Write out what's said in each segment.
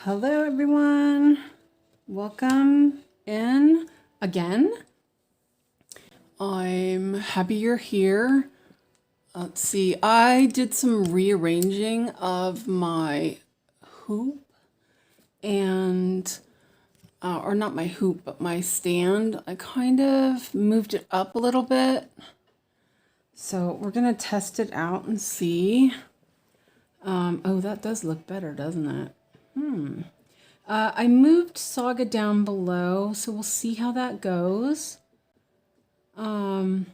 Hello everyone, welcome in again. I'm happy you're here. Let's see, I did some rearranging of my hoop and, or not my hoop, but my stand. I kind of moved it up a little bit. So we're gonna test it out and see. Oh, that does look better, doesn't it? I moved 𝐍𝐞𝐤𝐨 down below, so we'll see how that goes. So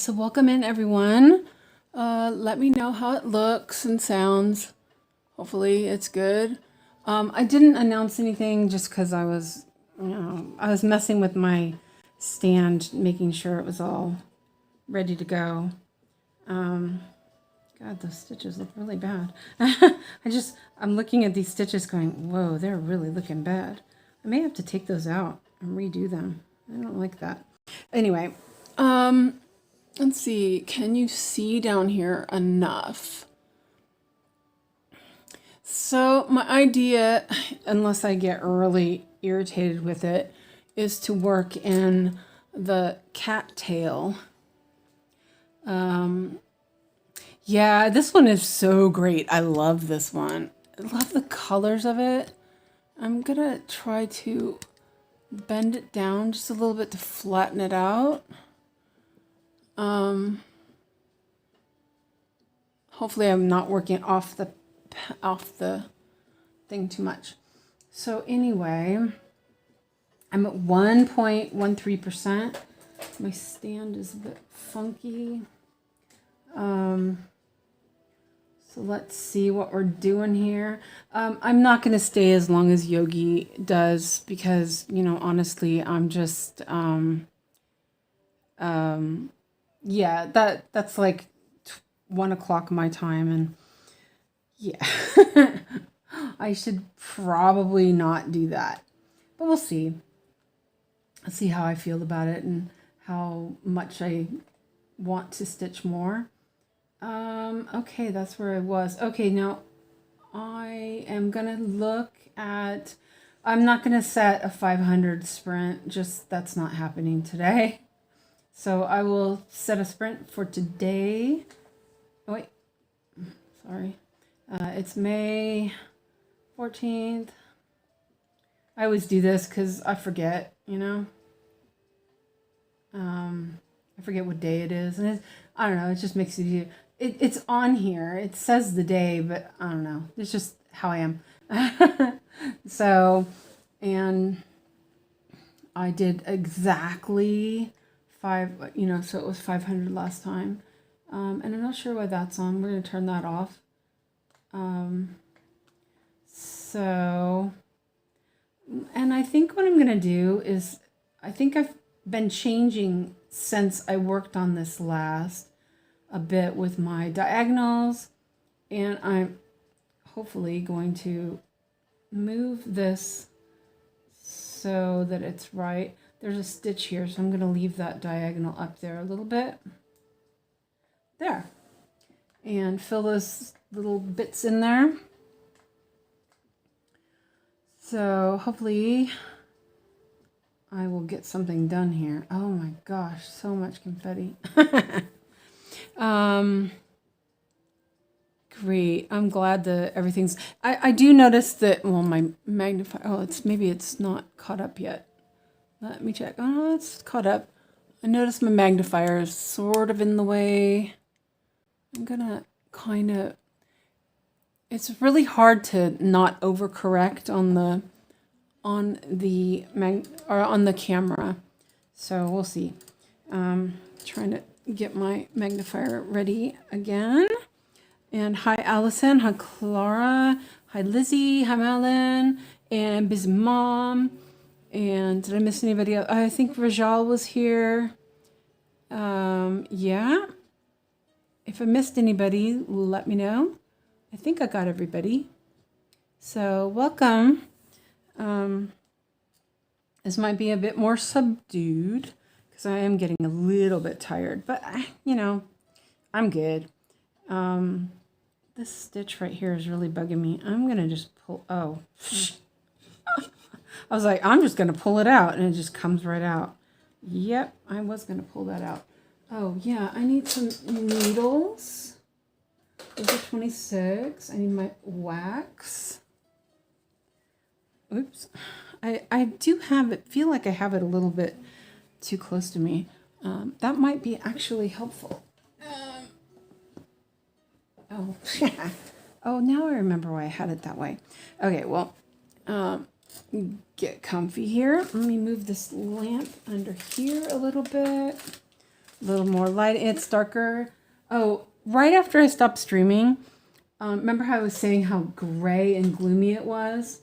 welcome in everyone. Let me know how it looks and sounds. Hopefully it's good. I didn't announce anything just because I was messing with my stand, making sure it was all ready to go. God, those stitches look really bad. I'm looking at these stitches going, whoa, they're really looking bad. I may have to take those out and redo them. I don't like that. Anyway, let's see. Can you see down here enough? So my idea, unless I get really irritated with it, is to work in the cat tail. Yeah, this one is so great. I love this one. I love the colors of it. I'm gonna try to bend it down just a little bit to flatten it out. Hopefully I'm not working off the thing too much. So anyway, I'm at 1.13%. My stand is a bit funky. So let's see what we're doing here. I'm not going to stay as long as Yogi does because, you know, honestly, I'm just, yeah, that's like 1 o'clock my time. And yeah, I should probably not do that, but we'll see. Let's see how I feel about it and how much I want to stitch more. Okay, that's where I was. Okay, now I am gonna look at, I'm not gonna set a 500 sprint, just that's not happening today. So I will set a sprint for today. Oh, wait, sorry. It's May 14th. I always do this because I forget, you know. I forget what day it is, and I don't know, it just makes it easier. It's on here. It says the day, but I don't know. It's just how I am. So, and I did exactly 5, you know, so it was 500 last time. And I'm not sure why that's on. We're going to turn that off. So, and I think what I'm going to do is, I think I've been changing since I worked on this last a bit with my diagonals, and I'm hopefully going to move this so that it's right. There's a stitch here, so I'm going to leave that diagonal up there a little bit. There. And fill those little bits in there. So hopefully I will get something done here. Oh my gosh, so much confetti. Great. I'm glad that everything's, I do notice that, well, my magnifier, oh, maybe it's not caught up yet. Let me check. Oh, it's caught up. I noticed my magnifier is sort of in the way. I'm gonna kind of, it's really hard to not overcorrect on the camera. So we'll see. Trying to get my magnifier ready again. And hi Allison, hi Clara, hi Lizzie, hi Malin, and Busy Mom. And did I miss anybody else? I think Rajal was here. Yeah. If I missed anybody, let me know. I think I got everybody. So welcome. This might be a bit more subdued because I am getting a little bit tired, but you know, I'm good. this stitch right here is really bugging me. I'm going to just pull, oh. I was like, I'm just going to pull it out, and it just comes right out. Yep, I was going to pull that out. Oh, yeah, I need some needles. Those are 26. I need my wax. Oops. I do have it, feel like I have it a little bit too close to me. That might be actually helpful. Oh, oh, now I remember why I had it that way. Okay, well, get comfy here. Let me move this lamp under here a little bit. A little more light. It's darker. Oh, right after I stopped streaming, remember how I was saying how gray and gloomy it was?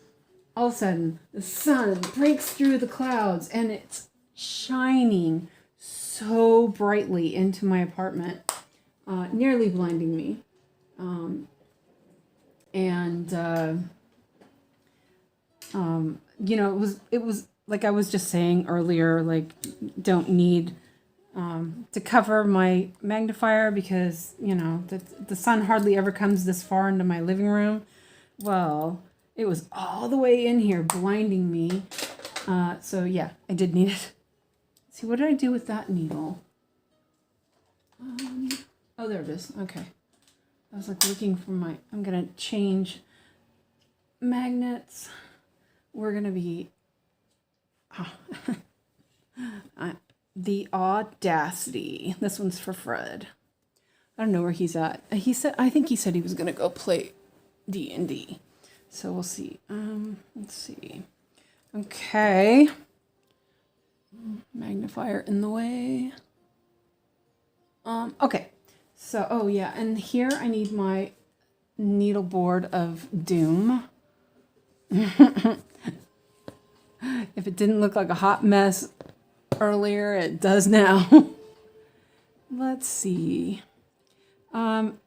All of a sudden, the sun breaks through the clouds and it's shining so brightly into my apartment, nearly blinding me. You know, it was like I was just saying earlier, like, don't need to cover my magnifier because, you know, the sun hardly ever comes this far into my living room. Well, it was all the way in here blinding me. So yeah, I did need it. See, what did I do with that needle? Oh, there it is. Okay. I was like looking for my, I'm going to change magnets. We're going to be, the audacity. This one's for Fred. I don't know where he's at. I think he said he was going to go play D&D. So we'll see. Let's see. Okay. Magnifier in the way. Okay. So, oh yeah, and here I need my needle board of doom. If it didn't look like a hot mess earlier, it does now. Let's see. And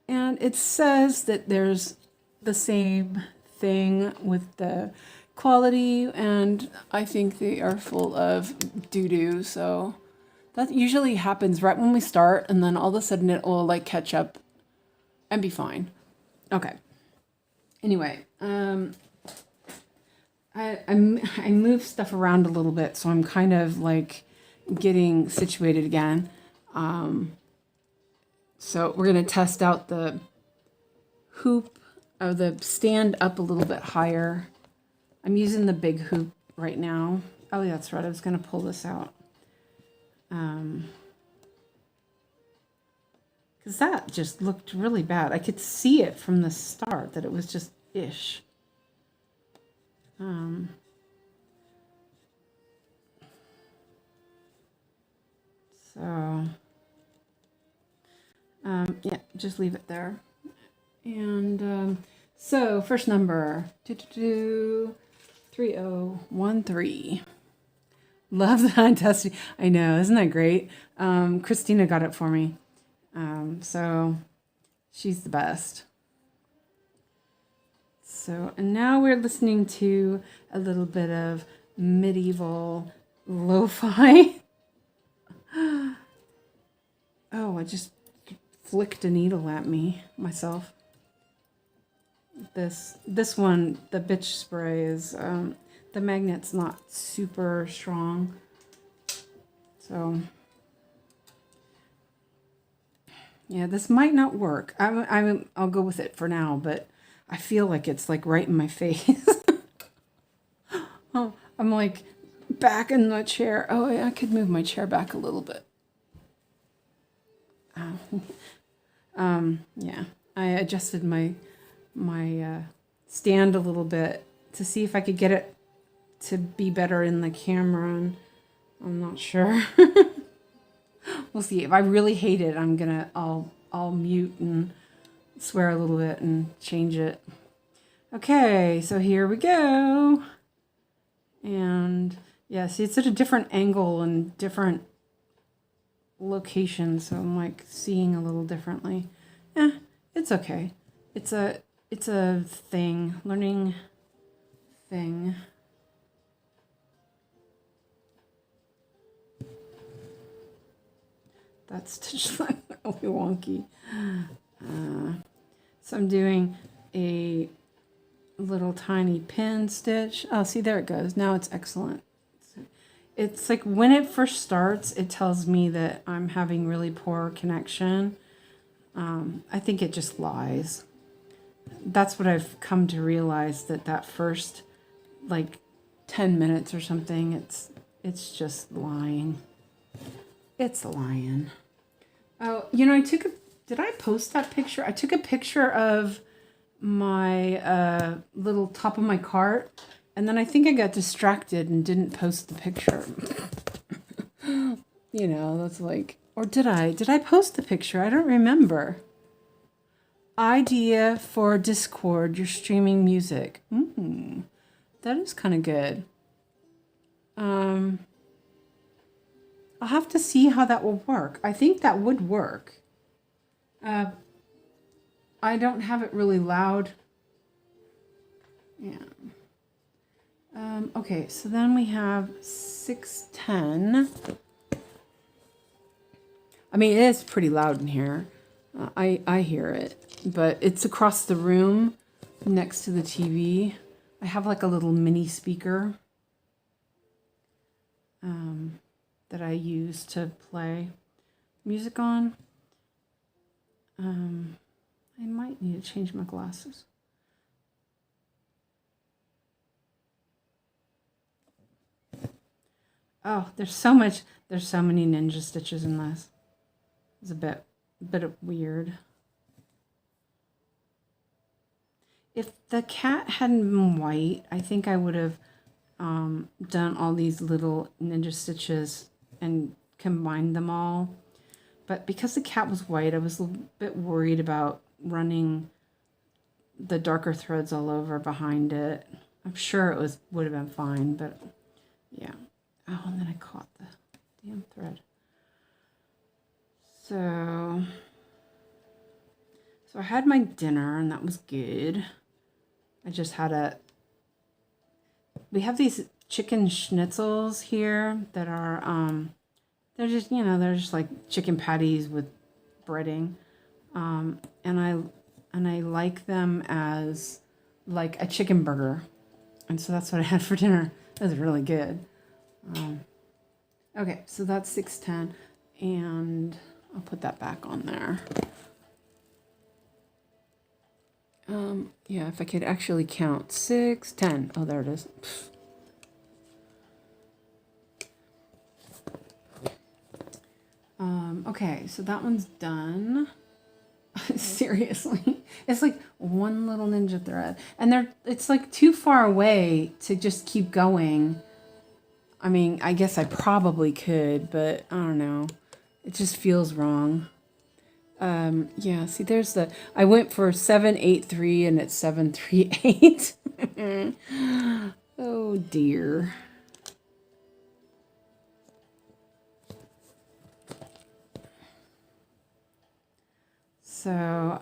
it says that there's the same thing with the quality, and I think they are full of doo-doo, so that usually happens right when we start, and then all of a sudden it will like catch up and be fine. Okay. Anyway, I move stuff around a little bit, so I'm kind of like getting situated again. So we're going to test out the hoop or the stand up a little bit higher. I'm using the big hoop right now. Oh, yeah, that's right. I was going to pull this out. Because that just looked really bad. I could see it from the start that it was just ish. Yeah, just leave it there. And so first number 3013. Love the audacity. I know, isn't that great? Christina got it for me. So she's the best. So, and now we're listening to a little bit of medieval lo-fi. Oh, I just flicked a needle at me myself. This one, the bitch spray, is the magnet's not super strong, so yeah, this might not work. I'll go with it for now, but I feel like it's like right in my face. Oh, I'm like back in the chair. Oh, I could move my chair back a little bit. Yeah, I adjusted my stand a little bit to see if I could get it to be better in the camera, and I'm not sure. We'll see. If I really hate it, I'll mute and swear a little bit and change it. Okay, so here we go. And yeah, see, it's at a different angle and different location, so I'm like seeing a little differently. It's okay. It's a thing, learning thing. That's just like really wonky. So I'm doing a little tiny pin stitch. Oh, see, there it goes. Now it's excellent. It's like when it first starts, it tells me that I'm having really poor connection. I think it just lies. That's what I've come to realize, that first like 10 minutes or something, it's just lying. It's lying. Oh, you know, did I post that picture? I took a picture of my little top of my cart, and then I think I got distracted and didn't post the picture. You know, that's like, or did I post the picture? I don't remember. Idea for Discord, you're streaming music. That is kind of good. I'll have to see how that will work. I think that would work. I don't have it really loud. Yeah. Okay, so then we have 6:10. I mean, it is pretty loud in here. I hear it, but it's across the room next to the TV. I have like a little mini speaker that I use to play music on. I might need to change my glasses. Oh, there's so many ninja stitches in this. It's a bit weird. If the cat hadn't been white, I think I would have done all these little ninja stitches and combined them all. But because the cat was white, I was a little bit worried about running the darker threads all over behind it. I'm sure it would have been fine, but yeah. Oh, and then I caught the damn thread. So I had my dinner, and that was good. I just had we have these chicken schnitzels here that are, they're just, you know, they're just like chicken patties with breading. And I like them as like a chicken burger. And so that's what I had for dinner. It was really good. Okay, so that's 6:10, and I'll put that back on there. Yeah, if I could actually count. 6:10. Oh, there it is. Okay, so that one's done. Seriously, it's like one little ninja thread, and it's like too far away to just keep going. I mean, I guess I probably could, but I don't know. It just feels wrong. Yeah, see, I went for 783 and it's 738. Oh dear. So,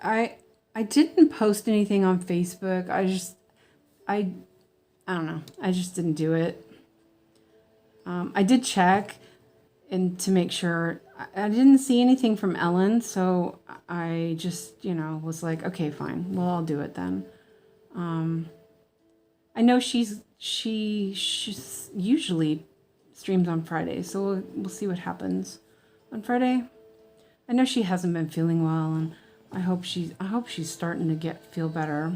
I didn't post anything on Facebook. I don't know. I just didn't do it. I did check to make sure. I didn't see anything from Ellen, so I just, was like, okay, fine. Well, I'll do it then. I know she usually streams on Friday, so we'll see what happens on Friday. I know she hasn't been feeling well, and I hope she's starting to feel better.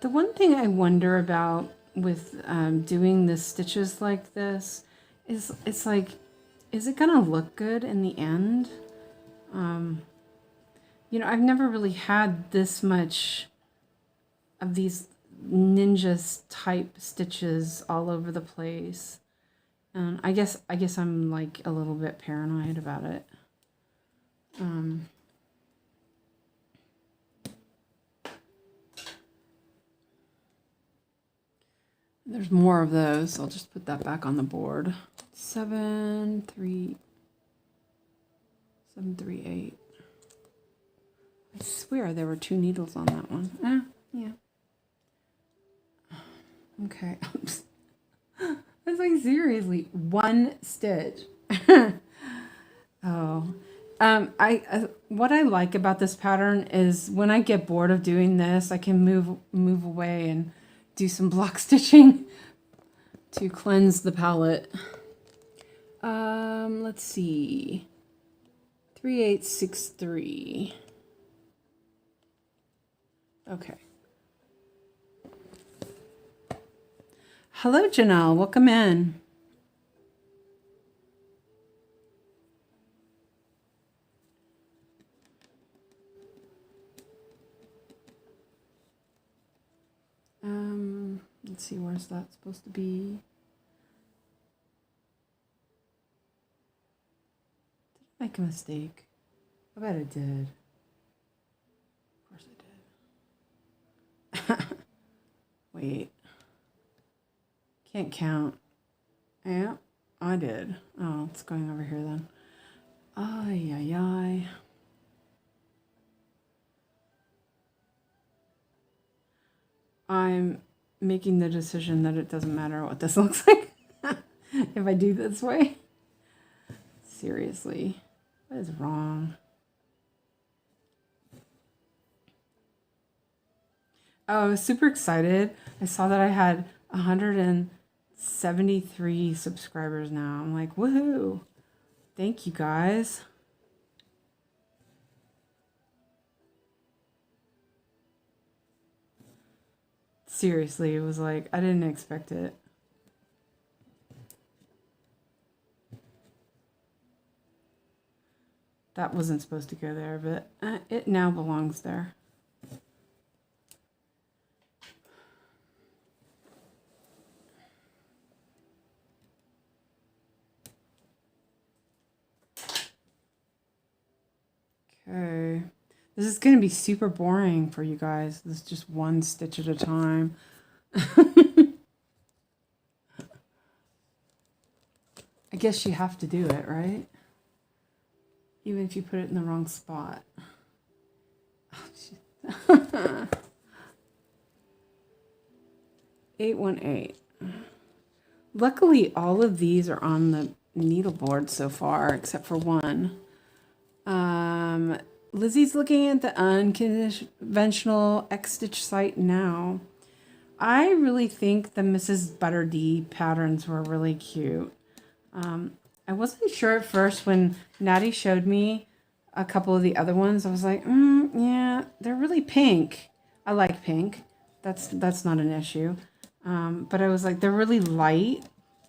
The one thing I wonder about with doing the stitches like this is, it's like, is it gonna look good in the end? I've never really had this much of these ninja type stitches all over the place. And I guess I'm like a little bit paranoid about it. There's more of those. I'll just put that back on the board. 738. I swear there were 2 needles on that one. Yeah. Okay. It's like seriously 1 stitch. Oh. I what I like about this pattern is when I get bored of doing this, I can move away and do some block stitching to cleanse the palette. Let's see. 3863. Okay. Hello, Janelle. Welcome in. Let's see, where's that supposed to be? Did I make a mistake? I bet I did. Of course I did. Wait. Can't count. Yeah, I did. Oh, it's going over here then. Ay. I'm making the decision that it doesn't matter what this looks like if I do this way. Seriously, what is wrong? Oh, I was super excited. I saw that I had 173 subscribers now. I'm like, woohoo! Thank you guys. Seriously, it was like, I didn't expect it. That wasn't supposed to go there, but it now belongs there. Okay. This is going to be super boring for you guys. This is just 1 stitch at a time. I guess you have to do it, right? Even if you put it in the wrong spot. Oh, 818. Luckily, all of these are on the needleboard so far, except for one. Lizzie's looking at the unconventional X-stitch site now. I really think the Mrs. Butter D patterns were really cute. I wasn't sure at first when Natty showed me a couple of the other ones. I was like, yeah, they're really pink. I like pink. That's not an issue. But I was like, they're really light.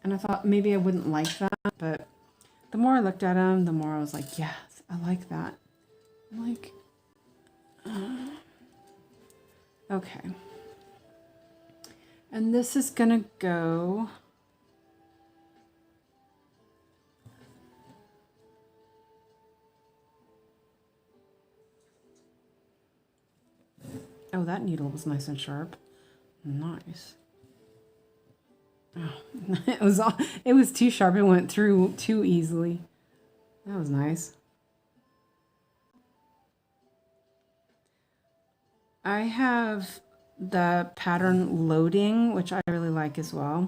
And I thought maybe I wouldn't like that. But the more I looked at them, the more I was like, yes, I like that. I'm like, okay. And this is going to go... Oh, that needle was nice and sharp. Nice. Oh, it was too sharp. It went through too easily. That was nice. I have the pattern loading, which I really like as well.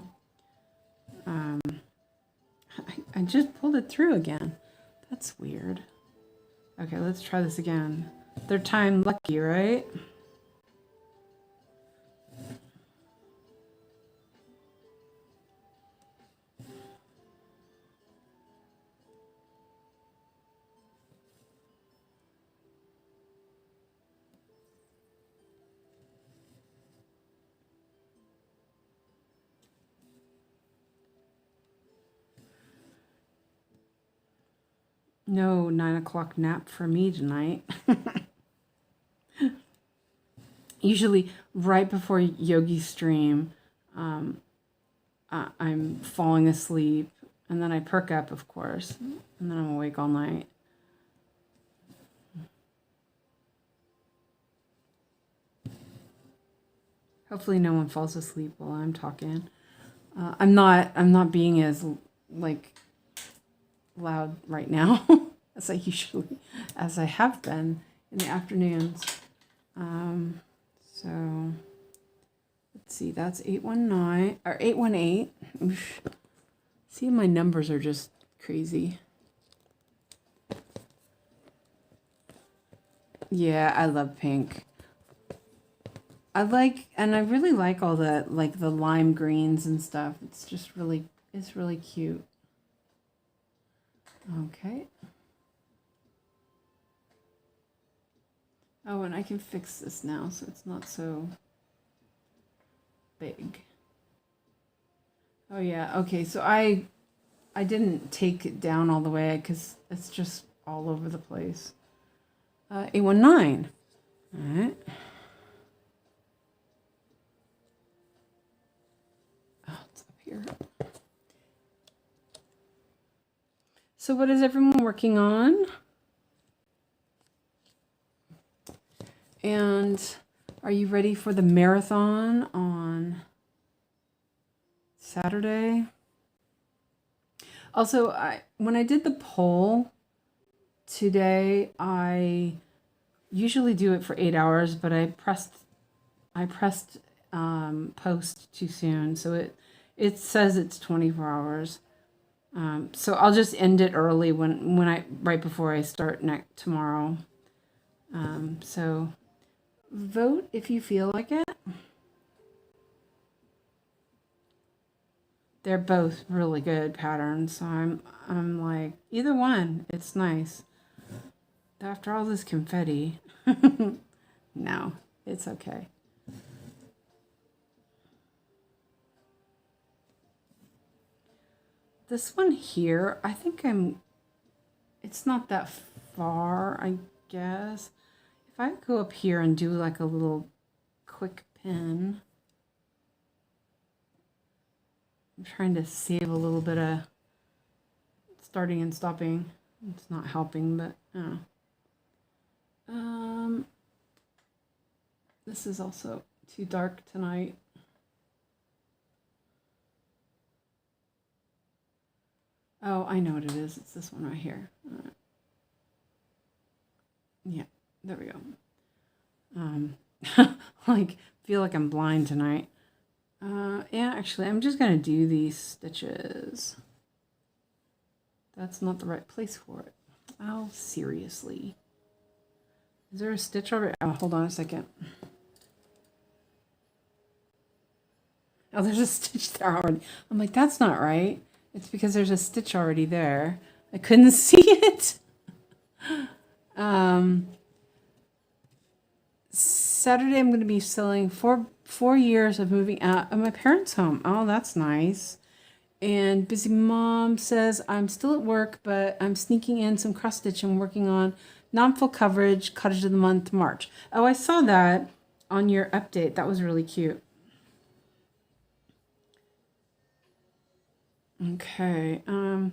I just pulled it through again. That's weird. Okay, let's try this again. 3rd time lucky, right? No 9 o'clock nap for me tonight. Usually right before Yogi's stream, I'm falling asleep, and then I perk up, of course, and then I'm awake all night. Hopefully no one falls asleep while I'm talking. I'm not being as like loud right now as I have been in the afternoons. So let's see, that's 819 or 818. Oof. See, my numbers are just crazy. Yeah, I love pink. And I really like all the lime greens and stuff. It's just really, it's really cute. Okay. Oh, and I can fix this now so it's not so big. Oh yeah, okay, so I didn't take it down all the way because it's just all over the place. 819. All right. Oh, it's up here. So what is everyone working on? And are you ready for the marathon on Saturday? Also, when I did the poll today, I usually do it for 8 hours, but I pressed post too soon, so it says it's 24 hours. So I'll just end it early right before I start tomorrow. So vote if you feel like it. They're both really good patterns, so I'm like, either one, it's nice. After all this confetti, no, it's okay. This one here, I think it's not that far, I guess. If I go up here and do like a little quick pin, I'm trying to save a little bit of starting and stopping. It's not helping, but this is also too dark tonight. Oh, I know what it is. It's this one right here. Yeah, there we go. Feel like I'm blind tonight. Yeah, actually, I'm just gonna do these stitches. That's not the right place for it. Oh, seriously. Is there a stitch already? Oh, hold on a second. Oh, there's a stitch there already. I'm like, that's not right. It's because there's a stitch already there. I couldn't see it. Saturday, I'm going to be selling 4 years of moving out of my parents' home. Oh, that's nice. And Busy Mom says, I'm still at work, but I'm sneaking in some cross stitch and working on non-full coverage cottage of the month March. Oh, I saw that on your update. That was really cute. Okay. Yeah,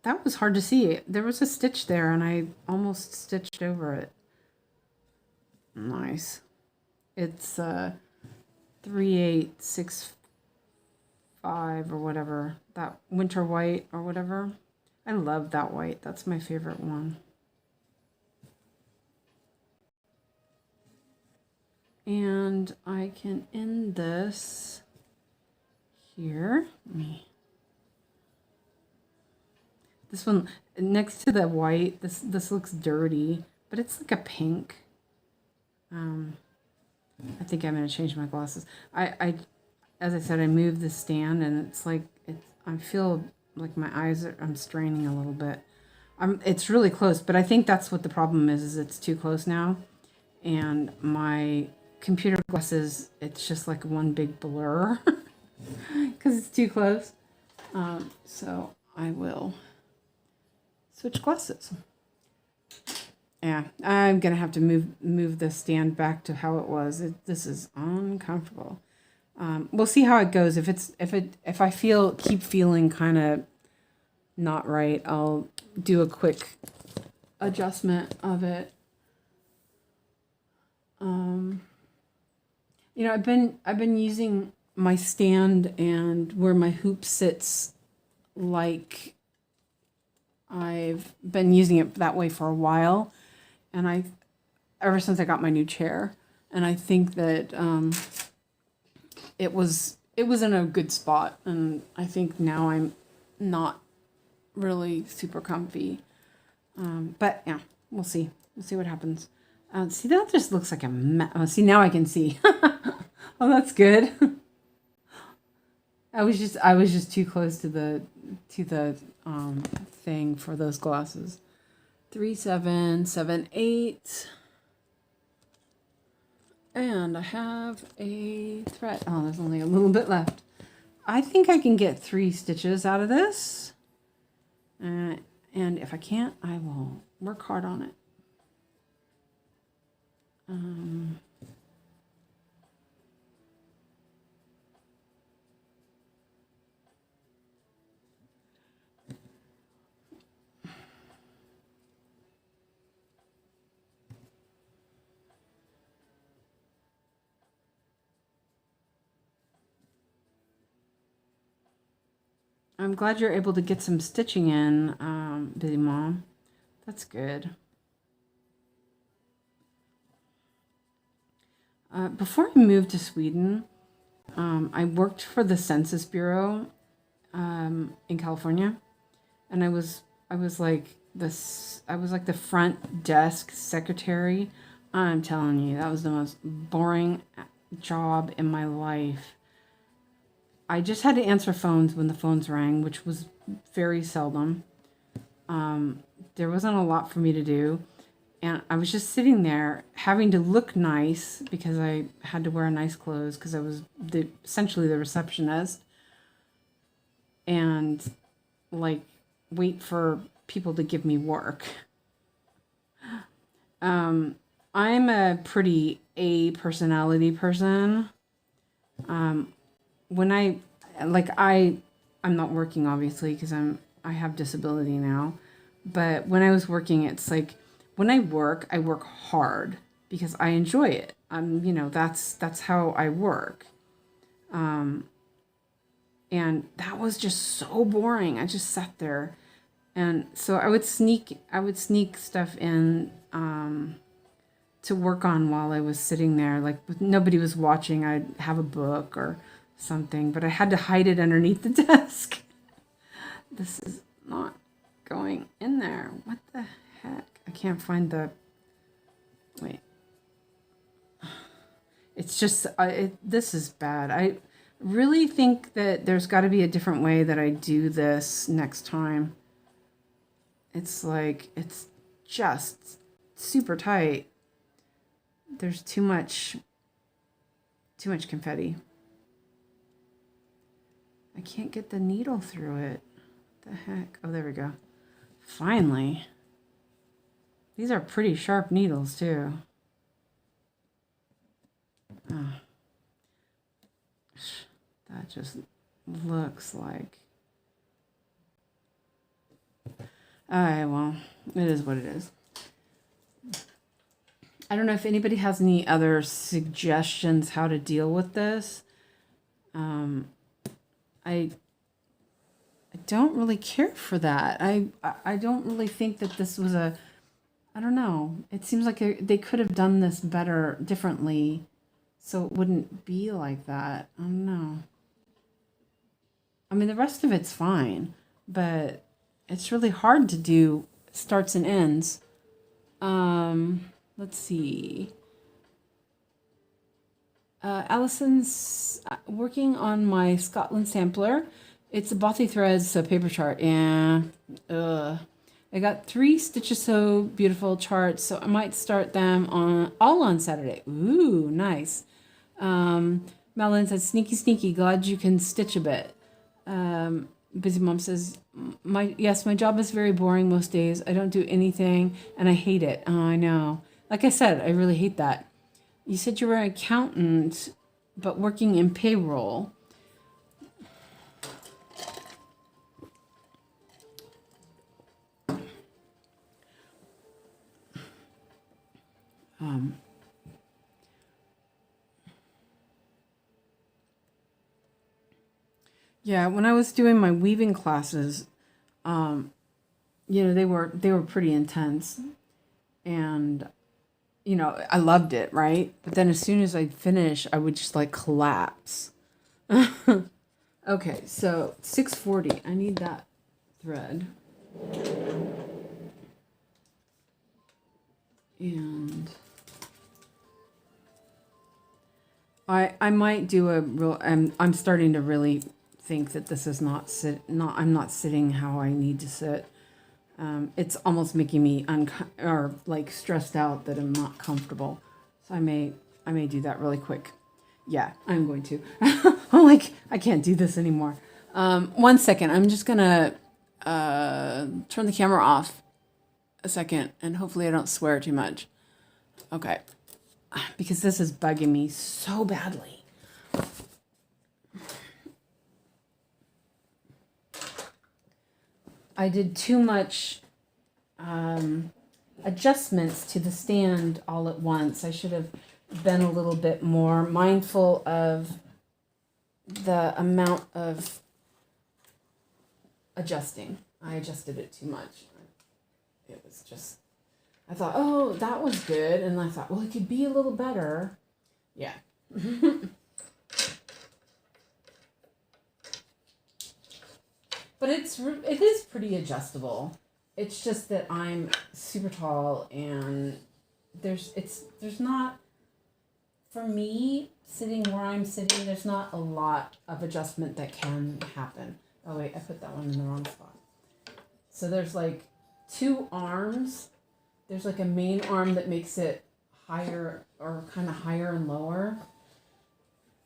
that was hard to see. There was a stitch there and I almost stitched over it. Nice. It's 3865 or whatever. That winter white or whatever. I love that white. That's my favorite one. And I can end this here. This one next to the white, this looks dirty, but it's like a pink. I think I'm gonna change my glasses. As I said, I moved the stand and I feel like my eyes I'm straining a little bit. It's really close, but I think that's what the problem is it's too close now. And my computer glasses, it's just like one big blur because it's too close. So I will switch glasses. Yeah, I'm gonna have to move the stand back to how it was. This is uncomfortable. We'll see how it goes. If I keep feeling kind of not right, I'll do a quick adjustment of it. You know, I've been using my stand and where my hoop sits, like I've been using it that way for a while, and I ever since I got my new chair. And I think that it was in a good spot. And I think now I'm not really super comfy. But yeah, we'll see. We'll see what happens. See, that just looks like a mess. Oh, see, now I can see. Oh, that's good. I was just too close to the thing for those glasses. 3778. And I have a thread. Oh, there's only a little bit left. I think I can get 3 stitches out of this. And if I can't, I will work hard on it. I'm glad you're able to get some stitching in, Busy Mom. That's good. Before I moved to Sweden, I worked for the Census Bureau in California, and I was like the front desk secretary. I'm telling you, that was the most boring job in my life. I just had to answer phones when the phones rang, which was very seldom. There wasn't a lot for me to do. And I was just sitting there having to look nice because I had to wear nice clothes because I was essentially the receptionist. And like wait for people to give me work. I'm a pretty A personality person. I'm not working obviously because I have disability now, but when I was working, it's like when I work hard because I enjoy it. That's how I work. And that was just so boring. I just sat there, and so I would sneak stuff in to work on while I was sitting there. Like nobody was watching, I'd have a book or something, but I had to hide it underneath the desk. This is not going in there. What the heck? I can't find the... Wait. It's just... this is bad. I really think that there's got to be a different way that I do this next time. It's like... It's just super tight. There's too much confetti. I can't get the needle through it. What the heck? Oh, there we go. Finally. These are pretty sharp needles, too. Oh. That just looks like... Alright, well, it is what it is. I don't know if anybody has any other suggestions how to deal with this. I don't really care for that. I don't really think that this was I don't know. It seems like they could have done this differently, so it wouldn't be like that. I don't know. I mean, the rest of it's fine, but it's really hard to do starts and ends. Let's see. Allison's working on my Scotland sampler. It's a Bothy Threads, so paper chart. Yeah. I got 3 Stitches So Beautiful charts, so I might start them all on Saturday. Ooh, nice. Madeline says, sneaky, glad you can stitch a bit. Busy Mom says, my job is very boring most days. I don't do anything, and I hate it. Oh, I know. Like I said, I really hate that. You said you were an accountant, but working in payroll. Yeah, when I was doing my weaving classes, they were pretty intense, and you know, I loved it, right? But then as soon as I'd finish, I would just like collapse. Okay, so 640. I need that thread. And I might do a real, I'm starting to really think that this is I'm not sitting how I need to sit. It's almost making me or like stressed out that I'm not comfortable. So I may do that really quick. Yeah, I'm going to. I'm like, I can't do this anymore. 1 second. I'm just gonna turn the camera off a second, and hopefully I don't swear too much. Okay, because this is bugging me so badly. I did too much adjustments to the stand all at once. I should have been a little bit more mindful of the amount of adjusting. I adjusted it too much. It was just, I thought, oh, that was good. And I thought, well, it could be a little better. Yeah. But it is pretty adjustable. It's just that I'm super tall and there's not, for me, sitting where I'm sitting, there's not a lot of adjustment that can happen. Oh wait, I put that one in the wrong spot. So there's like two arms. There's like a main arm that makes it higher or kind of higher and lower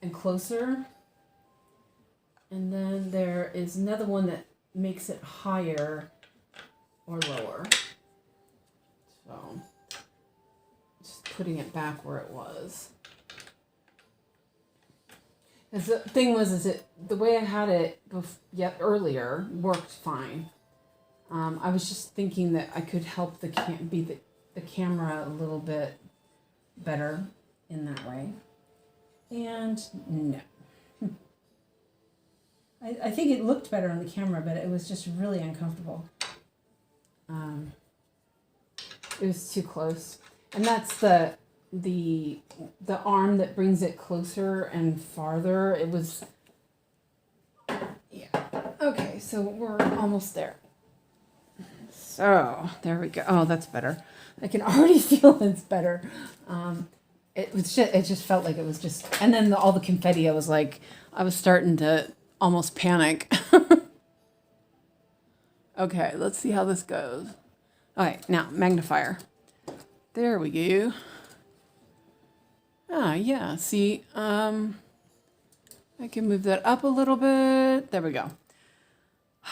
and closer. And then there is another one that makes it higher or lower. So just putting it back where it was. And the thing was, the way I had it earlier worked fine. I was just thinking that I could help the camera a little bit better in that way. And no. I think it looked better on the camera, but it was just really uncomfortable. It was too close. And that's the arm that brings it closer and farther. It was, yeah. Okay, so we're almost there. So there we go. Oh, that's better. I can already feel it's better. It just felt like it was just, and then all the confetti, I was starting to almost panic. Okay, let's see how this goes. All right, now magnifier. There we go. Ah, yeah, see, I can move that up a little bit. There we go.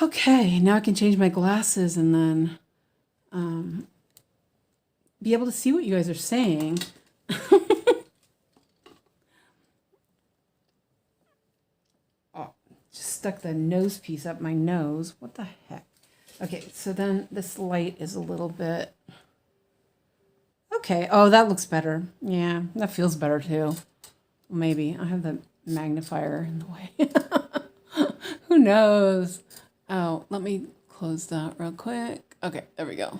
Okay, now I can change my glasses and then be able to see what you guys are saying. Oh, just stuck the nose piece up my nose. What the heck? Okay, so then this light is a little bit... Okay, oh, that looks better. Yeah, that feels better too. Maybe. I have the magnifier in the way. Who knows? Oh, let me close that real quick. Okay, there we go.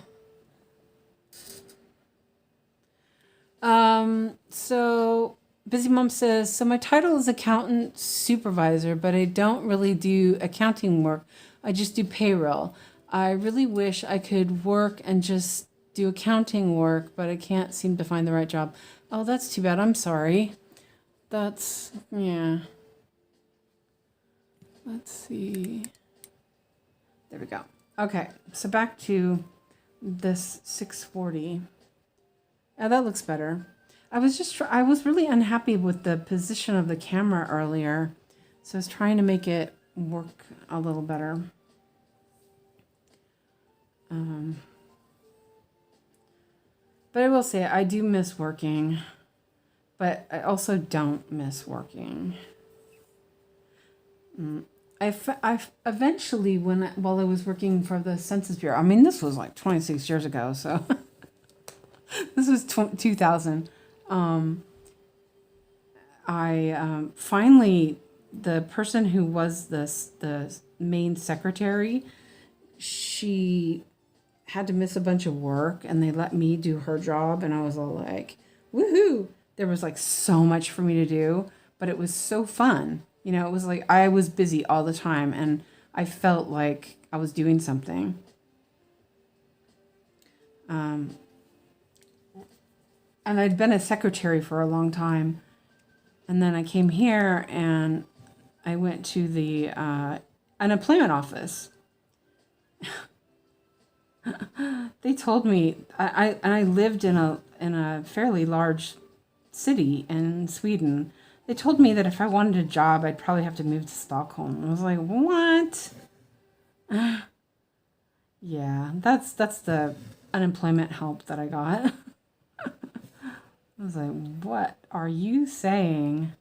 So Busy Mom says, so my title is accountant supervisor, but I don't really do accounting work. I just do payroll. I really wish I could work and just do accounting work, but I can't seem to find the right job. Oh, that's too bad. I'm sorry. That's, yeah. Let's see. There we go. Okay, so back to this 640. Oh, that looks better. I was really unhappy with the position of the camera earlier, so I was trying to make it work a little better. But I will say I do miss working, but I also don't miss working. I eventually, while I was working for the Census Bureau, I mean, this was like 26 years ago, so this was 2000. I finally, the person who was the main secretary, she had to miss a bunch of work and they let me do her job. And I was all like, woohoo. There was like so much for me to do, but it was so fun. You know, it was like I was busy all the time and I felt like I was doing something. And I'd been a secretary for a long time. And then I came here and I went to the unemployment office. They told me I lived in a fairly large city in Sweden. They told me that if I wanted a job, I'd probably have to move to Stockholm. I was like, what? Yeah, that's the unemployment help that I got. I was like, what are you saying?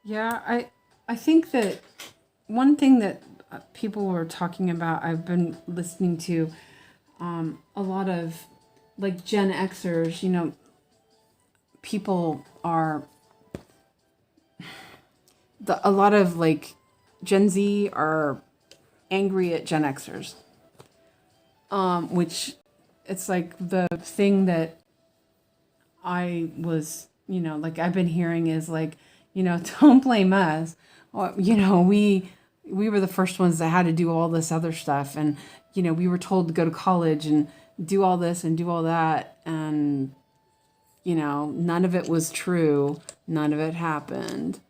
Yeah, I think that one thing that people were talking about, I've been listening to a lot of like Gen Xers, you know, people are, a lot of like Gen Z are angry at Gen Xers, which it's like the thing that I was, you know, like I've been hearing is like, you know, don't blame us. Or, you know, we were the first ones that had to do all this other stuff. And, you know, we were told to go to college and do all this and do all that. And, you know, none of it was true. None of it happened.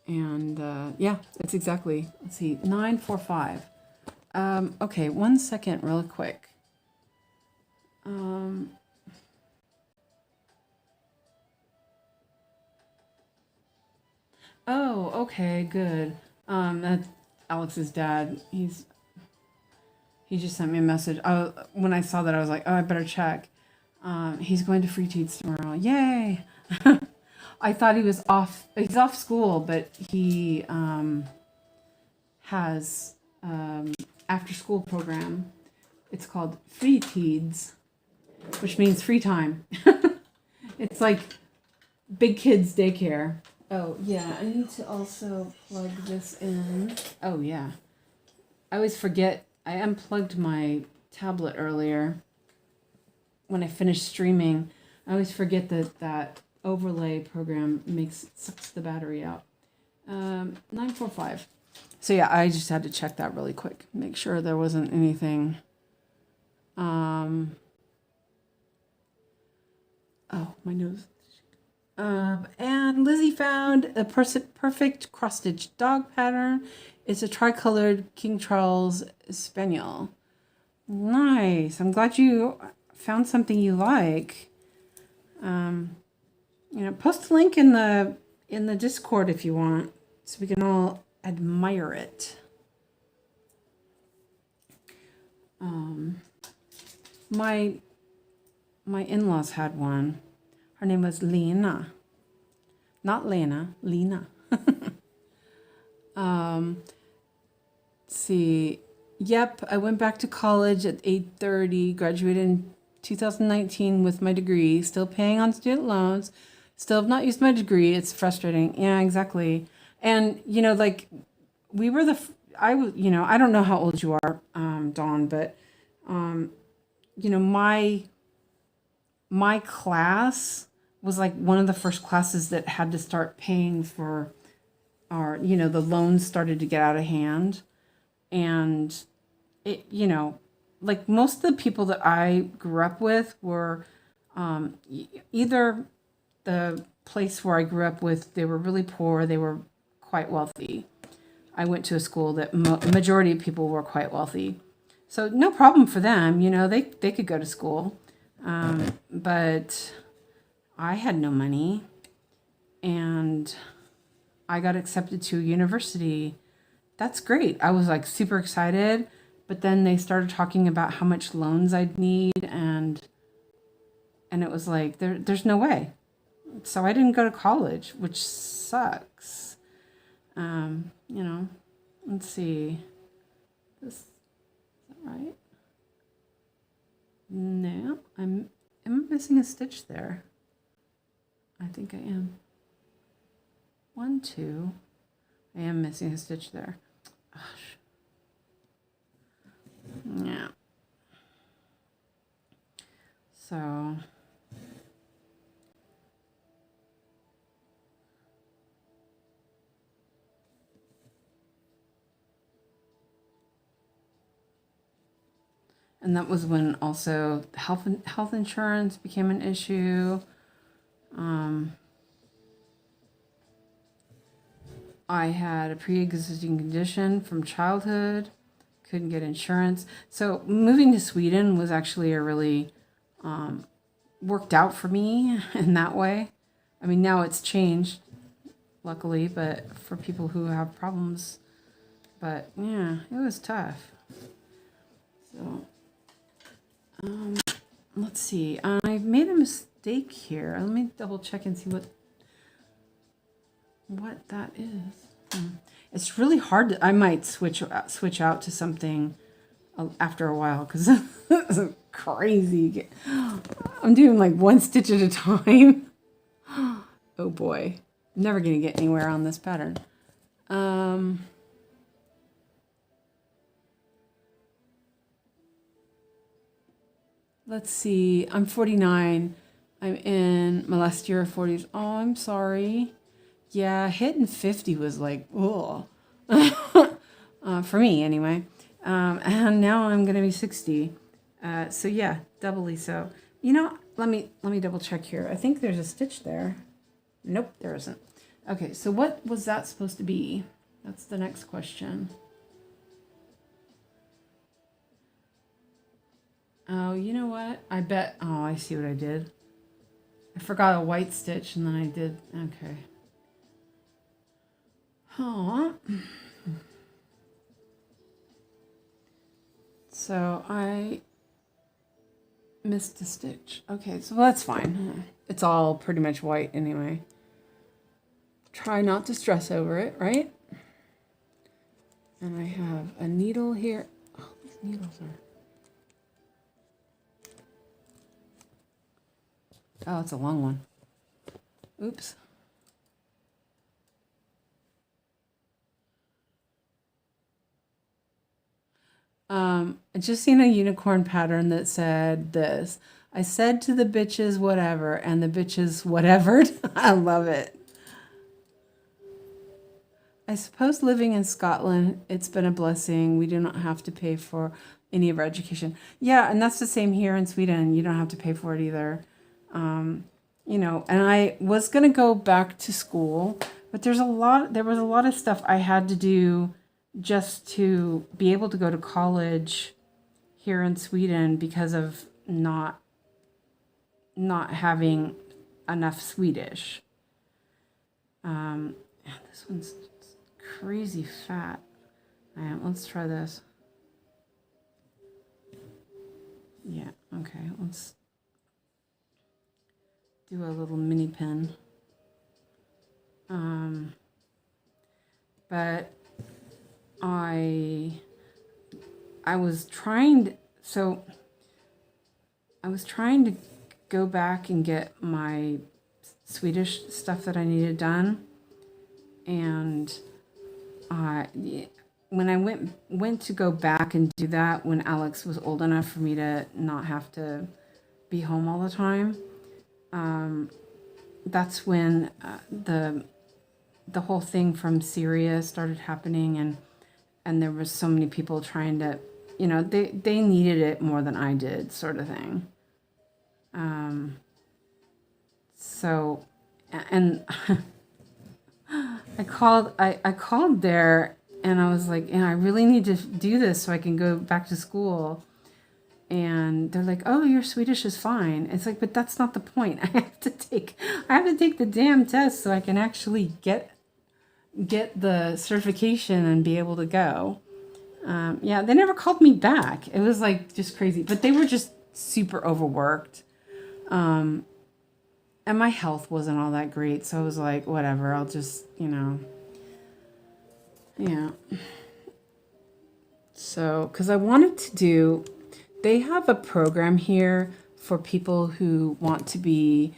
Yeah, it's exactly, let's see, 945. Okay, 1 second, really quick. Oh, okay, good. That's Alex's dad. He just sent me a message. When I saw that, I was like, oh, I better check. He's going to Free Teats tomorrow. Yay! I thought he was off. He's off school, but he has after school program. It's called Free Teats, which means free time. It's like big kids daycare. Oh, yeah, I need to also plug this in. Oh, yeah. I always forget. I unplugged my tablet earlier when I finished streaming. I always forget that overlay program sucks the battery out. 945. So, yeah, I just had to check that really quick. Make sure there wasn't anything. Oh, my nose. And Lizzie found a perfect cross-stitch dog pattern. It's a tricolored King Charles Spaniel. Nice. I'm glad you found something you like. You know, post a link in the Discord if you want, so we can all admire it. My in-laws had one. Her name was Lena. Not Lena, Lena. Let's see. Yep, I went back to college at 8:30, graduated in 2019 with my degree, still paying on student loans, still have not used my degree. It's frustrating. Yeah, exactly. And, you know, like we were I don't know how old you are, Dawn, but, you know, my class was like one of the first classes that had to start paying for our, you know, the loans started to get out of hand. And it, you know, like most of the people that I grew up with were either the place where I grew up with, they were really poor, they were quite wealthy. I went to a school that majority of people were quite wealthy. So no problem for them, you know, they could go to school. But I had no money, and I got accepted to a university. That's great. I was like super excited, but then they started talking about how much loans I'd need, and it was like, there's no way. So I didn't go to college, which sucks. You know, let's see. This, is that right? No, am I missing a stitch there? I think I am. 1, 2. I am missing a stitch there. Gosh. Yeah. So and that was when also health insurance became an issue. I had a pre-existing condition from childhood, couldn't get insurance. So moving to Sweden was actually a really worked out for me in that way. I mean, now it's changed, luckily, but for people who have problems. But yeah, it was tough. So let's see. I made a mistake here. Let me double check and see what that is. It's really hard I might switch out to something after a while, because it's crazy. I'm doing like 1 stitch at a time. Oh boy, I'm never gonna get anywhere on this pattern. Let's see, I'm 49. I'm in my last year of 40s. Oh, I'm sorry. Yeah, hitting 50 was like, oh, for me anyway. And now I'm gonna be 60. So yeah, doubly so. You know, let me double check here. I think there's a stitch there. Nope, there isn't. Okay, so what was that supposed to be? That's the next question. Oh, you know what? I bet. Oh, I see what I did. I forgot a white stitch, and then I did. Okay. Oh. So I missed a stitch. Okay, so that's fine. It's all pretty much white anyway. Try not to stress over it, right? And I have a needle here. Oh, these needles are... Oh, it's a long one. Oops. I just seen a unicorn pattern that said this. I said to the bitches whatever, and the bitches whatevered. I love it. I suppose living in Scotland, it's been a blessing. We do not have to pay for any of our education. Yeah, and that's the same here in Sweden. You don't have to pay for it either. You know, and I was going to go back to school, but there was a lot of stuff I had to do just to be able to go to college here in Sweden because of not having enough Swedish. This one's crazy fat. Let's try this. Yeah, okay, let's do a little mini pin. But I was trying to go back and get my Swedish stuff that I needed done, and when I went to go back and do that when Alex was old enough for me to not have to be home all the time, that's when the whole thing from Syria started happening, and there was so many people trying to, you know, they needed it more than I did, sort of thing. So, and I called there, and I was like, and I really need to do this so I can go back to school. And they're like, oh, your Swedish is fine. It's like, but that's not the point. I have to take the damn test so I can actually get the certification and be able to go. Yeah, they never called me back. It was like just crazy, but they were just super overworked. And my health wasn't all that great. So I was like, whatever, I'll just, yeah. So, because I wanted to do, they have a program here for people who want to be,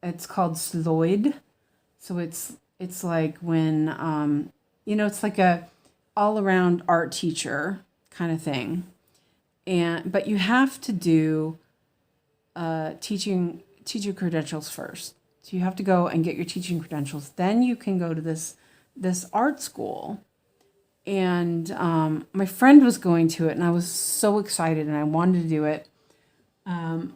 it's called 𝐍𝐞𝐤𝐨. So it's like when, it's like a all around art teacher kind of thing. But you have to do teacher credentials first. So you have to go and get your teaching credentials. Then you can go to this art school. And my friend was going to it, and I was so excited, and I wanted to do it. And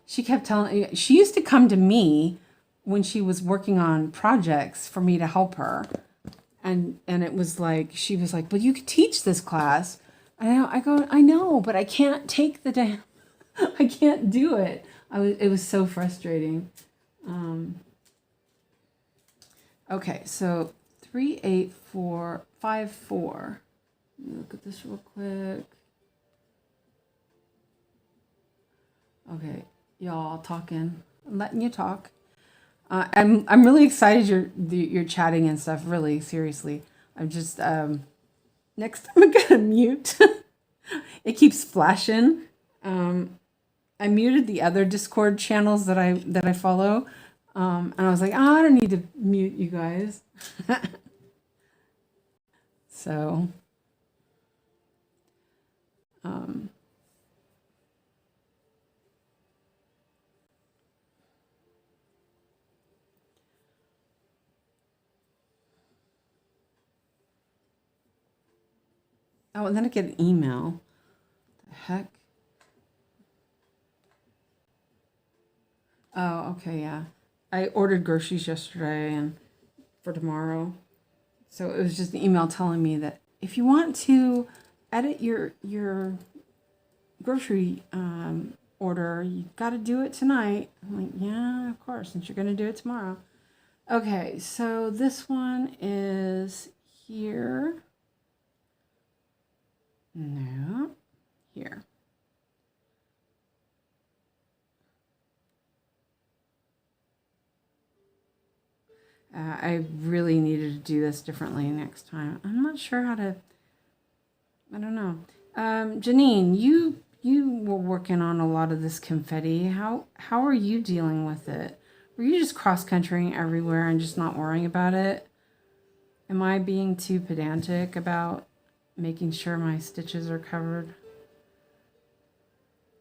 she kept telling me, she used to come to me when she was working on projects for me to help her. And it was like, she was like, well, you could teach this class. And I go, I know, but I can't take the damn, I can't do it. It was so frustrating. Okay, so 38454. Look at this real quick. Okay, y'all talking. I'm letting you talk. I'm really excited you're chatting and stuff. Really, seriously. I'm just next time I'm gonna mute. It keeps flashing. I muted the other Discord channels that I follow, and I was like, oh, I don't need to mute you guys. So, oh, and then I get an email. The heck? Oh, okay, yeah. I ordered groceries yesterday and for tomorrow. So it was just an email telling me that if you want to edit your grocery order, you got to do it tonight. I'm like, yeah, of course, since you're going to do it tomorrow. Okay, so this one is here. No, here. I really needed to do this differently next time. I'm not sure how to, I don't know. Janine, you were working on a lot of this confetti. How are you dealing with it? Were you just cross-countrying everywhere and just not worrying about it? Am I being too pedantic about making sure my stitches are covered?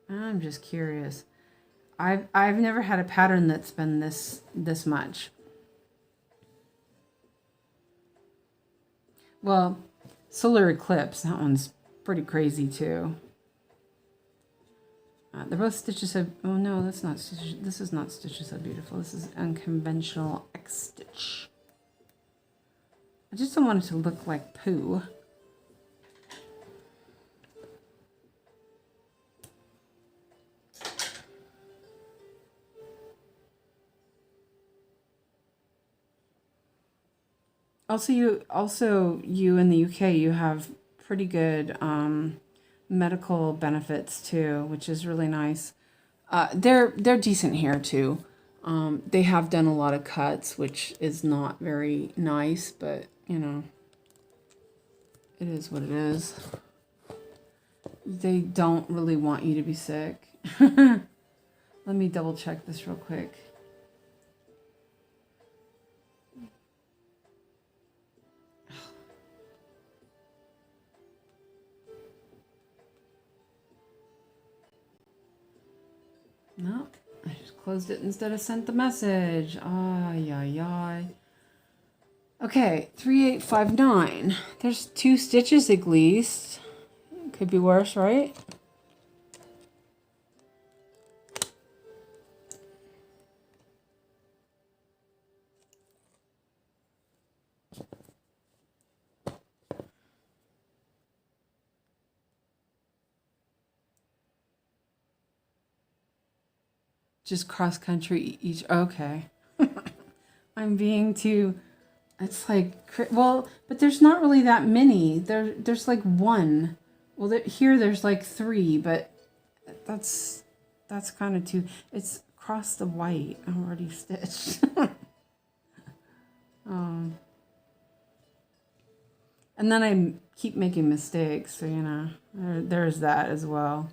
I'm just curious. I've never had a pattern that's been this much. Well, solar eclipse, that one's pretty crazy too. They're both stitches so, oh no, that's not stitches. This is not stitches so beautiful. This is unconventional X stitch. I just don't want it to look like poo. Also you in the UK, you have pretty good medical benefits too, which is really nice. They're decent here too. They have done a lot of cuts, which is not very nice, but it is what it is. They don't really want you to be sick. Let me double check this real quick. No, I just closed it instead of sent the message. Ay, ay, ay. Okay, 3859. There's 2 stitches at least. Could be worse, right? Just cross country each. Okay. I'm being too It's like, well, but there's not really that many. There's like one. Well, here there's like three, but that's kind of too. It's across the white. I'm already stitched. And then I keep making mistakes, so you know, there's that as well.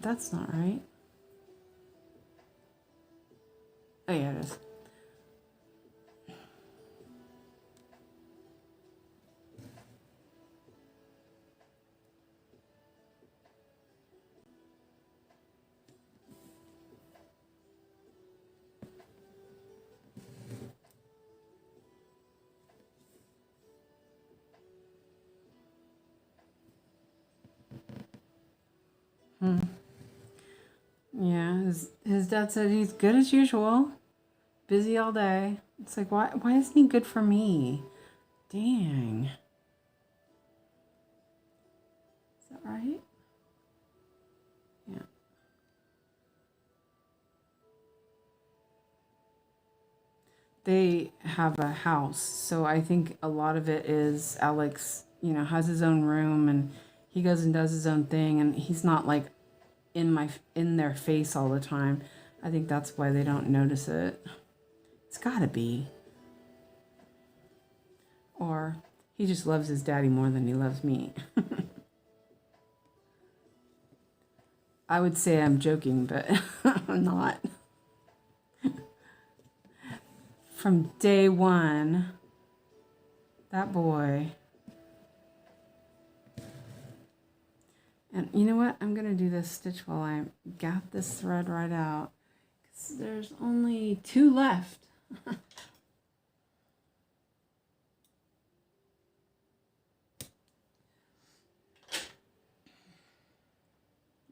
That's not right. Oh yeah, it is. Yeah, his dad said he's good as usual, busy all day. It's like, why isn't he good for me? Dang. Is that right? Yeah. They have a house, so I think a lot of it is Alex, you know, has his own room and he goes and does his own thing, and he's not like in their face all the time. I think that's why they don't notice it. It's gotta be. Or he just loves his daddy more than he loves me. I would say I'm joking, but I'm not. From day one, that boy. And you know what? I'm going to do this stitch while I got this thread right out, because there's only 2 left.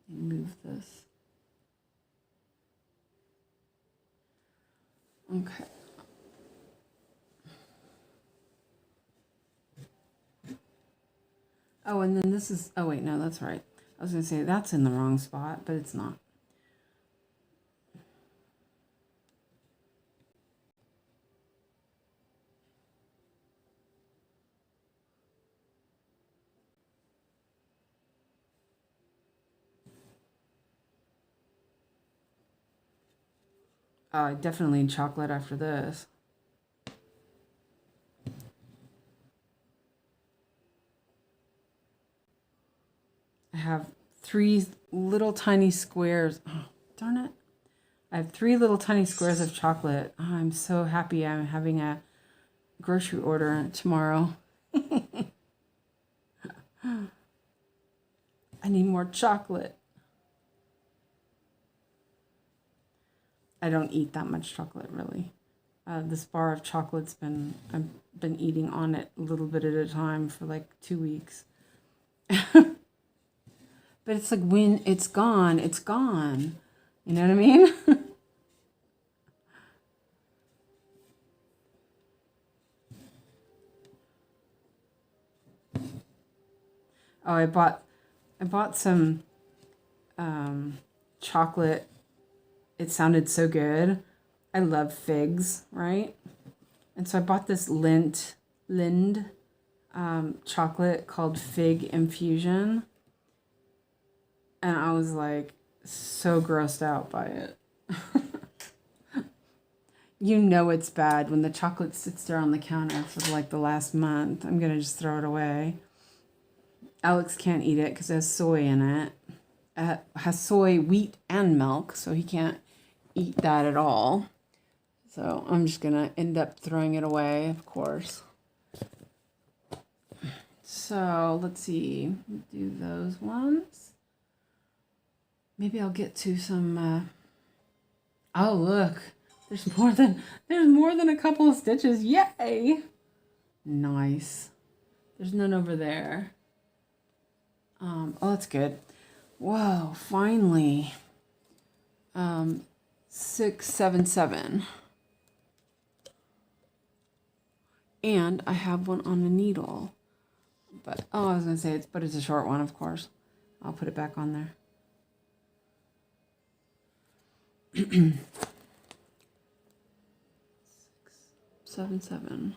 Move this. Okay. Oh, and then this is, oh wait, no, that's right. I was going to say that's in the wrong spot, but it's not. I definitely need chocolate after this. I have 3 little tiny squares. Oh, darn it. I have 3 little tiny squares of chocolate. Oh, I'm so happy I'm having a grocery order tomorrow. I need more chocolate. I don't eat that much chocolate, really. This bar of chocolate's I've been eating on it a little bit at a time for like 2 weeks. But it's like, when it's gone, it's gone. You know what I mean? Oh, I bought some chocolate. It sounded so good. I love figs, right? And so I bought this Lind chocolate called Fig Infusion. And I was like so grossed out by it. You know it's bad when the chocolate sits there on the counter for like the last month. I'm going to just throw it away. Alex can't eat it because it has soy in it. It has soy, wheat, and milk, so he can't eat that at all. So I'm just going to end up throwing it away, of course. So let's see. Do those ones. Maybe I'll get to some... Oh, look. There's more than a couple of stitches. Yay! Nice. There's none over there. Oh, that's good. Whoa, finally. 6, 7, 7. And I have one on the needle. But, oh, I was going to say, it's a short one, of course. I'll put it back on there. 7, 7.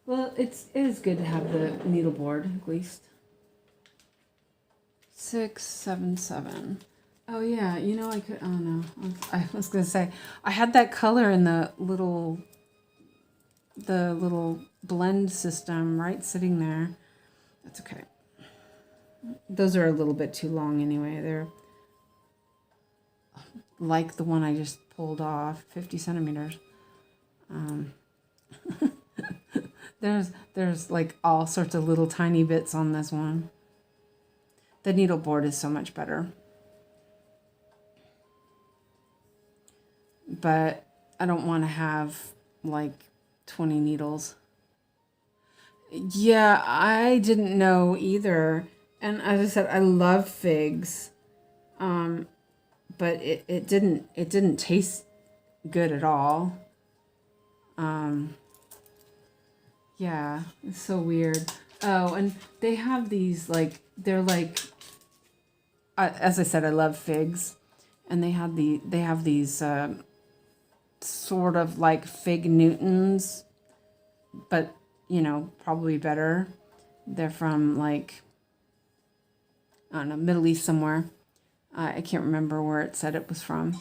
Well, it is good to have the needle board at least. 6, 7, 7. Oh yeah, you know, I could. Oh no, I was gonna say I had that color in the little blend system, right, sitting there. That's okay. Those are a little bit too long anyway. They're like the one I just pulled off, 50 centimeters. There's like all sorts of little tiny bits on this one. The needle board is so much better. But I don't want to have like 20 needles. Yeah, I didn't know either. And as I said, I love figs. But it didn't taste good at all. Yeah, it's so weird. Oh, and they have these like, they're like, as I said, I love figs, and they have these sort of like fig Newtons, but you know, probably better. They're from like, I don't know, Middle East somewhere. I can't remember where it said it was from.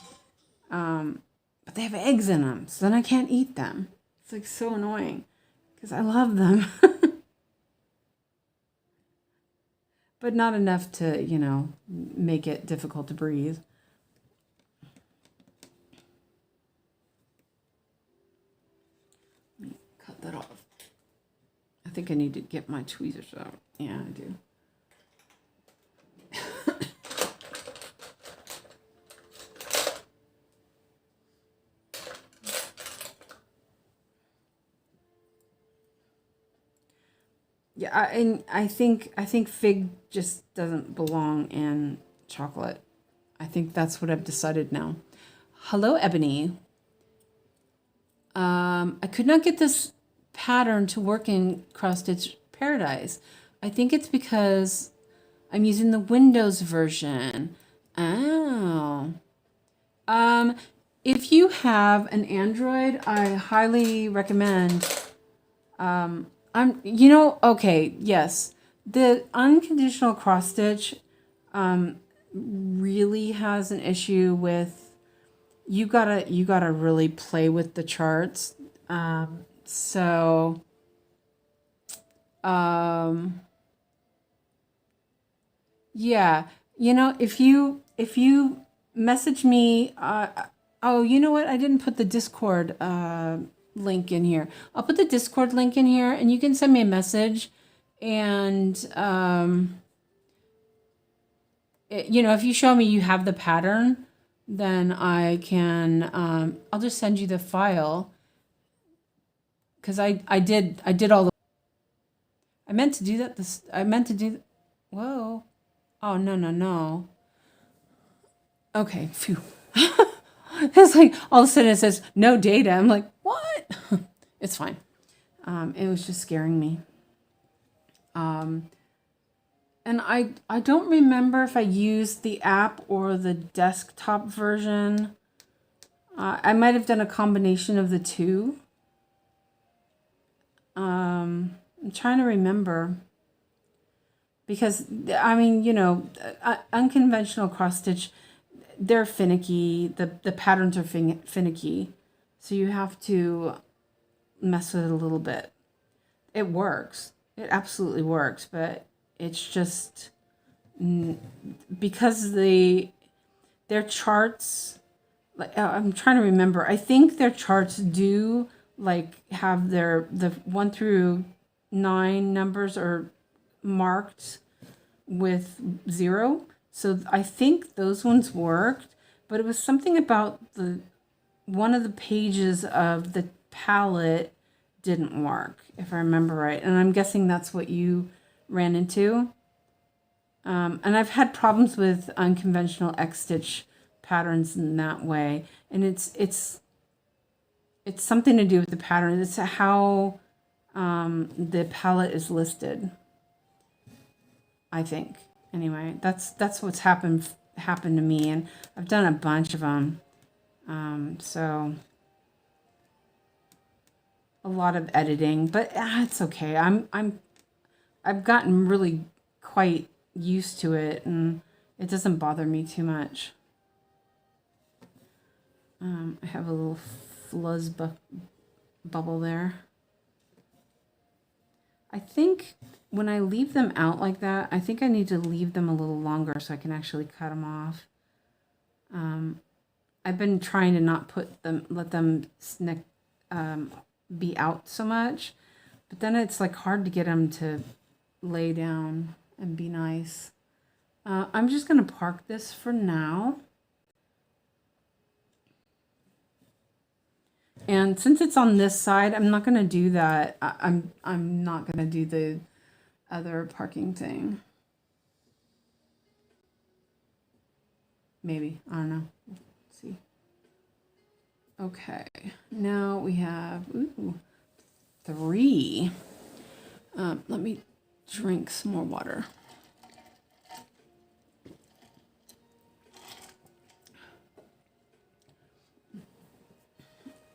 But they have eggs in them, so then I can't eat them. It's like so annoying because I love them. But not enough to, you know, make it difficult to breathe. Let me cut that off. I think I need to get my tweezers out. Yeah, I do. Yeah, and I think fig just doesn't belong in chocolate. I think that's what I've decided now. Hello, Ebony. I could not get this pattern to work in Cross Stitch Paradise. I think it's because I'm using the Windows version. Oh. If you have an Android, I highly recommend. Okay, yes. The unconditional cross stitch really has an issue with you gotta really play with the charts. Yeah, you know, if you message me, oh, you know what? I didn't put the Discord link in here. I'll put the Discord link in here, and you can send me a message. And you know, if you show me you have the pattern, then I can. I'll just send you the file because I did all the. I meant to do that. I meant to do. Whoa! Oh no. Okay, phew. It's like all of a sudden it says no data. I'm like, what? It's fine. It was just scaring me. And I don't remember if I used the app or the desktop version. I might have done a combination of the two. I'm trying to remember. Because, I mean, you know, unconventional cross stitch, they're finicky. The patterns are finicky. So you have to mess with it a little bit. It works. It absolutely works. But it's just because their charts, like I'm trying to remember. I think their charts do like have the 1 through 9 numbers are marked with 0. So I think those ones worked, but it was something about one of the pages of the palette didn't work, if I remember right. And I'm guessing that's what you ran into. And I've had problems with unconventional X-stitch patterns in that way. And it's something to do with the pattern. It's how the palette is listed, I think. Anyway, that's what's happened to me, and I've done a bunch of them. So a lot of editing, but it's okay. I've gotten really quite used to it, and it doesn't bother me too much. I have a little fuzz bubble there. I think when I leave them out like that, I think I need to leave them a little longer so I can actually cut them off. I've been trying to not let them be out so much, but then it's like hard to get them to lay down and be nice. I'm just going to park this for now. And since it's on this side, I'm not going to do that. I'm not going to do the other parking thing. Maybe. I don't know. Let's see. Okay. Now we have 3. Let me drink some more water.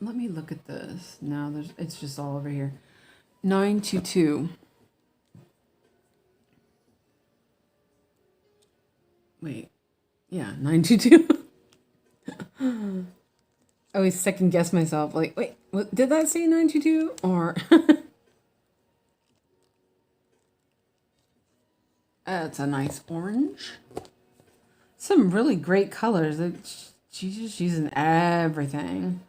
Let me look at this. No, it's just all over here. 922. Wait. Yeah, 922. I always second guess myself. Like, wait, what, did that say 922? Or it's a nice orange. Some really great colors. She's just using everything.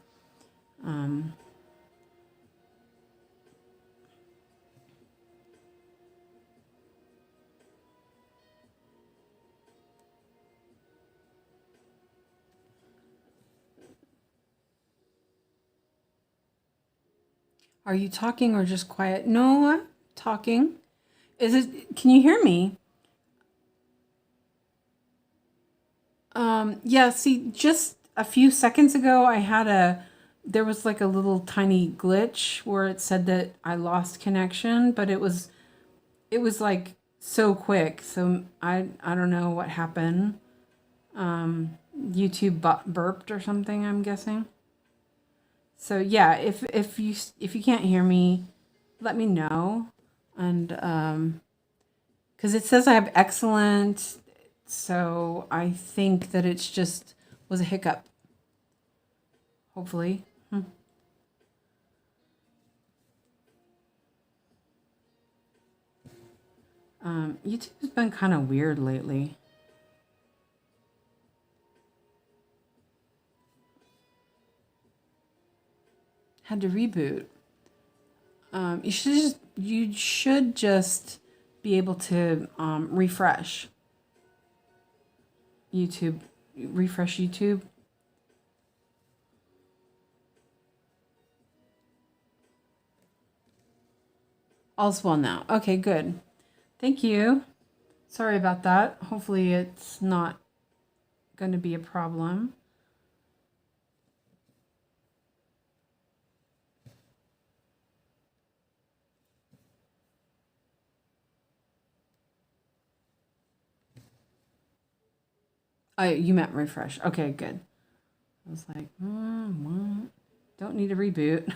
Are you talking or just quiet? No, I'm talking. Can you hear me? Yeah, see, just a few seconds ago, there was like a little tiny glitch where it said that I lost connection, but it was like so quick. So I don't know what happened. YouTube burped or something, I'm guessing. So yeah, if you can't hear me, let me know. And because it says I have excellent, so I think that it's just was a hiccup. Hopefully. YouTube's been kind of weird lately. Had to reboot. You should just be able to refresh YouTube. Refresh YouTube. All's well now. Okay, good. Thank you. Sorry about that. Hopefully it's not going to be a problem. You meant refresh. Okay, good. I was like, what? Don't need a reboot.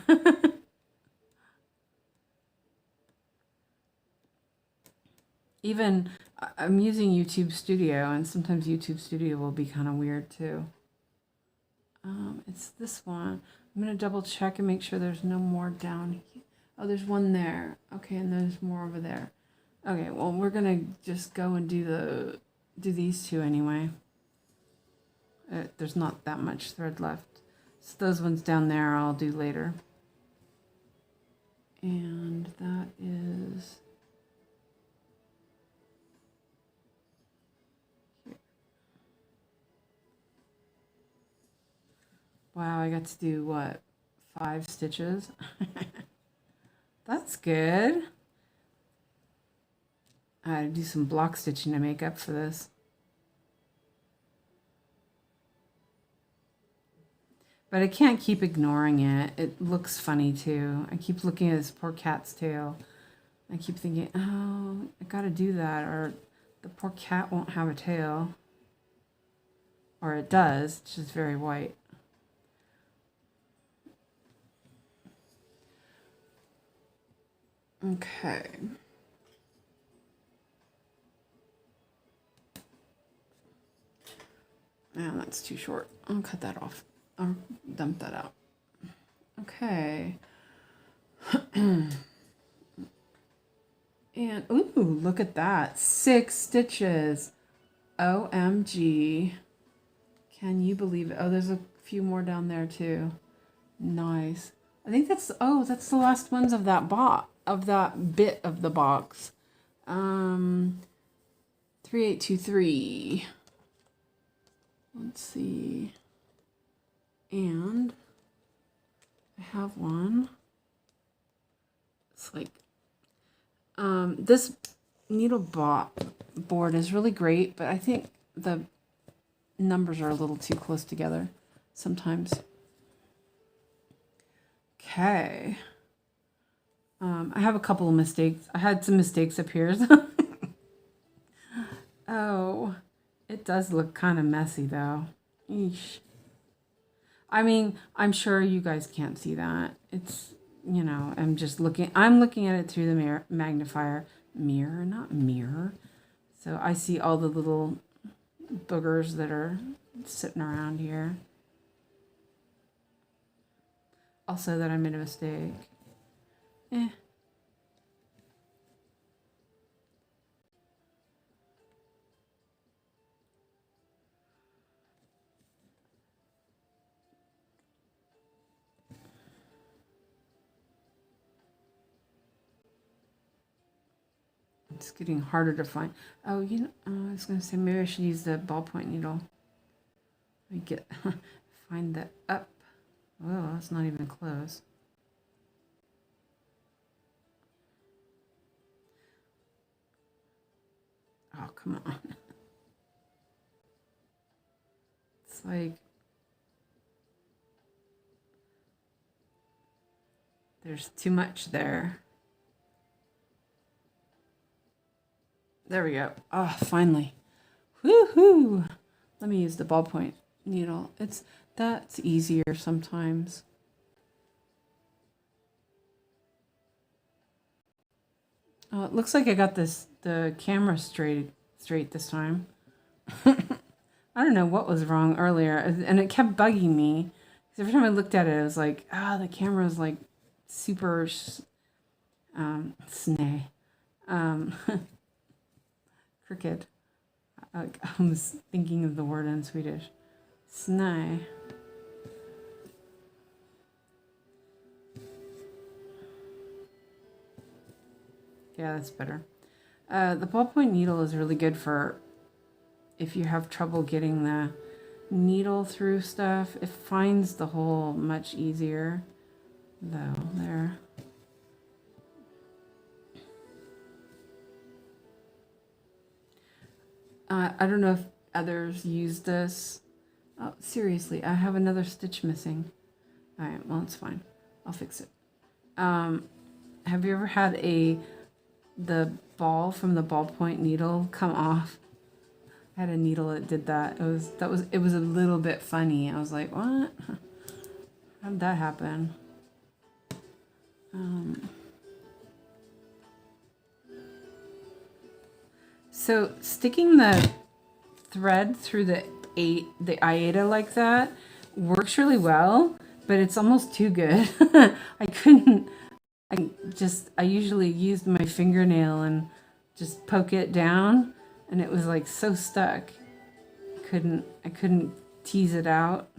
Even I'm using YouTube Studio, and sometimes YouTube Studio will be kind of weird too. It's this one. I'm going to double check and make sure there's no more down here. Oh, there's one there. Okay, and there's more over there. Okay, well, we're going to just go and do these two anyway. There's not that much thread left. So those ones down there I'll do later. And that is here. Wow, I got to do what? 5 stitches? That's good. I had to do some block stitching to make up for this. But I can't keep ignoring it. It looks funny too. I keep looking at this poor cat's tail. I keep thinking, oh, I gotta do that, or the poor cat won't have a tail. Or it does, it's just very white. Okay. Yeah, that's too short. I'll cut that off. I'll dump that out. Okay. And, ooh, look at that. 6 stitches. OMG. Can you believe it? Oh, there's a few more down there too. Nice. I think that's, oh, that's the last ones of that bit of the box. 3823. Let's see. And I have one. It's like, this needle board is really great, but I think the numbers are a little too close together sometimes. Okay. I have a couple of mistakes. I had some mistakes up here. Oh, it does look kind of messy though. Eesh. I mean, I'm sure you guys can't see that. It's, you know, I'm looking at it through the magnifier. Mirror, not mirror. So I see all the little boogers that are sitting around here. Also that I made a mistake. It's getting harder to find. Oh, you know, I was going to say maybe I should use the ballpoint needle. Let me find that up. Oh, that's not even close. Oh, come on. It's like there's too much there. There we go. Oh, finally. Woohoo! Let me use the ballpoint needle. That's easier sometimes. Oh, it looks like I got the camera straight this time. I don't know what was wrong earlier, and it kept bugging me. Every time I looked at it, it was like, the camera is like super snay. Crooked. I was thinking of the word in Swedish. Snay. Yeah, that's better. The ballpoint needle is really good for if you have trouble getting the needle through stuff. It finds the hole much easier, though. There. I don't know if others use this. Oh, seriously, I have another stitch missing. All right, well, it's fine. I'll fix it. Have you ever had the ball from the ballpoint needle come off? I had a needle that did that. It was a little bit funny. I was like, what? How did that happen? So sticking the thread through the 𝐈𝐴 like that works really well, but it's almost too good. I usually used my fingernail and just poke it down, and it was like so stuck. I couldn't tease it out.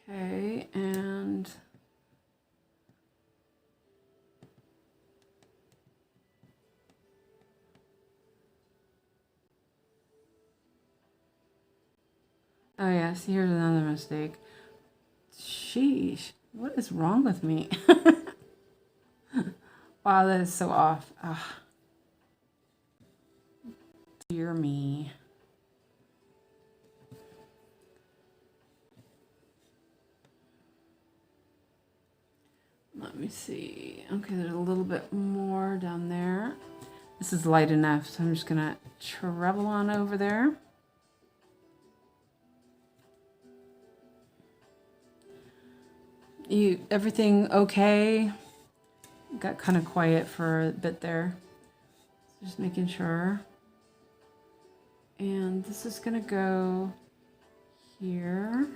Okay, and oh yeah, see, here's another mistake. Sheesh, what is wrong with me? Wow, that is so off. Ah. Dear me. Let me see. Okay, there's a little bit more down there. This is light enough, so I'm just gonna travel on over there. Everything okay? Got kind of quiet for a bit there. Just making sure. And this is gonna go here.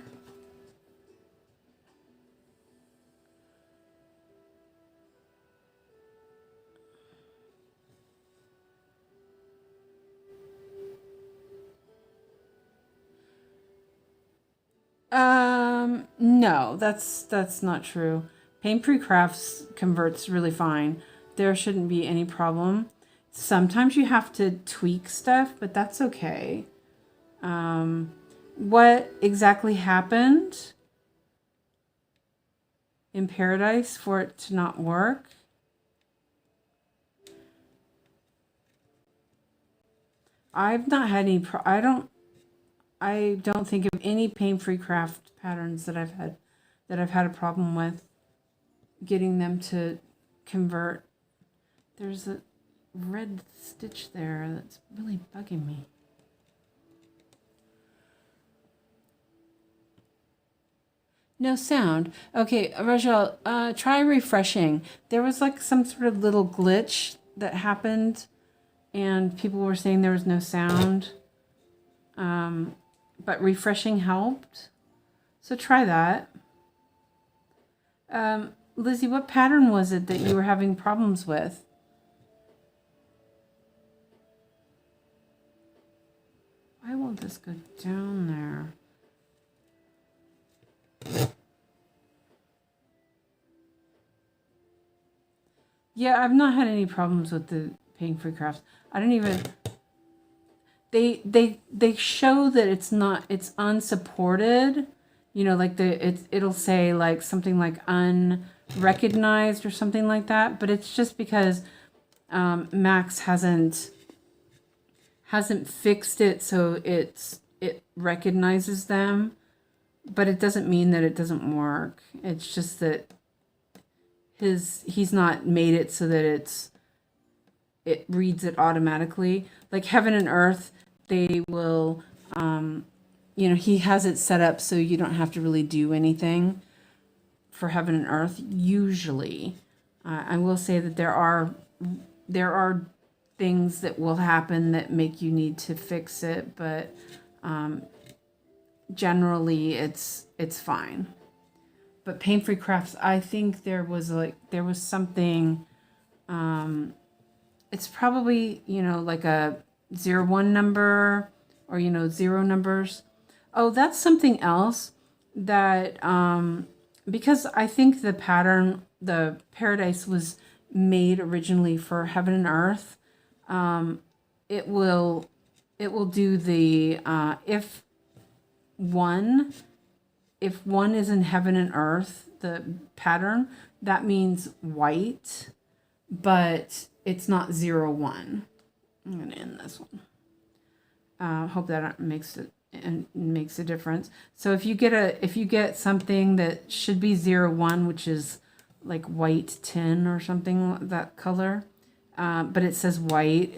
No, that's not true. Pain-free crafts converts really fine. There shouldn't be any problem. Sometimes you have to tweak stuff, but that's okay. What exactly happened in Paradise for it to not work? I've not had any I don't think of any pain-free craft patterns that I've had a problem with getting them to convert. There's a red stitch there that's really bugging me. No sound. Okay, Rachel, try refreshing. There was like some sort of little glitch that happened and people were saying there was no sound. But refreshing helped. So try that. Lizzie, what pattern was it that you were having problems with? Why won't this go down there? Yeah, I've not had any problems with the pain-free crafts. I don't even... They show that it's unsupported, you know, like it'll say like something like unrecognized or something like that, but it's just because Max hasn't fixed it so it recognizes them, but it doesn't mean that it doesn't work. It's just that he's not made it so that it reads it automatically. Like Heaven and Earth, they will, you know, he has it set up so you don't have to really do anything for Heaven and Earth, usually. I will say that there are things that will happen that make you need to fix it, but generally it's fine. But Pain-Free Crafts, I think there was something, it's probably, you know, like a 01 number or, you know, 0 numbers. Oh, that's something else that, because I think the pattern, the Paradise was made originally for Heaven and Earth. It will do the, if one is in Heaven and Earth, the pattern, that means white, but it's not 01. I'm going to end this one. Hope that makes a difference. So if you get something that should be 01, which is like white tin or something, that color, but it says white,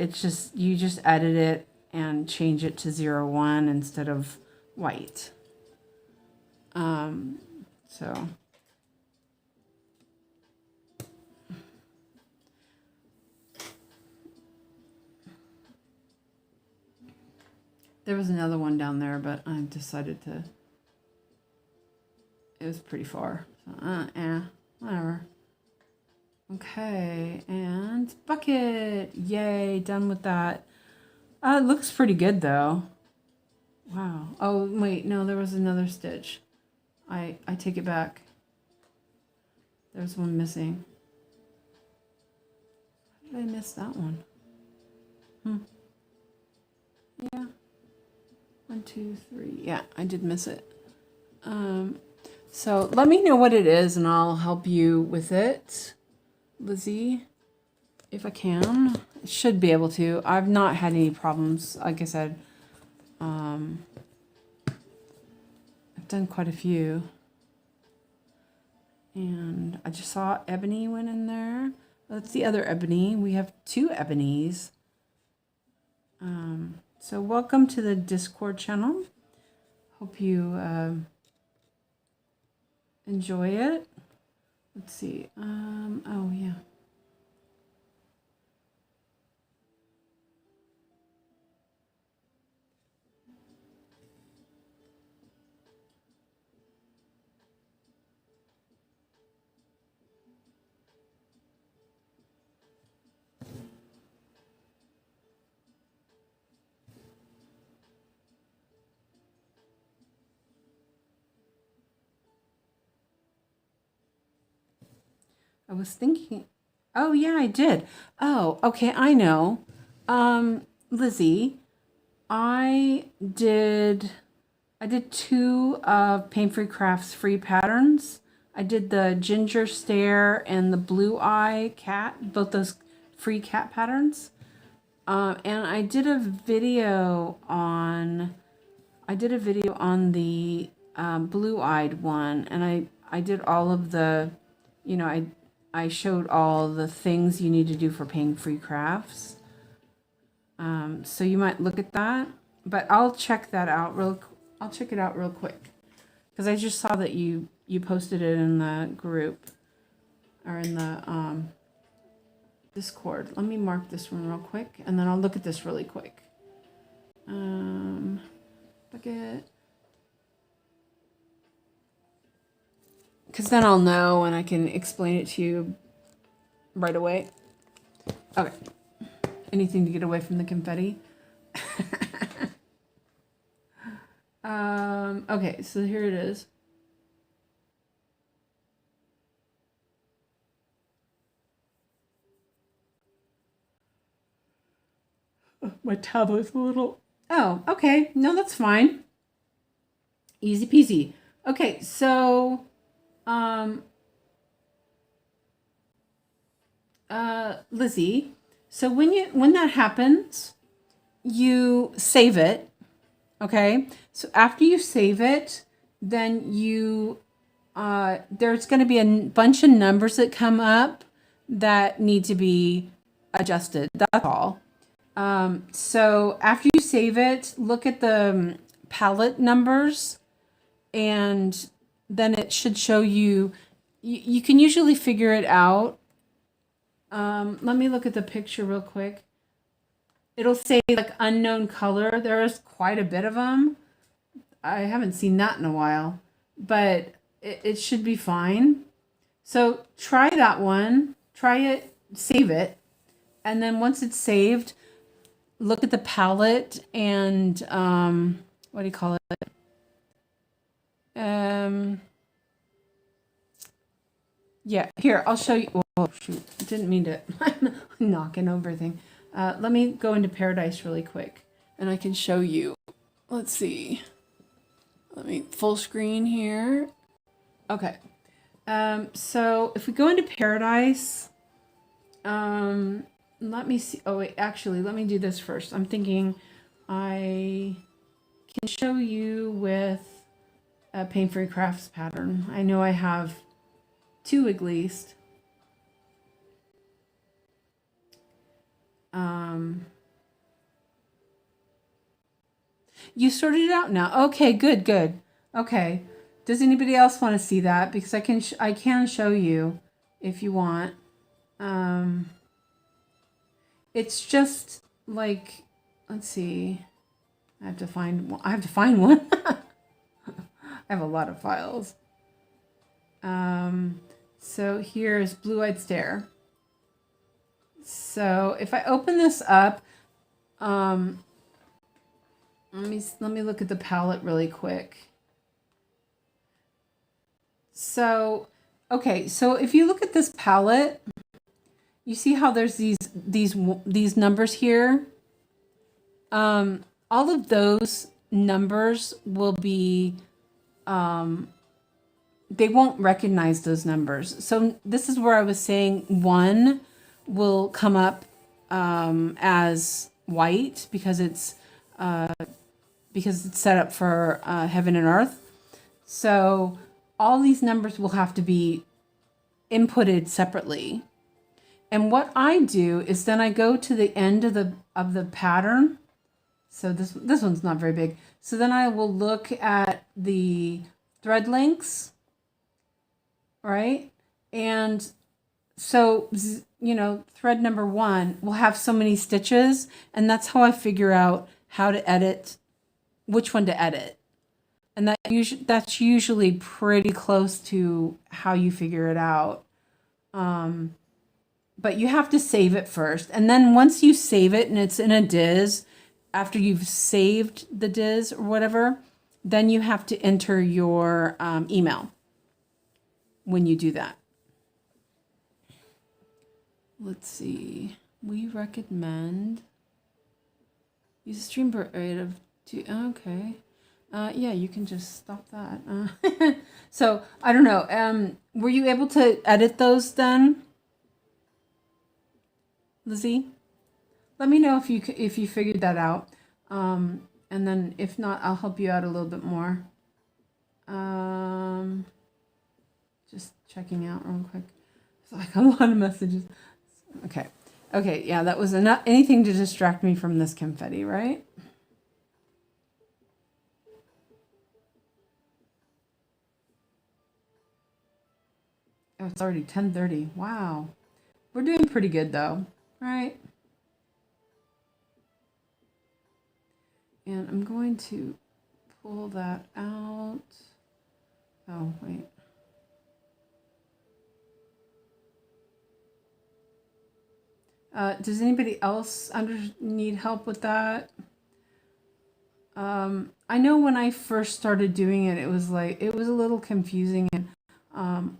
you just edit it and change it to 01 instead of white. So there was another one down there, but I decided it was pretty far. So, whatever. Okay, and bucket. Yay, done with that. It looks pretty good though. Wow. Oh, wait, no, there was another stitch. I take it back. There's one missing. How did I miss that one? Yeah. 1, 2, 3. Yeah, I did miss it. So let me know what it is and I'll help you with it, Lizzie, if I can. I should be able to. I've not had any problems. Like I said, I've done quite a few. And I just saw Ebony went in there. That's the other Ebony. We have 2 Ebonies. So welcome to the Discord channel. Hope you enjoy it. Let's see. Oh yeah. I was thinking, oh yeah, I did. Oh, okay, I know. Lizzie, I did 2 of Pain Free Crafts free patterns. I did the ginger stare and the blue eye cat, both those free cat patterns. And I did a video on the blue-eyed one, and I did all of the, I showed all the things you need to do for pain-free crafts. So you might look at that, but I'll check it out real quick, because I just saw that you posted it in the group or in the Discord. Let me mark this one real quick, and then I'll look at this really quick. Bucket. Because then I'll know and I can explain it to you right away. Okay. Anything to get away from the confetti? Okay, so here it is. My tablet's a little... Oh, okay. No, that's fine. Easy peasy. Okay, so... Lizzie, so when that happens, you save it. Okay, so after you save it, then you there's going to be a bunch of numbers that come up that need to be adjusted. That's all. So after you save it, look at the palette numbers, and then it should show you. You can usually figure it out. Let me look at the picture real quick. It'll say like unknown color. There's quite a bit of them. I haven't seen that in a while, but it should be fine. So try that one. Try it, save it. And then once it's saved, look at the palette and, what do you call it? Yeah, here, I'll show you. Oh, shoot. Didn't mean to. I'm knocking over everything. Let me go into Paradise really quick, and I can show you. Let's see. Let me full screen here. Okay. So if we go into Paradise, let me see. Oh, wait, actually, let me do this first. I'm thinking I can show you with a Pain Free Crafts pattern. I know I have 2 at least. You sorted it out now. Okay, good. Okay. Does anybody else want to see that? Because I can show you if you want. It's just like, let's see. I have to find one. I have a lot of files. So here's Blue-Eyed Stare. So if I open this up, let me look at the palette really quick. So, okay, so if you look at this palette, you see how there's these numbers here. All of those numbers will be, they won't recognize those numbers. So this is where I was saying 1 will come up as white because it's set up for heaven and earth. So all these numbers will have to be inputted separately. And what I do is then I go to the end of the pattern. So this one's not very big. So then I will look at the thread links, right? And so, you know, thread number 1 will have so many stitches, and that's how I figure out how to edit, which one to edit. And that's usually pretty close to how you figure it out. But you have to save it first. And then once you save it and it's in a diz, after you've saved the diz or whatever, then you have to enter your email when you do that. Let's see. We recommend use a stream creative to, okay. Yeah, you can just stop that. So I don't know. Were you able to edit those then, Lizzie? Let me know if you figured that out. And then if not, I'll help you out a little bit more. Just checking out real quick. It's like a lot of messages. Okay. Okay. Yeah, that was not anything to distract me from this confetti, right? Oh, it's already 10:30. Wow. We're doing pretty good though, right? And I'm going to pull that out. Oh, wait. Does anybody else need help with that? I know when I first started doing it, it was a little confusing and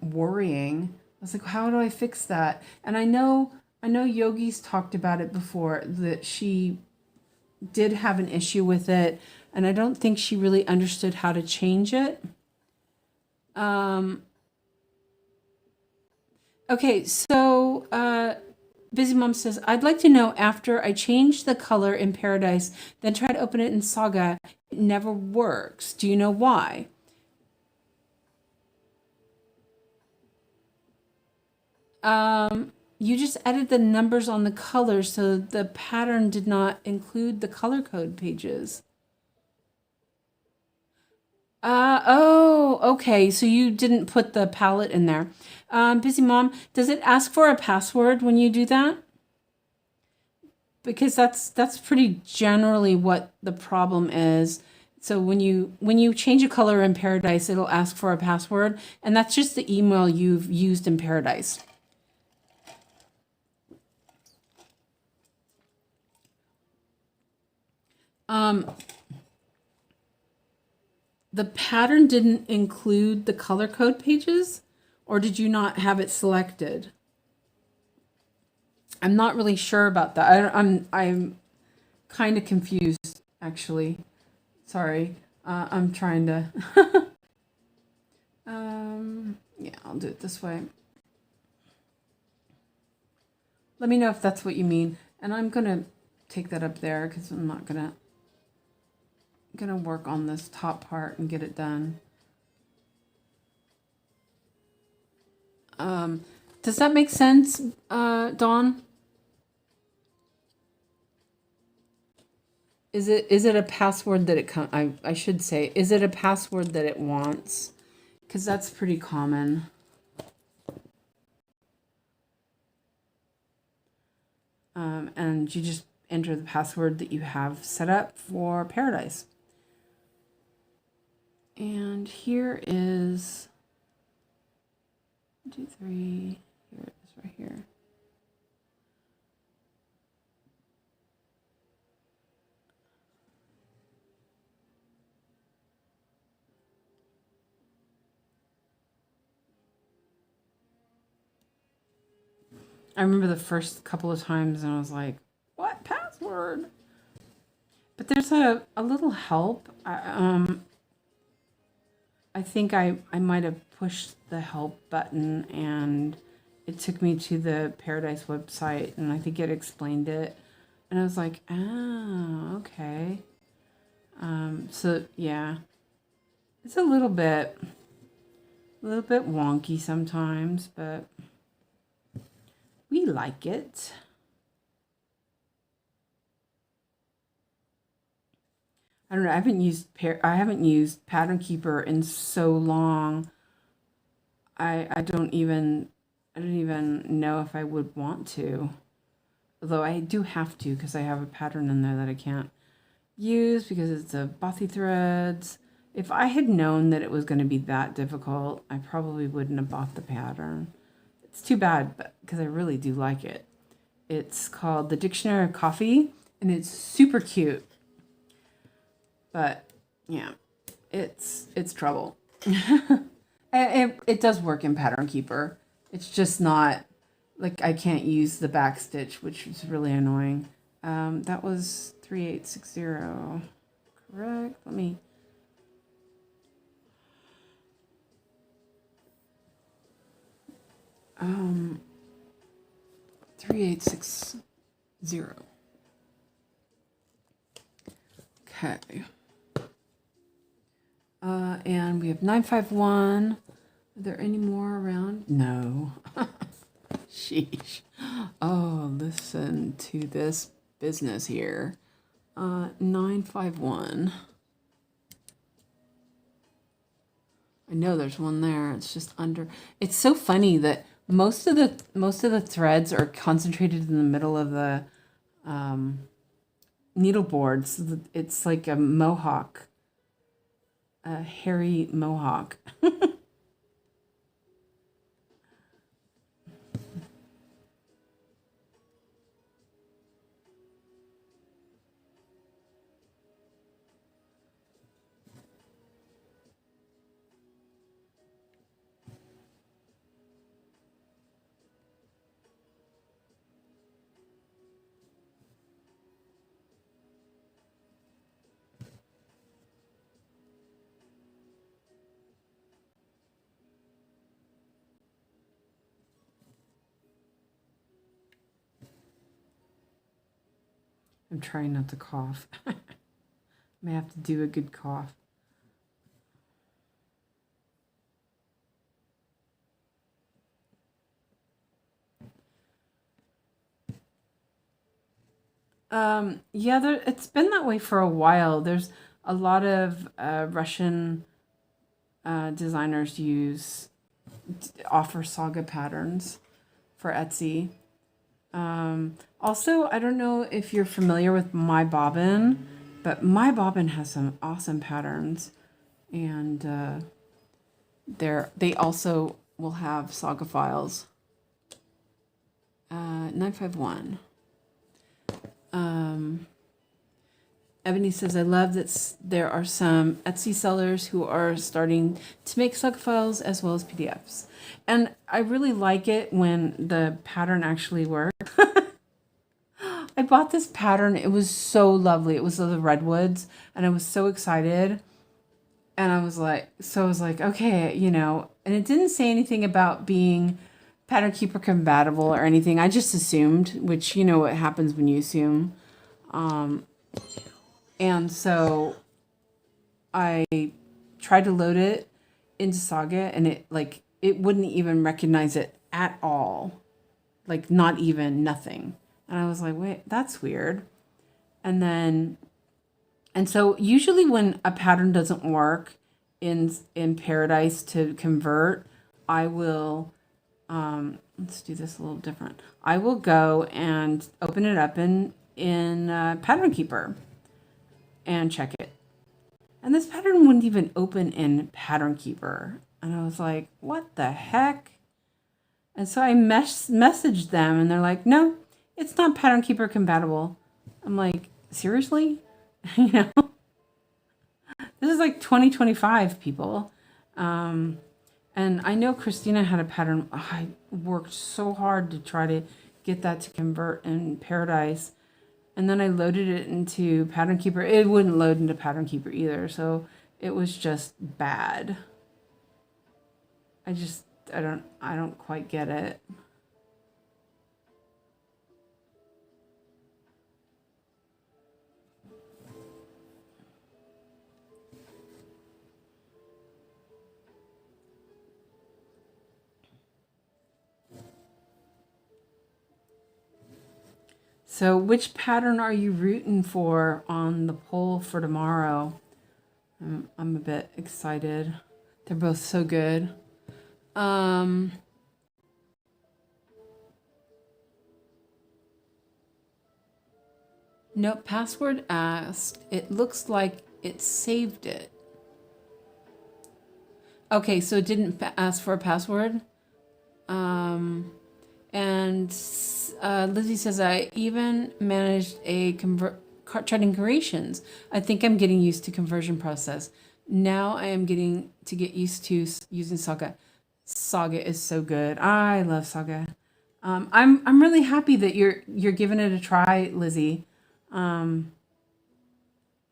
worrying. I was like, how do I fix that? And I know Yogi's talked about it before, that she did have an issue with it, and I don't think she really understood how to change it. Okay, so Busy Mom says, I'd like to know, after I change the color in Paradise, then try to open it in Saga, it never works. Do you know why? You just added the numbers on the colors, so the pattern did not include the color code pages. Oh, okay. So you didn't put the palette in there. Busy Mom, does it ask for a password when you do that? Because that's pretty generally what the problem is. So when you change a color in Paradise, it'll ask for a password, and that's just the email you've used in Paradise. The pattern didn't include the color code pages, or did you not have it selected? I'm not really sure about that. I'm kind of confused, actually. Sorry. I'm trying to. Yeah, I'll do it this way. Let me know if that's what you mean, and I'm gonna take that up there because I'm not gonna work on this top part and get it done. Does that make sense, Dawn? Is it a password that it I should say, is it a password that it wants? Because that's pretty common. And you just enter the password that you have set up for Paradise. And here is 1, 2, 3. Here it is right here. I remember the first couple of times and I was like, what password? But there's a little help. I think I might have pushed the help button and it took me to the Paradise website, and I think it explained it. And I was like, oh, okay. So yeah, it's a little bit wonky sometimes, but we like it. I don't know. I haven't used Pattern Keeper in so long. I don't even know if I would want to. Although I do have to because I have a pattern in there that I can't use because it's a bothy threads. If I had known that it was going to be that difficult, I probably wouldn't have bought the pattern. It's too bad, but because I really do like it. It's called The Dictionary of Coffee, and it's super cute. But yeah, it's trouble. It does work in Pattern Keeper. It's just not like I can't use the back stitch, which is really annoying. That was 3860, correct? Let me. 3860. Okay. And we have 951. Are there any more around? No. Sheesh. Oh, listen to this business here. 951. I know there's one there. It's just under. It's so funny that most of the threads are concentrated in the middle of the needle boards. It's like a mohawk, a hairy mohawk. I'm trying not to cough. I may have to do a good cough. Yeah, it's been that way for a while. There's a lot of Russian designers offer saga patterns for Etsy. Also, I don't know if you're familiar with My Bobbin, but My Bobbin has some awesome patterns, and they also will have saga files. 951. Ebony says, I love that there are some Etsy sellers who are starting to make saga files as well as PDFs. And I really like it when the pattern actually works. I bought this pattern. It was so lovely. It was the redwoods, and I was so excited. And I was like, okay, and it didn't say anything about being Pattern Keeper compatible or anything. I just assumed, which you know what happens when you assume. And so I tried to load it into Saga, and it wouldn't even recognize it at all. Like not even nothing. And I was like, wait, that's weird. And so usually when a pattern doesn't work in Paradise to convert, I will, let's do this a little different. I will go and open it up in Pattern Keeper and check it. And this pattern wouldn't even open in Pattern Keeper. And I was like, what the heck? And so I messaged them, and they're like, no, it's not Pattern Keeper compatible. I'm like, seriously? This is like 2025, people. And I know Christina had a pattern. I worked so hard to try to get that to convert in Paradise. And then I loaded it into Pattern Keeper. It wouldn't load into Pattern Keeper either. So it was just bad. I don't quite get it. So which pattern are you rooting for on the poll for tomorrow? I'm a bit excited. They're both so good. Nope, password asked. It looks like it saved it. Okay, so it didn't ask for a password. And Lizzie says, I even managed a charting creations. I think I'm getting used to conversion process. Now I am getting to get used to using Saga. Saga is so good. I love Saga. I'm really happy that you're giving it a try, Lizzie. Or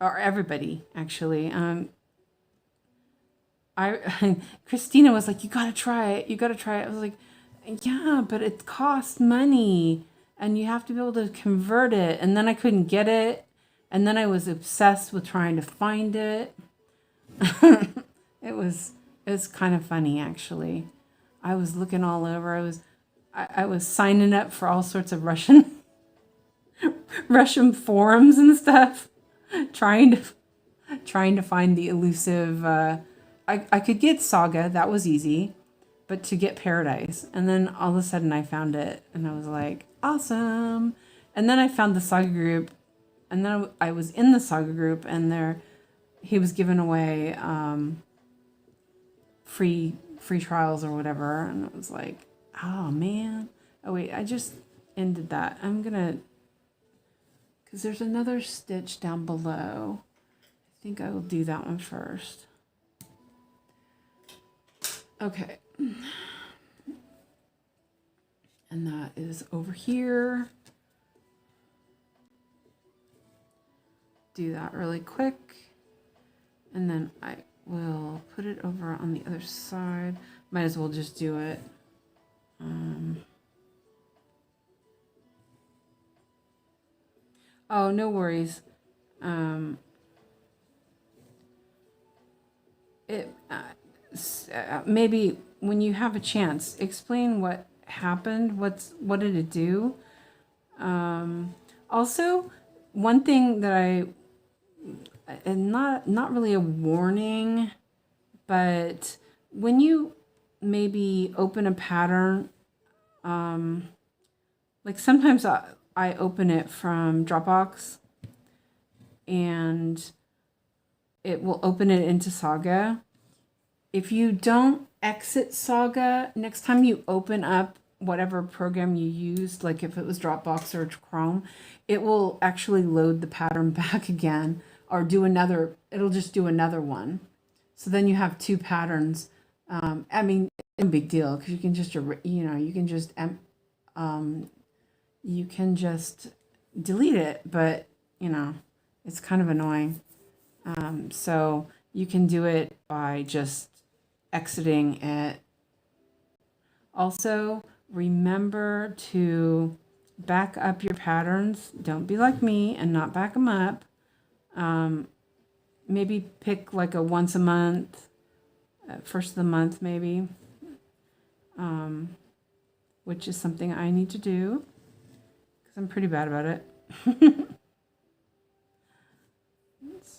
everybody actually. Christina was like, you gotta try it. You gotta try it. I was like, yeah, but it costs money and you have to be able to convert it. And then I couldn't get it. And then I was obsessed with trying to find it. It was kind of funny actually. I was looking all over. I was signing up for all sorts of Russian forums and stuff, trying to find the elusive. I could get Saga, that was easy, but to get Paradise, and then all of a sudden I found it, and I was like, awesome. And then I found the Saga group, and then I was in the Saga group, and he was giving away free trials or whatever, and it was like, oh man. Oh wait, I just ended that. I'm gonna, because there's another stitch down below. I think I will do that one first. Okay. And that is over here. Do that really quick. And then I will put it over on the other side. Might as well just do it. Oh, no worries. Maybe when you have a chance, explain what happened. What did it do? Also, one thing that and not really a warning, but when you maybe open a pattern, like sometimes I open it from Dropbox and it will open it into Saga. If you don't exit Saga, next time you open up whatever program you used, like if it was Dropbox or Chrome, it will actually load the pattern back again or it'll just do another one. So then you have two patterns. I mean, it's a big deal because you can just, you can just delete it, but it's kind of annoying. So you can do it by just exiting it. Also, remember to back up your patterns. Don't be like me and not back them up. Maybe pick like a once a month, first of the month maybe, which is something I need to do because I'm pretty bad about it.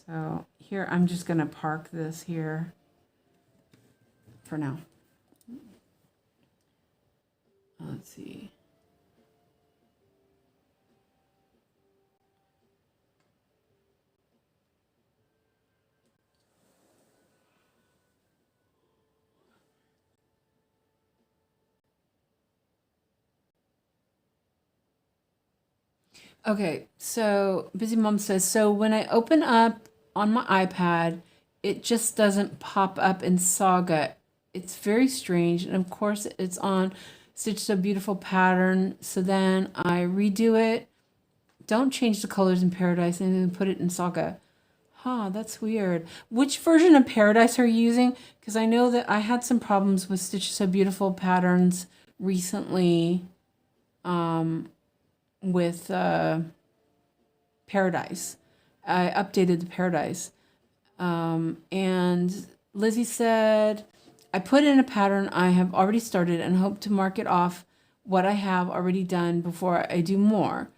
So here, I'm just going to park this here for now. Let's see. Okay, so Busy Mom says, so when I open up on my iPad, it just doesn't pop up in Saga. It's very strange. And of course, it's on Stitch So Beautiful pattern. So then I redo it. Don't change the colors in Paradise and then put it in Saga. Huh, that's weird. Which version of Paradise are you using? Because I know that I had some problems with Stitch So Beautiful patterns recently with Paradise. I updated the Paradise. And Lizzie said, I put in a pattern I have already started and hope to mark it off what I have already done before I do more.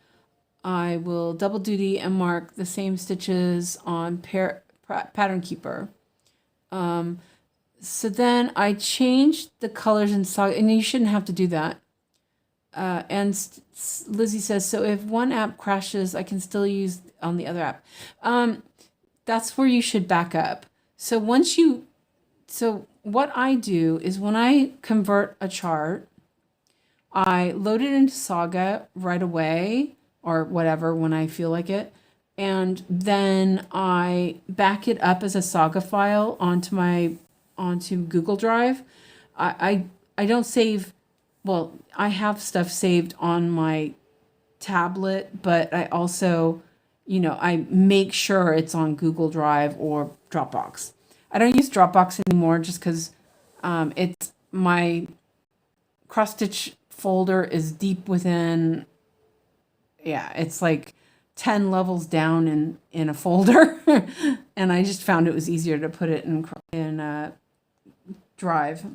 I will double duty and mark the same stitches on Pattern Keeper. So then I changed the colors in Saga, and you shouldn't have to do that. And Lizzie says, so if one app crashes, I can still use on the other app. That's where you should back up. So what I do is when I convert a chart, I load it into Saga right away or whatever when I feel like it. And then I back it up as a Saga file onto Google Drive. I don't save, well, I have stuff saved on my tablet, but I also, I make sure it's on Google Drive or Dropbox. I don't use Dropbox anymore just because it's my cross stitch folder is deep within, it's like 10 levels down in a folder. And I just found it was easier to put it in Drive.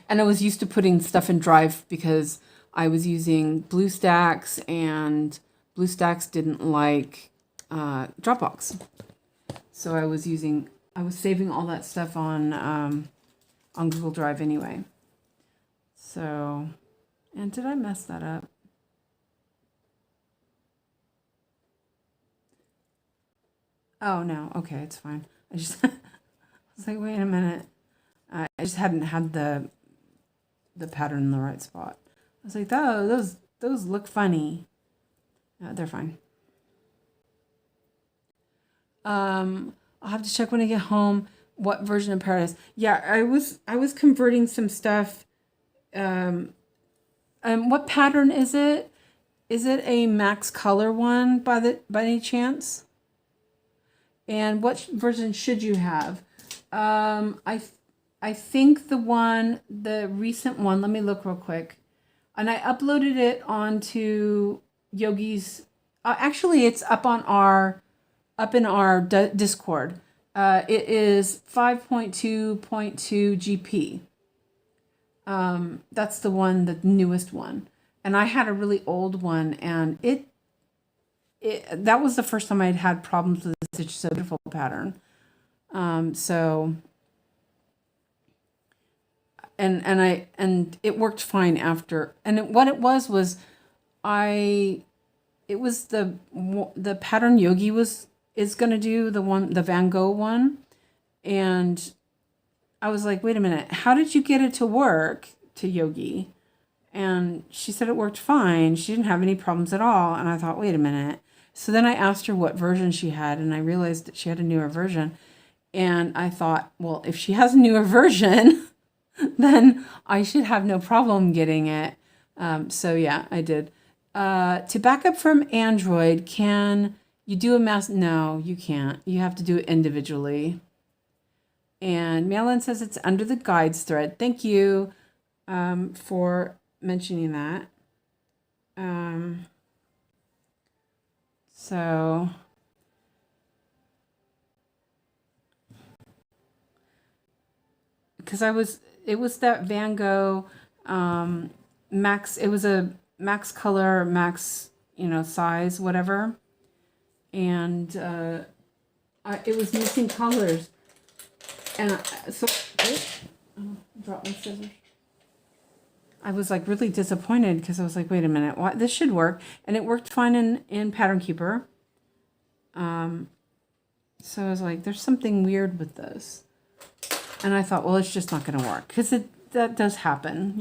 And I was used to putting stuff in Drive because I was using BlueStacks, and BlueStacks didn't like Dropbox. So I was saving all that stuff on Google Drive anyway. So, and did I mess that up? Oh no, okay, it's fine. I just I was like, wait a minute. I just hadn't had the pattern in the right spot. I was like, oh, those look funny. They're fine. I'll have to check when I get home what version of Paradise. Yeah, I was converting some stuff. What pattern is it? Is it a Max Color one by any chance? And what version should you have? I think the recent one, let me look real quick. And I uploaded it onto Yogi's, actually it's up in our Discord. It is 5.2.2 GP. That's the one, the newest one. And I had a really old one, and that was the first time I'd had problems with the Stitch So Beautiful pattern. And it worked fine after. And what it was it was the pattern Yogi is going to do, the Van Gogh one. And I was like, wait a minute, how did you get it to work to Yogi? And she said it worked fine. She didn't have any problems at all. And I thought, wait a minute. So then I asked her what version she had, and I realized that she had a newer version. And I thought, well, if she has a newer version, then I should have no problem getting it. So yeah, I did. To back up from Android, can you do a mass? No, you can't. You have to do it individually. And Malin says it's under the guides thread. Thank you for mentioning that. So because it was that Van Gogh Max, it was a Max Color, Max, size, whatever. And it was missing colors. And so, drop my scissors. I was like really disappointed because I was like, wait a minute, what? This should work. And it worked fine in Pattern Keeper. So I was like, there's something weird with this. And I thought, well, it's just not going to work because that does happen.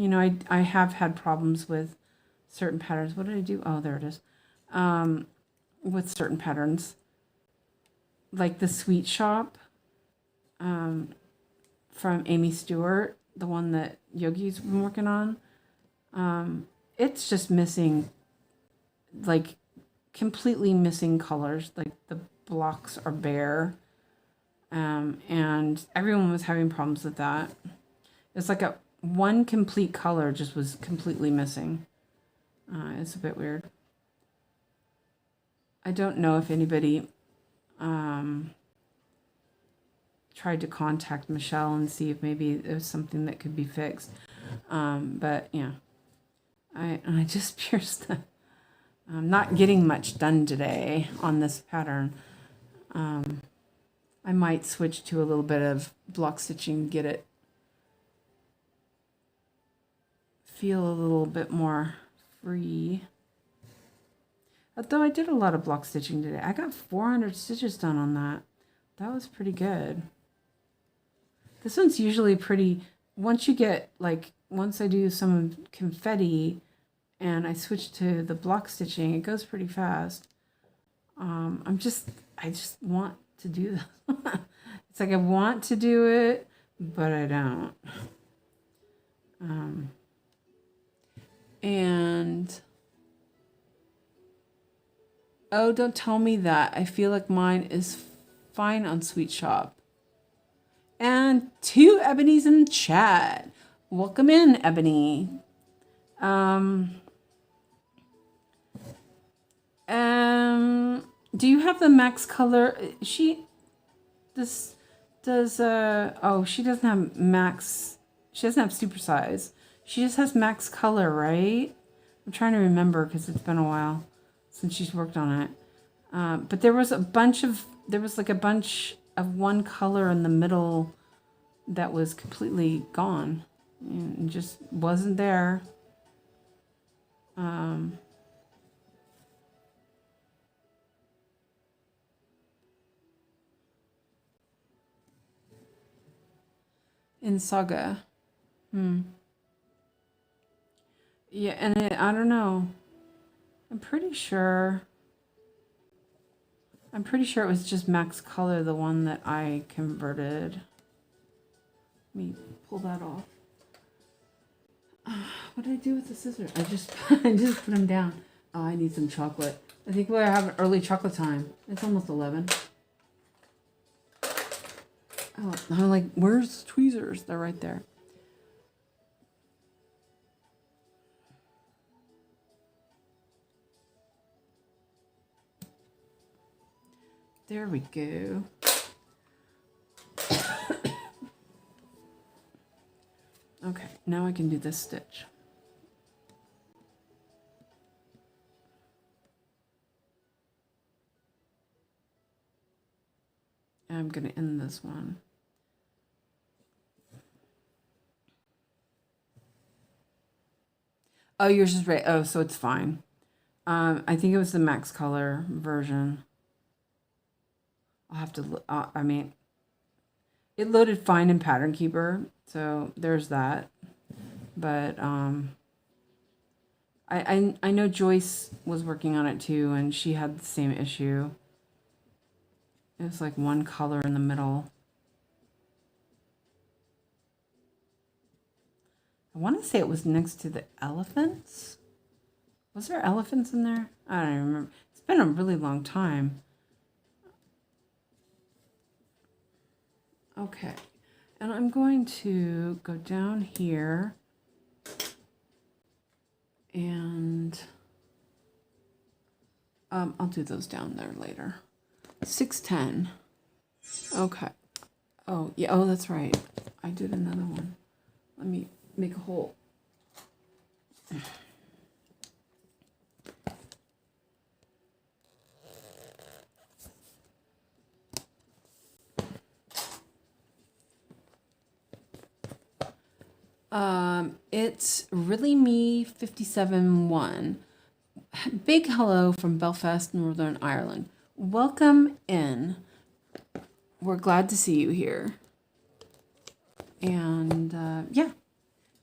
I have had problems with certain patterns. What did I do? Oh, there it is. With certain patterns, like the Sweet Shop from Amy Stewart, the one that Yogi's been working on. It's just missing, like completely missing colors. Like the blocks are bare. And everyone was having problems with that. It's like one complete color just was completely missing. It's a bit weird. I don't know if anybody tried to contact Michelle and see if maybe it was something that could be fixed. But yeah, I just pierced I'm not getting much done today on this pattern. I might switch to a little bit of block stitching, get it feel a little bit more free. Although I did a lot of block stitching today. I got 400 stitches done on that. That was pretty good. This one's usually pretty, once you get, like, once I do some confetti and I switch to the block stitching, it goes pretty fast. I just want to do this. It's like I want to do it, but I don't. And oh, don't tell me that. I feel like mine is fine on Sweet Shop. And 2 Ebony's in chat. Welcome in, Ebony. Do you have the max color? She does oh, she doesn't have max. She doesn't have super size. She just has max color, right? I'm trying to remember because it's been a while since she's worked on it. But there was like a bunch of one color in the middle that was completely gone and just wasn't there. In Saga. Yeah, and I don't know. I'm pretty sure it was just max color, the one that I converted. Let me pull that off. What did I do with the scissors? I just put them down. Oh, I need some chocolate. I think we're having early chocolate time. It's almost 11. Oh, I'm like, where's the tweezers? They're right there. There we go. Okay, now I can do this stitch. I'm going to end this one. Oh, yours is right. Oh, so it's fine. I think it was the max color version. I'll have to, I mean, it loaded fine in Pattern Keeper, so there's that. But I know Joyce was working on it too, and she had the same issue. It was like one color in the middle. I want to say it was next to the elephants. Was there elephants in there? I don't even remember. It's been a really long time. Okay, and I'm going to go down here and I'll do those down there later. 610. Okay. Oh, yeah. Oh, that's right. I did another one. Let me make a hole. It's Really Me 57-1. Big hello from Belfast, Northern Ireland. Welcome in. We're glad to see you here. And yeah,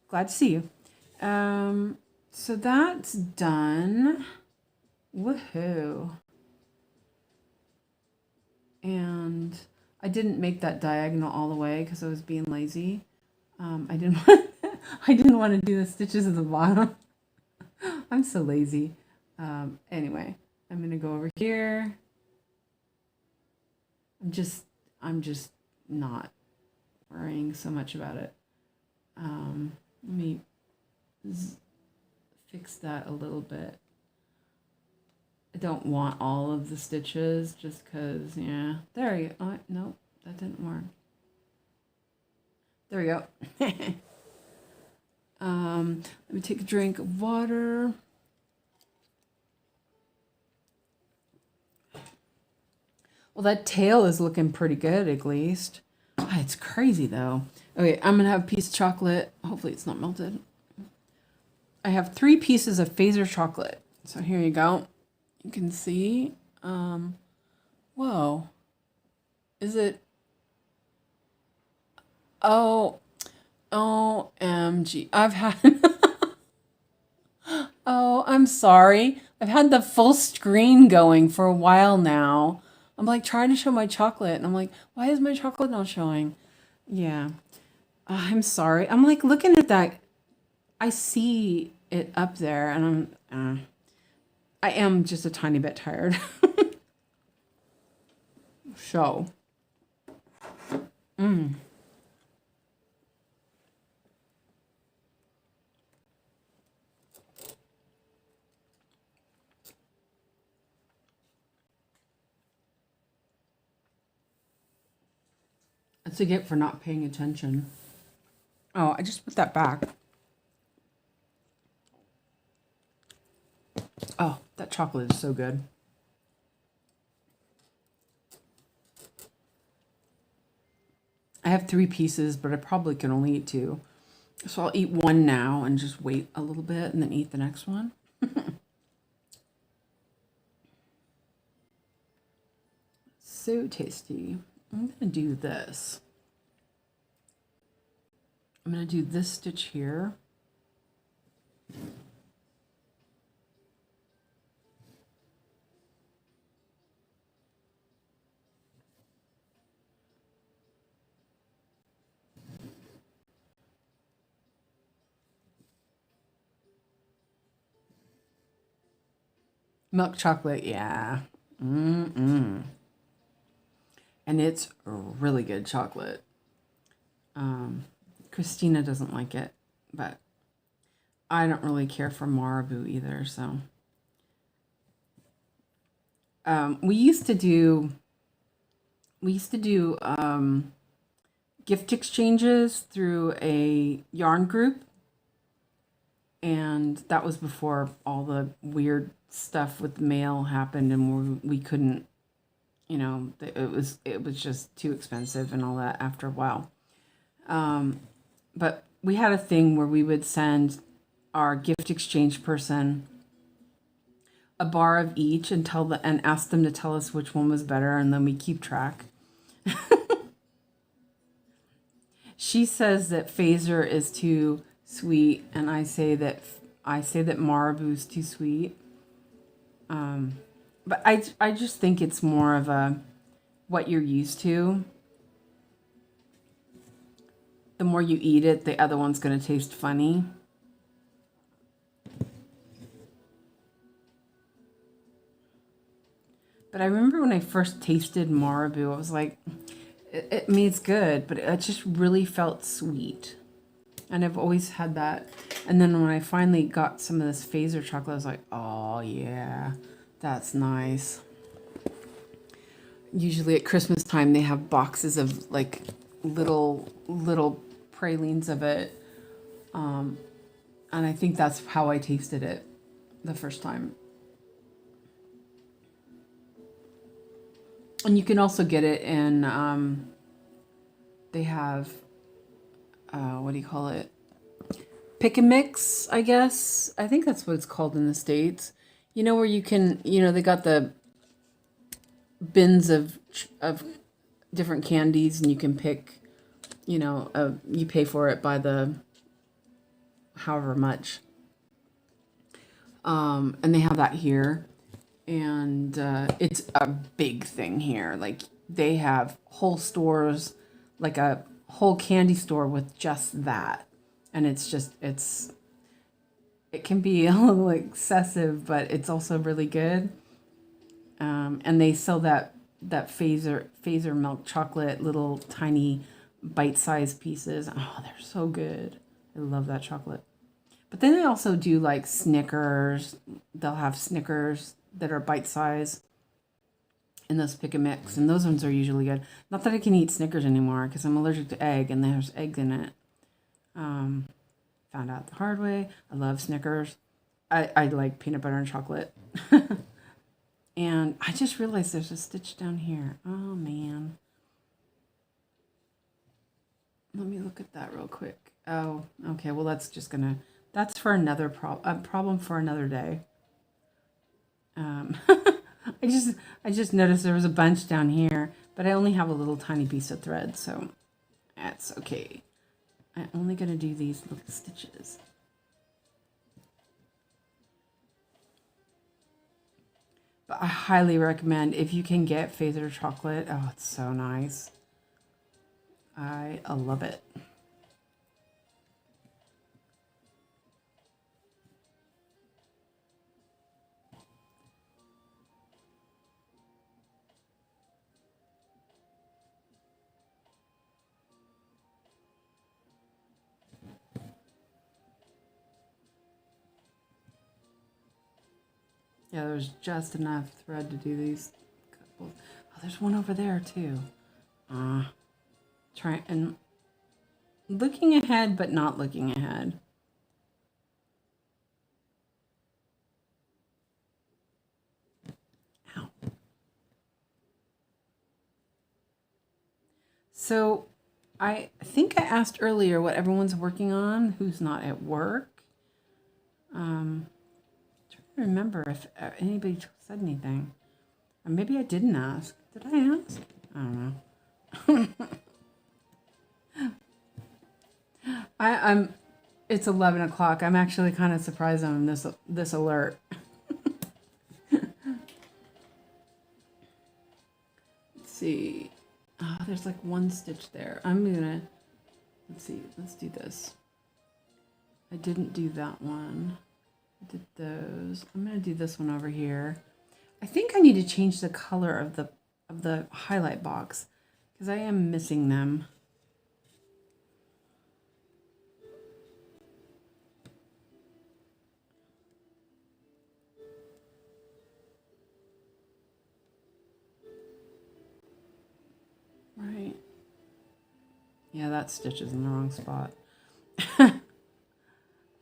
glad to see you. So that's done. Woohoo. And I didn't make that diagonal all the way because I was being lazy. I didn't want to do the stitches at the bottom. I'm so lazy. Anyway, I'm going to go over here. I'm just not worrying so much about it. Let me fix that a little bit. I don't want all of the stitches just because, yeah. There you go. Oh, nope, that didn't work. There we go. Let me take a drink of water. Well, Well, that tail is looking pretty good, at least. Oh, it's crazy, though. Okay, I'm going to have a piece of chocolate. Hopefully it's not melted. I have 3 pieces of phaser chocolate. So here you go. You can see. Whoa. Is it? Oh, OMG. I've had... Oh, I'm sorry. I've had the full screen going for a while now. I'm like trying to show my chocolate, and I'm like, why is my chocolate not showing? Yeah. I'm sorry. I'm like looking at that. I see it up there, and I am just a tiny bit tired. So. That's a gift for not paying attention. Oh, I just put that back. Oh, that chocolate is so good. I have 3 pieces, but I probably can only eat 2. So I'll eat 1 now and just wait a little bit and then eat the next one. So tasty. I'm going to do this. I'm going to do this stitch here. Milk chocolate, yeah. And it's really good chocolate. Christina doesn't like it, but I don't really care for Marabou either, so. We used to do gift exchanges through a yarn group, and that was before all the weird stuff with mail happened, and we couldn't, you know, it was just too expensive and all that after a while. But we had a thing where we would send our gift exchange person a bar of each and ask them to tell us which one was better, and then we keep track. She says that phaser is too sweet, and I say that Marabou's too sweet. But I just think it's more of a what you're used to. The more you eat it, the other one's going to taste funny. But I remember when I first tasted Marabou, I was like, I mean, it's good, but it just really felt sweet. And I've always had that. And then when I finally got some of this phaser chocolate, I was like, oh, yeah, that's nice. Usually at Christmas time, they have boxes of like little pralines of it. And I think that's how I tasted it the first time. And you can also get it in, they have, what do you call it? Pick and mix, I guess. I think that's what it's called in the States. You know, where you can, you know, they got the bins of different candies, and you can pick, you know, you pay for it by the however much. And they have that here. And it's a big thing here. Like, they have whole stores, like a whole candy store with just that. And it's just, it can be a little excessive, but it's also really good. And they sell that phaser milk chocolate, little tiny bite-sized pieces. Oh, they're so good. I love that chocolate. But then they also do like Snickers. They'll have Snickers that are bite-sized in those pick and mix, and those ones are usually good. Not that I can eat Snickers anymore because I'm allergic to egg, and there's eggs in it. Found out the hard way. I love Snickers. I like peanut butter and chocolate. And I just realized there's a stitch down here. Oh, man. Let me look at that real quick. Oh, okay. Well, that's for another problem for another day. I just noticed there was a bunch down here, but I only have a little tiny piece of thread, so that's okay. I'm only going to do these little stitches. But I highly recommend, if you can get Fazer chocolate. Oh, it's so nice. I love it. Yeah, there's just enough thread to do these couples. Oh, there's one over there too. Try and looking ahead, but not looking ahead. Ow. So I think I asked earlier what everyone's working on who's not at work. Remember if anybody said anything, or maybe I didn't ask. Did I ask? I don't know. I'm it's 11 o'clock. I'm actually kind of surprised on this alert. Let's see. Oh, there's like one stitch there. Let's see, let's do this. I didn't do that one. I did those. I'm going to do this one over here. I think I need to change the color of the highlight box because I am missing them. Right. Yeah, that stitch is in the wrong spot.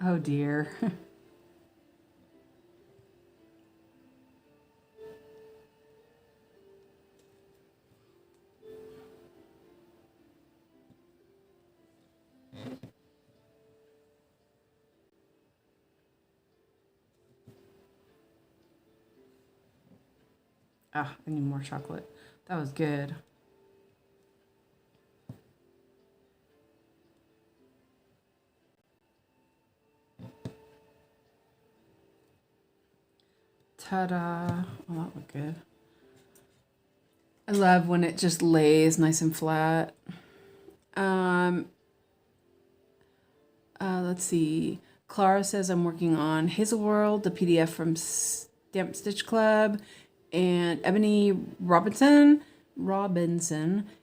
Oh dear. Ah, I need more chocolate. That was good. Ta-da. Oh, that looked good. I love when it just lays nice and flat. Let's see. Clara says I'm working on Hazel World, the PDF from Stamp Stitch Club, and Ebony Robinson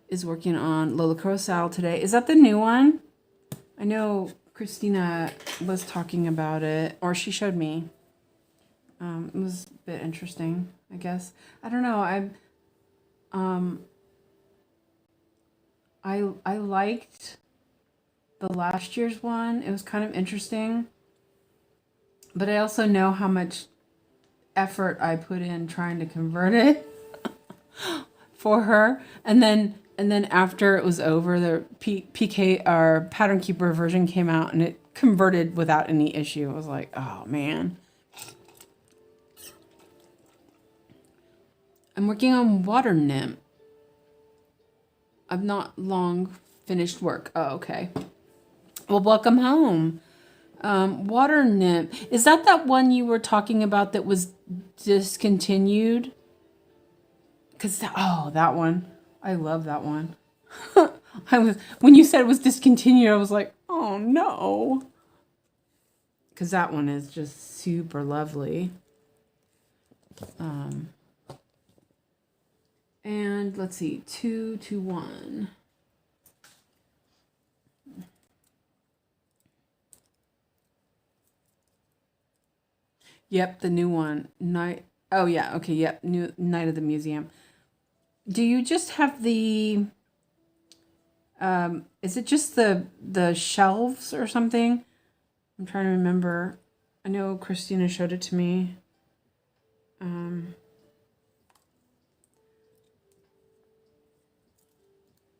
is working on Lola Kurosawa today. Is that the new one? I know Christina was talking about it, or she showed me. It was a bit interesting, I guess. I don't know. I liked the last year's one. It was kind of interesting. But I also know how much effort I put in trying to convert it for her. And then after it was over, the PK or Pattern Keeper version came out and it converted without any issue. It was like, oh man. I'm working on Water Nymph. I've not long finished work. Oh, okay. Well, welcome home. Water Nymph. Is that one you were talking about that was discontinued? Because, that one. I love that one. When you said it was discontinued, I was like, oh no. Because that one is just super lovely. And let's see, 2 to 1. Yep, the new one. Oh yeah, okay, yep, new Night of the Museum. Do you just have the is it just the shelves or something? I'm trying to remember. I know Christina showed it to me.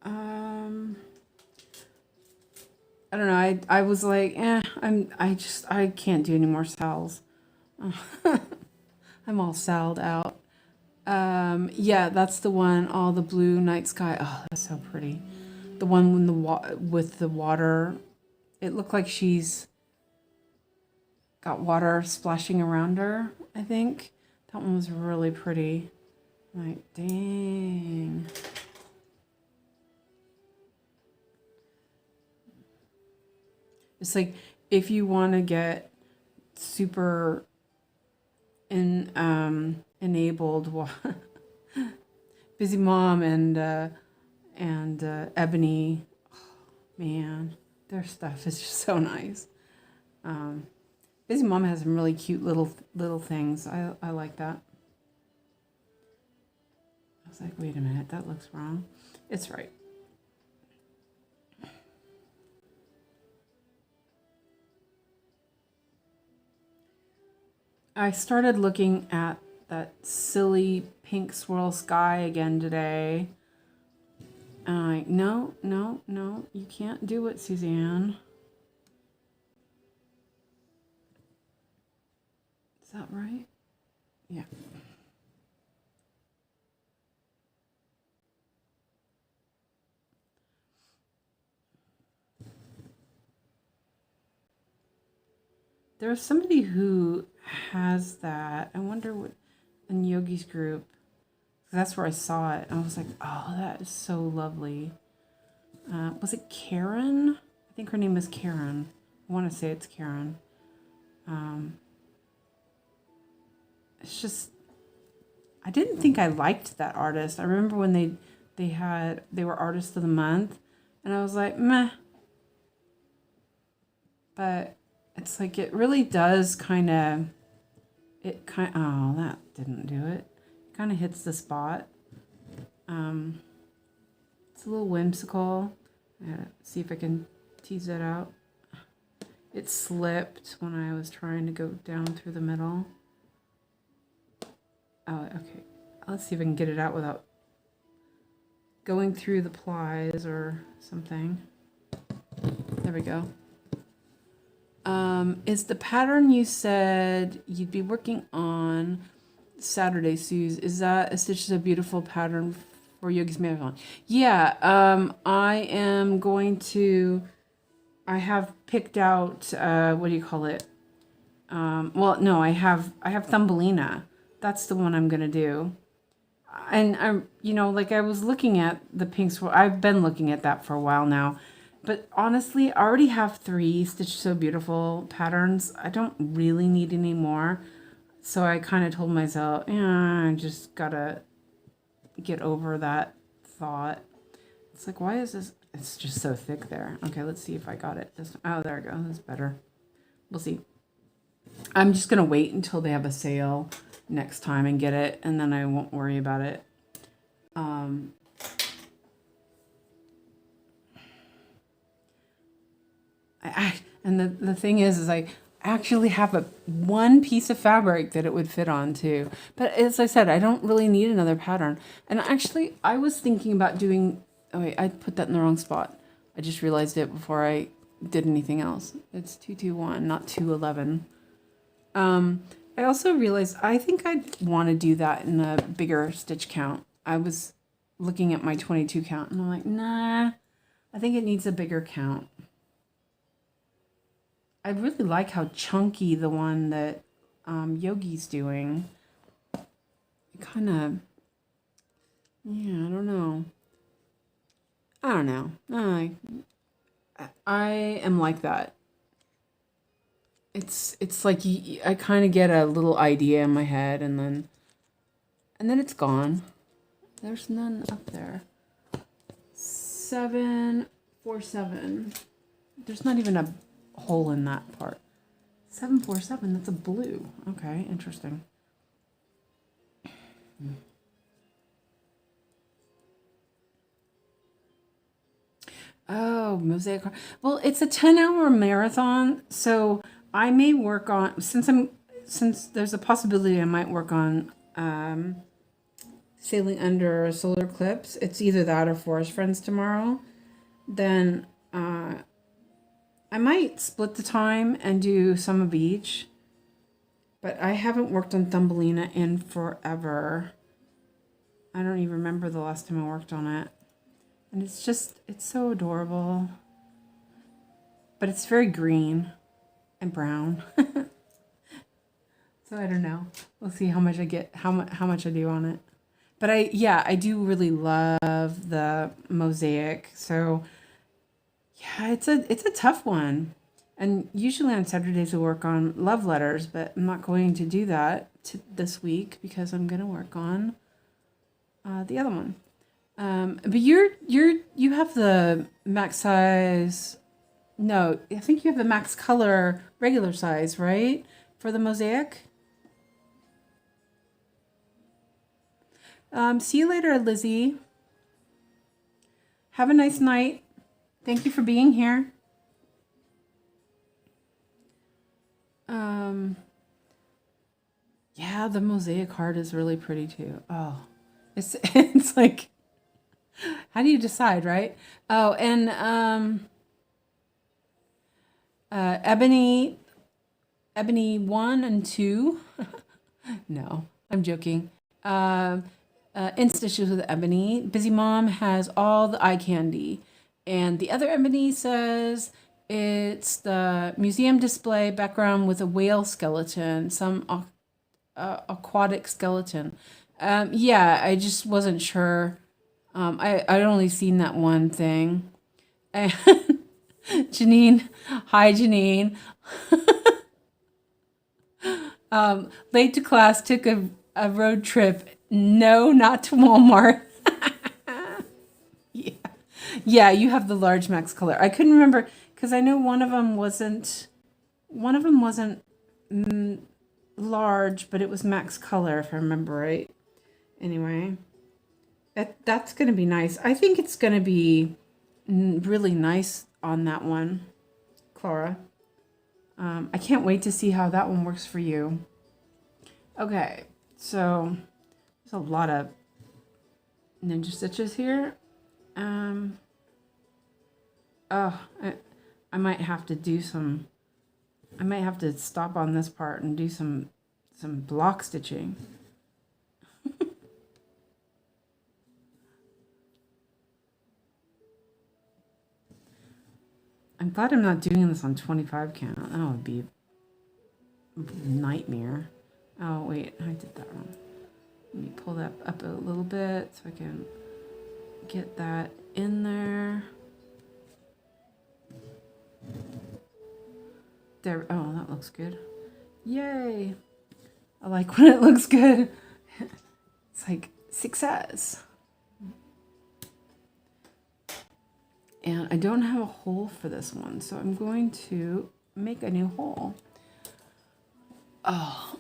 I don't know. I was like, I can't do any more sals. I'm all saled out. Yeah, that's the one. All the blue night sky. Oh, that's so pretty. The one with the water. It looked like she's got water splashing around her, I think. That one was really pretty. Like, dang. It's like if you want to get super enabled, Busy Mom and Ebony, oh, man, their stuff is just so nice. Busy Mom has some really cute little things. I like that. I was like, wait a minute, that looks wrong. It's right. I started looking at that silly pink swirl sky again today. And I'm like, no, you can't do it, Suzanne. Is that right? Yeah. There's somebody who has that. I wonder what in Yogi's group. That's where I saw it. I was like, oh, that is so lovely. Was it Karen? I think her name is Karen. I want to say it's Karen. It's just, I didn't think I liked that artist. I remember when they were Artist of the Month, and I was like, meh. But it's like it really does kind of. Oh, that didn't do it. It kind of hits the spot. It's a little whimsical. See if I can tease it out. It slipped when I was trying to go down through the middle. Oh, okay. Let's see if I can get it out without going through the plies or something. There we go. Is the pattern you said you'd be working on Saturday, Suze, is that a Stitch So Beautiful pattern for Yogi's Marathon? Yeah, I am going to, I have picked out, what do you call it? Well, no, I have Thumbelina. That's the one I'm going to do. And I'm, like I was looking at the pink swirl. I've been looking at that for a while now. But honestly, I already have 3 Stitch So Beautiful patterns. I don't really need any more. So I kind of told myself, I just gotta get over that thought. It's like, why is this? It's just so thick there. Okay, let's see if I got it. Oh, there we go. That's better. We'll see. I'm just going to wait until they have a sale next time and get it, and then I won't worry about it. And the thing is I actually have one piece of fabric that it would fit on too. But as I said, I don't really need another pattern. And actually, I was thinking about doing, oh wait, I put that in the wrong spot. I just realized it before I did anything else. It's 221, not 211. I also realized I think I'd want to do that in a bigger stitch count. I was looking at my 22 count and I'm like, nah, I think it needs a bigger count. I really like how chunky the one that Yogi's doing. It kind of, yeah, I don't know. I am like that. It's like I kind of get a little idea in my head and then it's gone. There's none up there. 747. There's not even a hole in that part. 747, that's a blue. Okay, interesting. Oh, mosaic. Well, it's a 10-hour marathon, so I may work on, since there's a possibility I might work on sailing under a solar eclipse. It's either that or Forest Friends tomorrow. Then I might split the time and do some of each. But I haven't worked on Thumbelina in forever. I don't even remember the last time I worked on it. And it's so adorable. But it's very green and brown. So I don't know. We'll see how much I get, how much I do on it. But I do really love the mosaic. So yeah, it's a tough one. And usually on Saturdays I work on love letters, but I'm not going to do that this week because I'm going to work on the other one. But you have the max size. No, I think you have the max color regular size, right? For the mosaic. See you later, Lizzie. Have a nice night. Thank you for being here. Yeah, the mosaic heart is really pretty too. Oh, it's like, how do you decide, right? Oh, and ebony 1 and 2. No, I'm joking. Instastitches with ebony. Busy Mom has all the eye candy, and the other ebony says it's the museum display background with a whale skeleton, some aquatic skeleton. Yeah, I just wasn't sure. I'd only seen that one thing. And Janine, hi Janine. Late to class, took a road trip. No, not to Walmart. Yeah, you have the large max color. I couldn't remember because I know one of them wasn't large, but it was max color if I remember right. Anyway, that's going to be nice. I think it's going to be really nice on that one, Clara. I can't wait to see how that one works for you. Okay, so there's a lot of ninja stitches here. I might have to do some. I might have to stop on this part and do some block stitching. I'm glad I'm not doing this on 25 count. That would be a nightmare. Oh, wait, I did that wrong. Let me pull that up a little bit so I can get that in there. There, oh, that looks good. Yay. I like when it looks good. It's like success. And I don't have a hole for this one, so I'm going to make a new hole. Oh,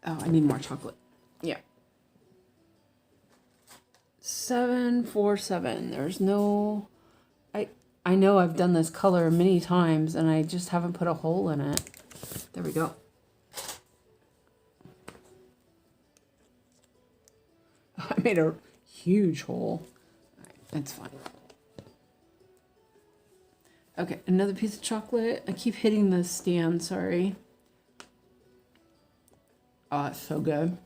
I need more chocolate. Yeah. 747. There's no... I know I've done this color many times, and I just haven't put a hole in it. There we go. I made a huge hole. It's fine. Okay, another piece of chocolate. I keep hitting the stand, sorry. Oh, it's so good.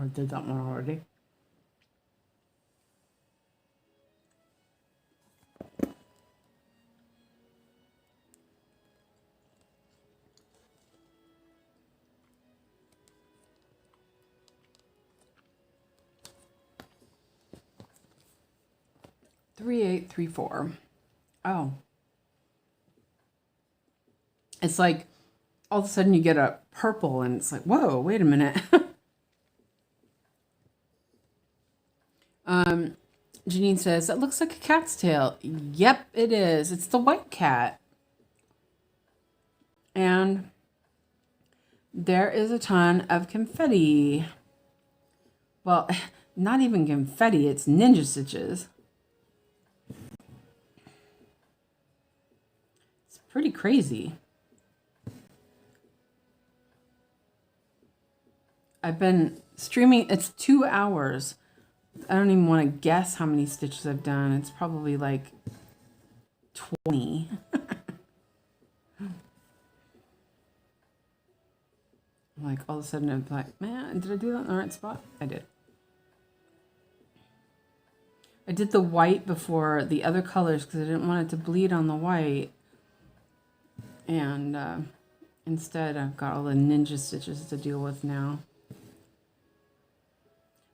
I did that one already. Three, 8, 3, 4. Oh. It's like all of a sudden you get a purple and it's like, whoa, wait a minute. Janine says, that looks like a cat's tail. Yep, it is. It's the white cat. And there is a ton of confetti. Well, not even confetti, it's ninja stitches. It's pretty crazy. I've been streaming, it's 2 hours. I don't even want to guess how many stitches I've done. It's probably like 20. Like all of a sudden I'm like, man, did I do that in the right spot? I did. I did the white before the other colors because I didn't want it to bleed on the white. And instead I've got all the ninja stitches to deal with now.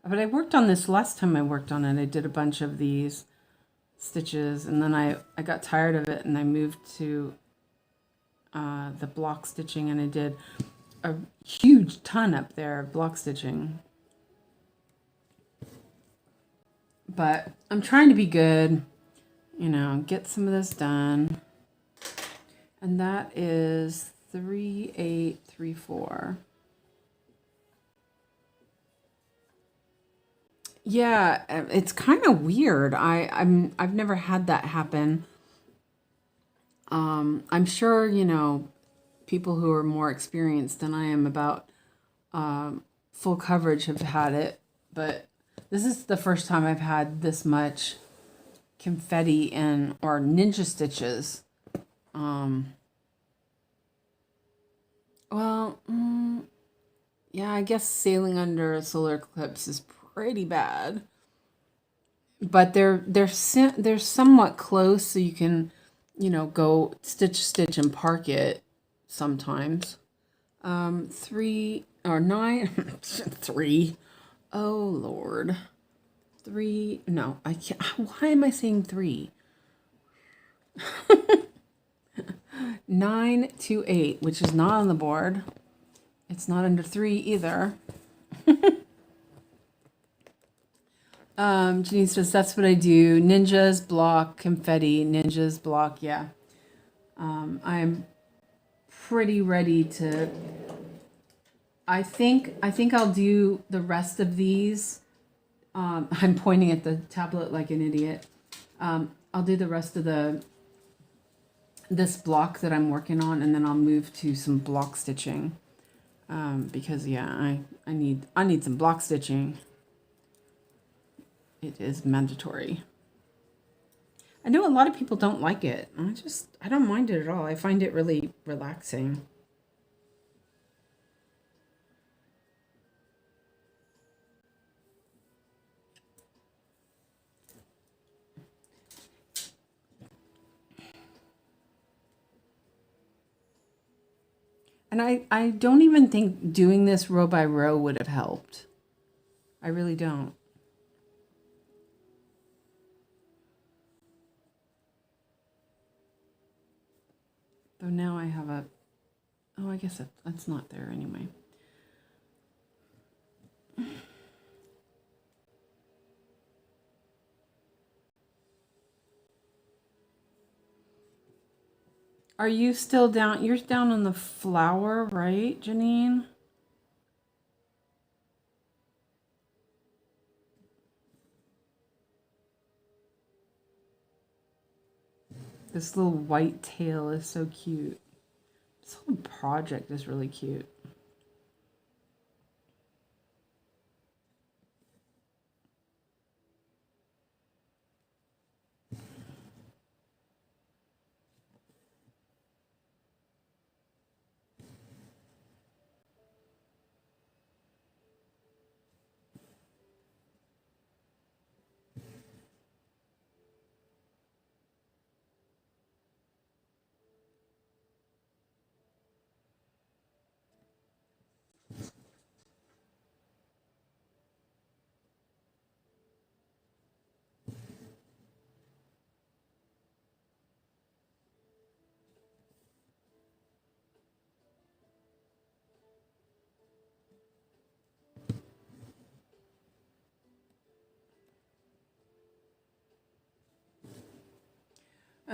But I worked on this last time I worked on it. I did a bunch of these stitches and then I got tired of it and I moved to the block stitching and I did a huge ton up there of block stitching. But I'm trying to be good, you know, get some of this done. And that is 3834. Yeah, it's kind of weird. I've never had that happen. I'm sure, you know, people who are more experienced than I am about full coverage have had it, but this is the first time I've had this much confetti in or ninja stitches. Yeah, I guess sailing under a solar eclipse is pretty bad, but they're somewhat close, so you can, you know, go stitch and park it sometimes. 3 or 9 3. Oh Lord. 3. No, I can't. Why am I saying 3? 928, which is not on the board. It's not under 3 either. Janine says, that's what I do. Ninjas, block, confetti, ninjas, block. Yeah. I'm pretty ready to, I think I'll do the rest of these. I'm pointing at the tablet like an idiot. I'll do the rest of this block that I'm working on, and then I'll move to some block stitching. Because yeah, I need some block stitching. It is mandatory. I know a lot of people don't like it. I don't mind it at all. I find it really relaxing. And I don't even think doing this row by row would have helped. I really don't. Though now I have a, oh, I guess that's not there anyway. Are you still down? You're down on the flower, right, Janine? This little white tail is so cute. This whole project is really cute.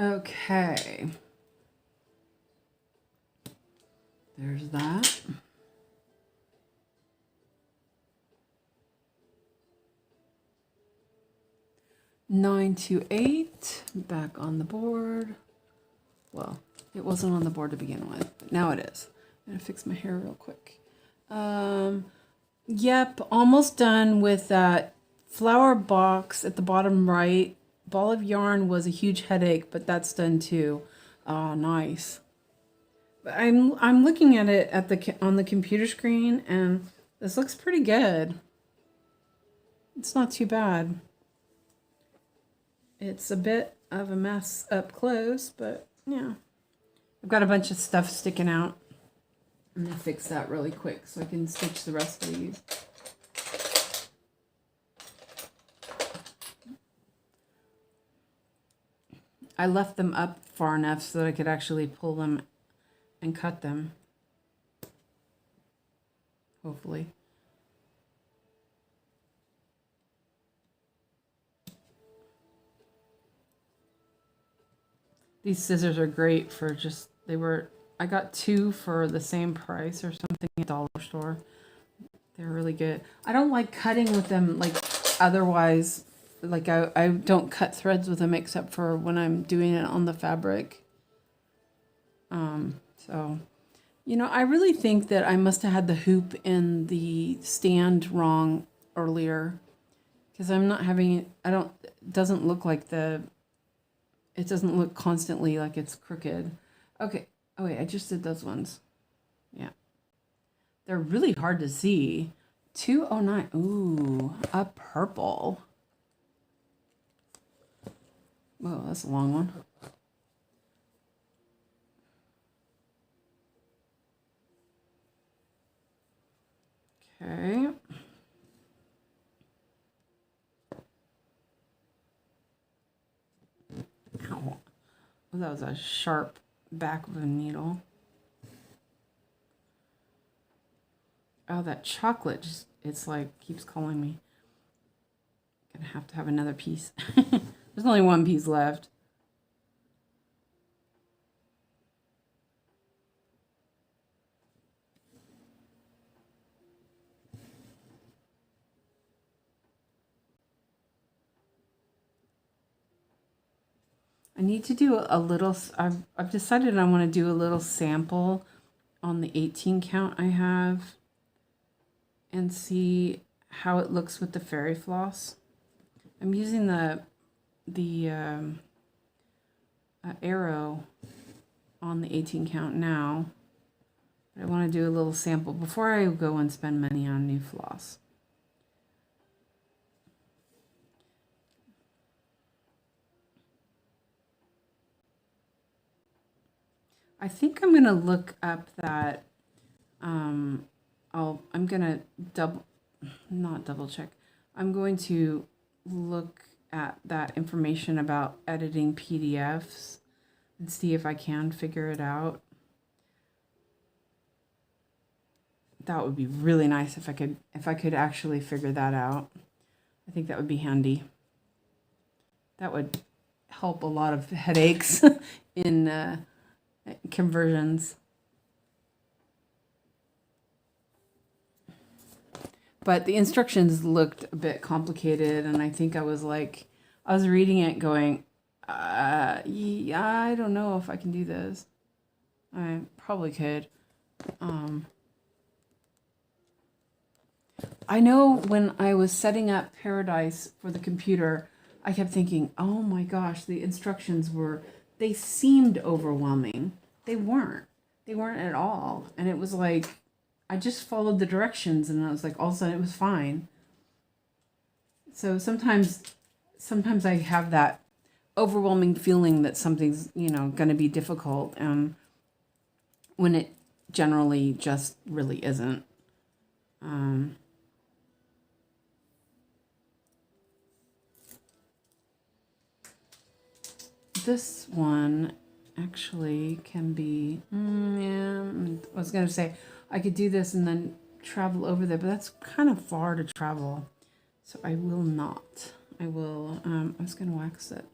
Okay. There's that. 928 back on the board. Well, it wasn't on the board to begin with, but now it is. I'm gonna fix my hair real quick. Yep, almost done with that flower box at the bottom right. Ball of yarn was a huge headache, but that's done too. Ah, nice. But I'm looking at it at on the computer screen, and this looks pretty good. It's not too bad. It's a bit of a mess up close, but yeah. I've got a bunch of stuff sticking out. I'm gonna fix that really quick so I can stitch the rest of these. I left them up far enough so that I could actually pull them and cut them. Hopefully. These scissors are great for just, I got 2 for the same price or something at the dollar store. They're really good. I don't like cutting with them like otherwise. Like I don't cut threads with them except for when I'm doing it on the fabric. So, you know, I really think that I must have had the hoop in the stand wrong earlier, because I'm not having, it doesn't look like it doesn't look constantly like it's crooked. Okay. Oh wait, I just did those ones. Yeah. They're really hard to see. 209. Ooh, a purple. Whoa, that's a long one. Okay. Ow. Oh, that was a sharp back of a needle. Oh, that chocolate just, it's like, keeps calling me. Gonna have to have another piece. There's only one piece left. I need to do a little, I've decided I want to do a little sample on the 18 count I have and see how it looks with the fairy floss. I'm using the arrow on the 18 count now, but I want to do a little sample before I go and spend money on new floss. I think I'm gonna look up that. I'm gonna not double check. I'm going to look at that information about editing PDFs and see if I can figure it out. That would be really nice if I could actually figure that out. I think that would be handy. That would help a lot of headaches in conversions. But the instructions looked a bit complicated, and I think I was reading it going, yeah, I don't know if I can do this. I probably could. I know when I was setting up Paradise for the computer, I kept thinking, oh my gosh, the instructions they seemed overwhelming. They weren't. They weren't at all. And it was like, I just followed the directions, and I was like, all of a sudden it was fine. So sometimes I have that overwhelming feeling that something's, going to be difficult, when it generally just really isn't. This one actually can be, yeah, I was going to say I could do this and then travel over there, but that's kind of far to travel. So I will not. I will, I was going to wax it.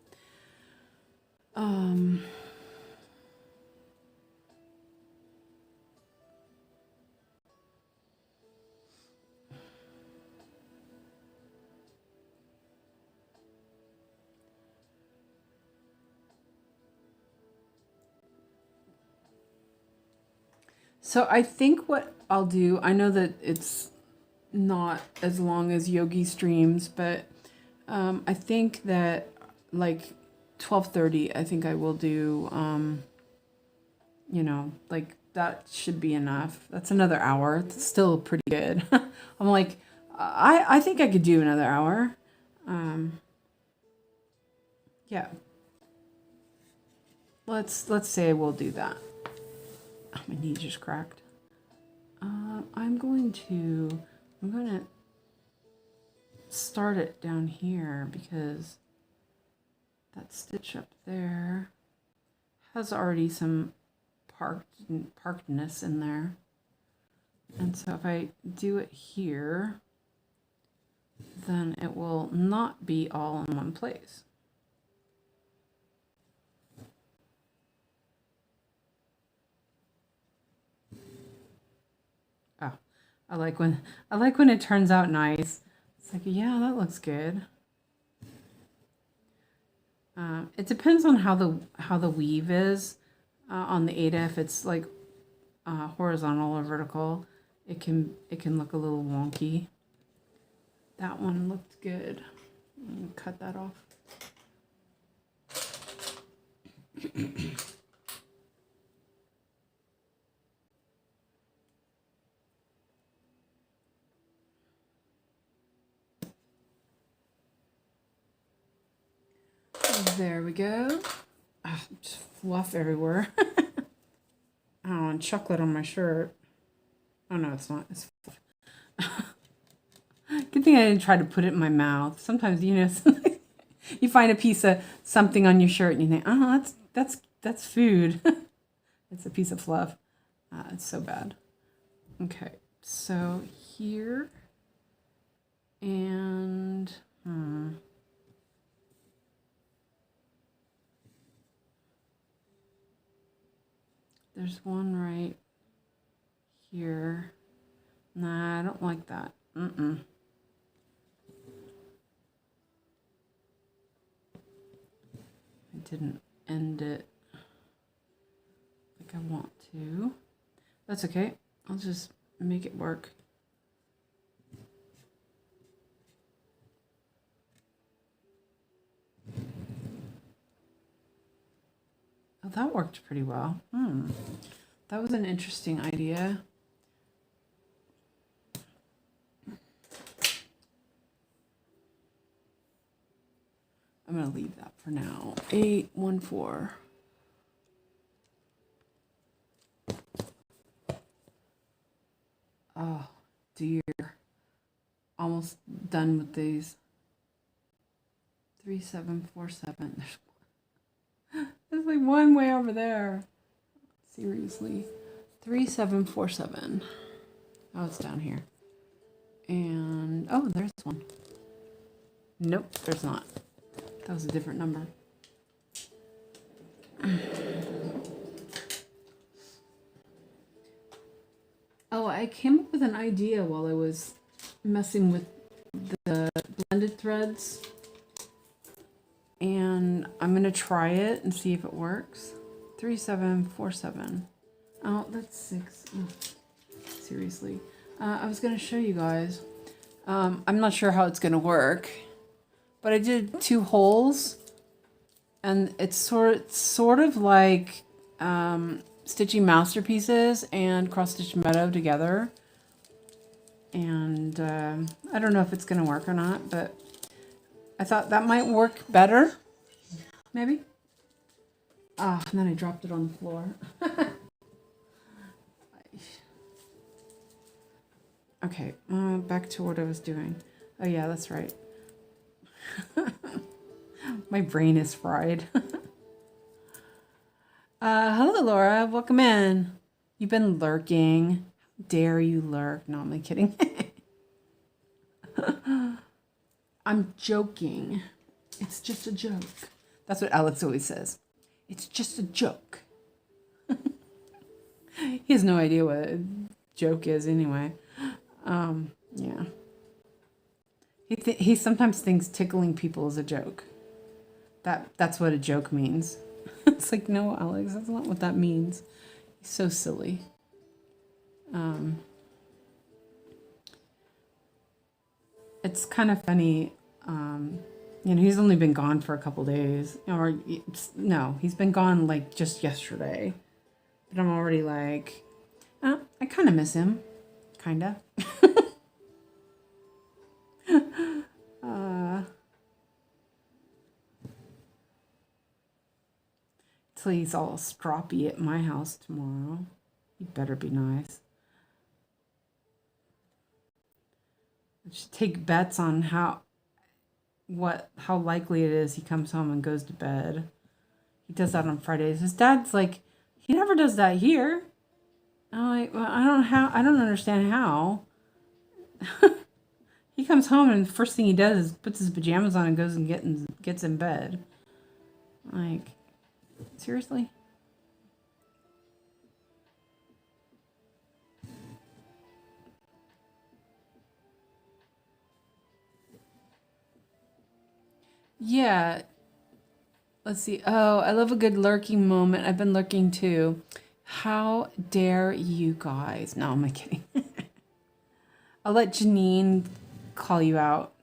So I think what I'll do, I know that it's not as long as yogi streams, but I think that like 12:30, I think I will do, you know, like that should be enough. That's another hour. It's still pretty good. I'm like, I think I could do another hour. Yeah. Let's say we'll do that. Oh, my knee just cracked. I'm going to start it down here because that stitch up there has already some parkedness in there. And so if I do it here, then it will not be all in one place. Oh, I like when it turns out nice. It's like, yeah, that looks good. It depends on how the weave is on the Aida. If it's like horizontal or vertical, it can look a little wonky. That one looked good. I'm gonna cut that off. There we go. Just fluff everywhere. Oh, and chocolate on my shirt. Oh no, it's not. It's fluff. Good thing I didn't try to put it in my mouth. Sometimes, you know, you find a piece of something on your shirt and you think, oh, that's food. It's a piece of fluff. It's so bad. Okay, so here and there's one right here. Nah, I don't like that. I didn't end it like I want to. That's okay. I'll just make it work. Oh, that worked pretty well. That was an interesting idea. I'm going to leave that for now. 814. Oh, dear. Almost done with these. 3747. There's like one way over there. Seriously. 3747. Oh, it's down here. And, oh, there's one. Nope, there's not. That was a different number. Oh, I came up with an idea while I was messing with the blended threads. And I'm going to try it and see if it works. 3747. Oh, that's 6. Oh, seriously. I was going to show you guys. I'm not sure how it's going to work. But I did 2 holes, and it's sort of like stitching masterpieces and cross stitch meadow together. And I don't know if it's going to work or not, but I thought that might work better, maybe. Ah, and then I dropped it on the floor. Okay, back to what I was doing. Oh yeah, that's right. My brain is fried. Hello, Laura. Welcome in. You've been lurking. How dare you lurk? No, I'm only kidding. I'm joking. It's just a joke. That's what Alex always says. It's just a joke. He has no idea what a joke is anyway. Yeah. He sometimes thinks tickling people is a joke. That's what a joke means. It's like, no, Alex, that's not what that means. He's so silly. It's kind of funny. He's only been gone for a couple days, or no, he's been gone like just yesterday. But I'm already like, I kind of miss him, kind of. Till he's all stroppy at my house tomorrow. He better be nice. I should take bets on how likely it is he comes home and goes to bed. He does that on Fridays. His dad's like, he never does that here. I'm like, well, I don't understand how. He comes home and the first thing he does is puts his pajamas on and goes and gets in bed. Like, seriously? Yeah. Let's see. Oh, I love a good lurking moment. I've been lurking too. How dare you guys? No, I'm kidding. I'll let Janine call you out.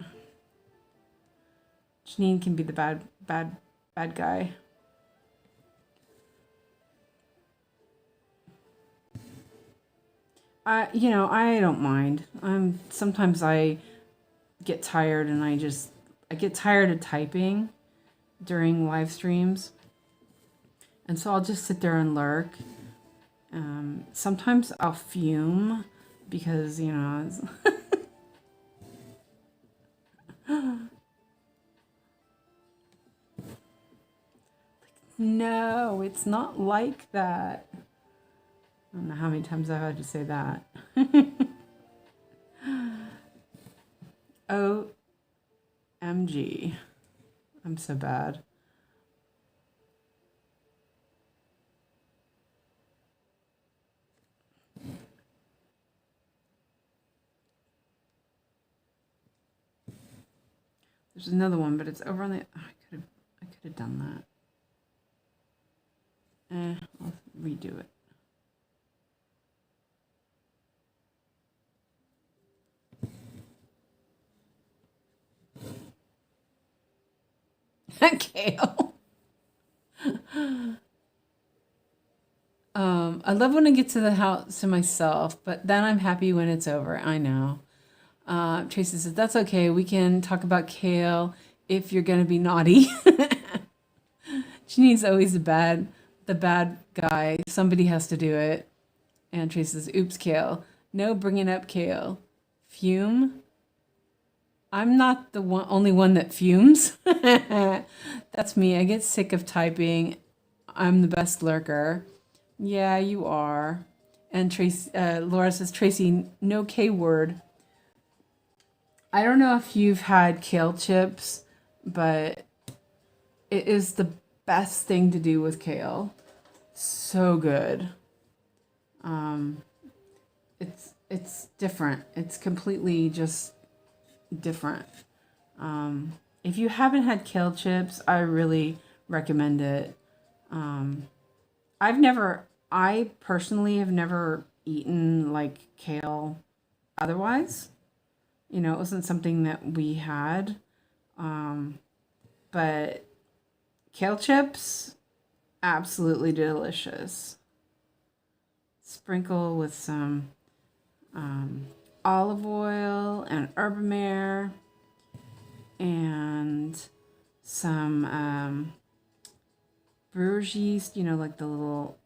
Janine can be the bad guy. I don't mind. Sometimes I get tired and I get tired of typing during live streams. And so I'll just sit there and lurk. Sometimes I'll fume because, no, it's not like that. I don't know how many times I've had to say that. OMG. I'm so bad. There's another one, but it's over on the... Oh, I could have done that. I'll redo it. Kale. I love when I get to the house to myself, but then I'm happy when it's over. I know. Tracy says, that's okay. We can talk about Kale if you're going to be naughty. Janine's always the bad guy. Somebody has to do it. And Tracy says, oops, Kale. No bringing up Kale. Fume. I'm not the only one that fumes. That's me. I get sick of typing. I'm the best lurker. Yeah, you are. And Tracy, Laura says, Tracy, no K word. I don't know if you've had kale chips, but it is the best thing to do with kale. So good. It's different. It's completely just different. If you haven't had kale chips, I really recommend it. I personally have never eaten like kale otherwise. It wasn't something that we had. But kale chips, absolutely delicious. Sprinkle with some olive oil and ℏ and some brewer's yeast, like the little,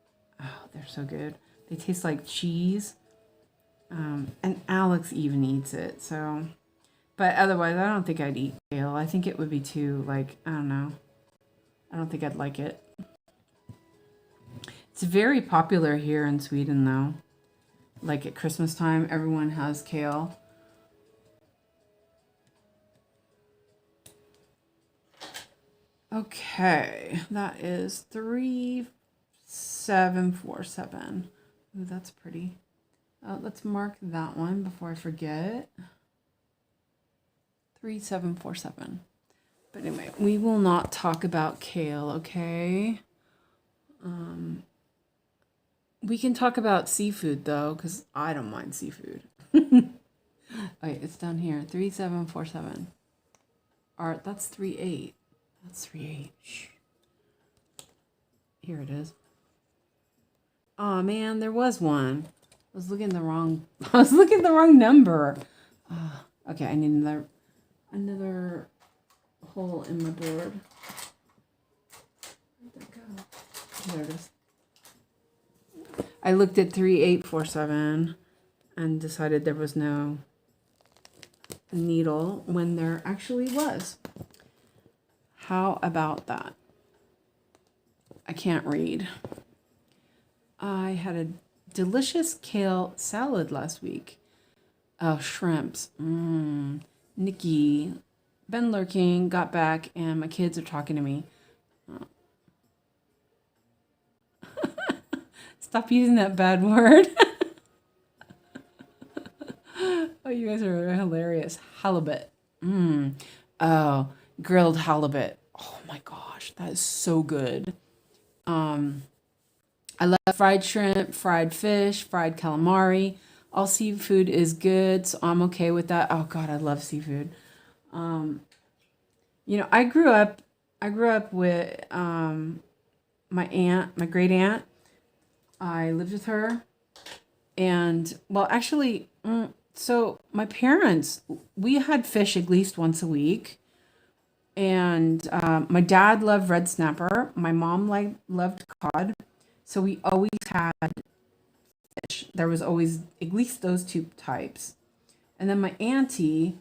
they're so good. They taste like cheese. And Alex even eats it, so. But otherwise, I don't think I'd eat kale. I think it would be too, I don't know. I don't think I'd like it. It's very popular here in Sweden, though. Like at Christmas time, everyone has kale. Okay, that is 3747. Ooh, that's pretty. Let's mark that one before I forget. 3747. But anyway, we will not talk about kale, okay? We can talk about seafood though, because I don't mind seafood. Wait, it's down here. 3747. Art, that's 38. That's 38. Shh. Here it is. Oh man, there was one. I was looking at the wrong number. Okay, I need another hole in my board. Where'd that go? There it is. I looked at 3847 and decided there was no needle when there actually was. How about that? I can't read. I had a delicious kale salad last week. Oh, shrimps. Nikki, been lurking, got back, and my kids are talking to me. Stop using that bad word. Oh, you guys are hilarious. Halibut. Oh, grilled halibut. Oh my gosh, that is so good. I love fried shrimp, fried fish, fried calamari. All seafood is good, so I'm okay with that. Oh God, I love seafood. I grew up with my aunt, my great aunt. I lived with her, and well, actually, so my parents, we had fish at least once a week, and my dad loved red snapper. My mom loved cod, so we always had fish. There was always at least those two types, and then my auntie,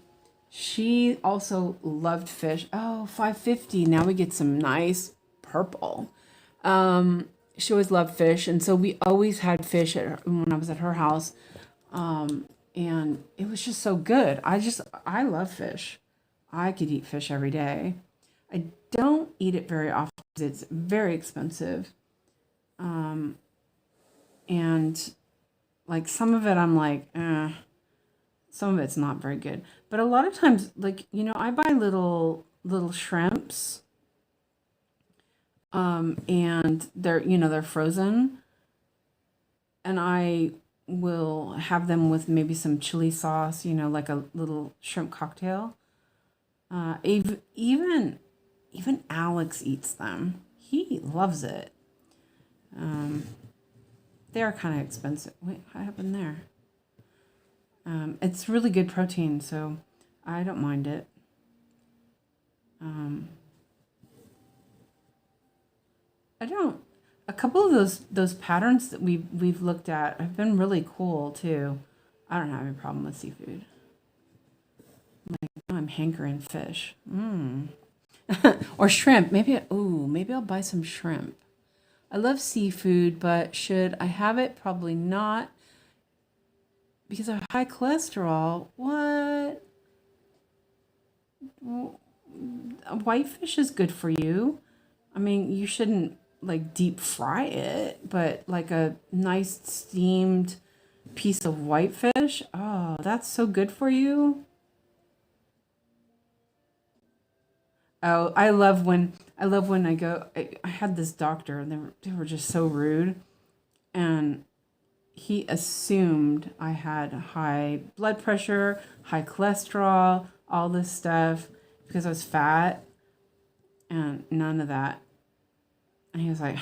she also loved fish. Oh, $5.50. Now we get some nice purple. She always loved fish, and so we always had fish when I was at her house. And it was just so good. I love fish. I could eat fish every day. I don't eat it very often because it's very expensive. And like some of it I'm like, some of it's not very good. But a lot of times, like, I buy little shrimps. And they're frozen. And I will have them with maybe some chili sauce, like a little shrimp cocktail. Even Alex eats them. He loves it. They are kind of expensive. Wait, what happened there? It's really good protein, so I don't mind it. A couple of those patterns that we've looked at have been really cool too. I don't have any problem with seafood. I'm hankering fish. Or shrimp. Maybe I'll buy some shrimp. I love seafood, but should I have it? Probably not. Because of high cholesterol. What? Whitefish is good for you. I mean, you shouldn't like deep fry it, but like a nice steamed piece of whitefish. Oh, that's so good for you. Oh, I love when I go. I had this doctor, and they were just so rude, and he assumed I had high blood pressure, high cholesterol, all this stuff because I was fat, and none of that. And he was like,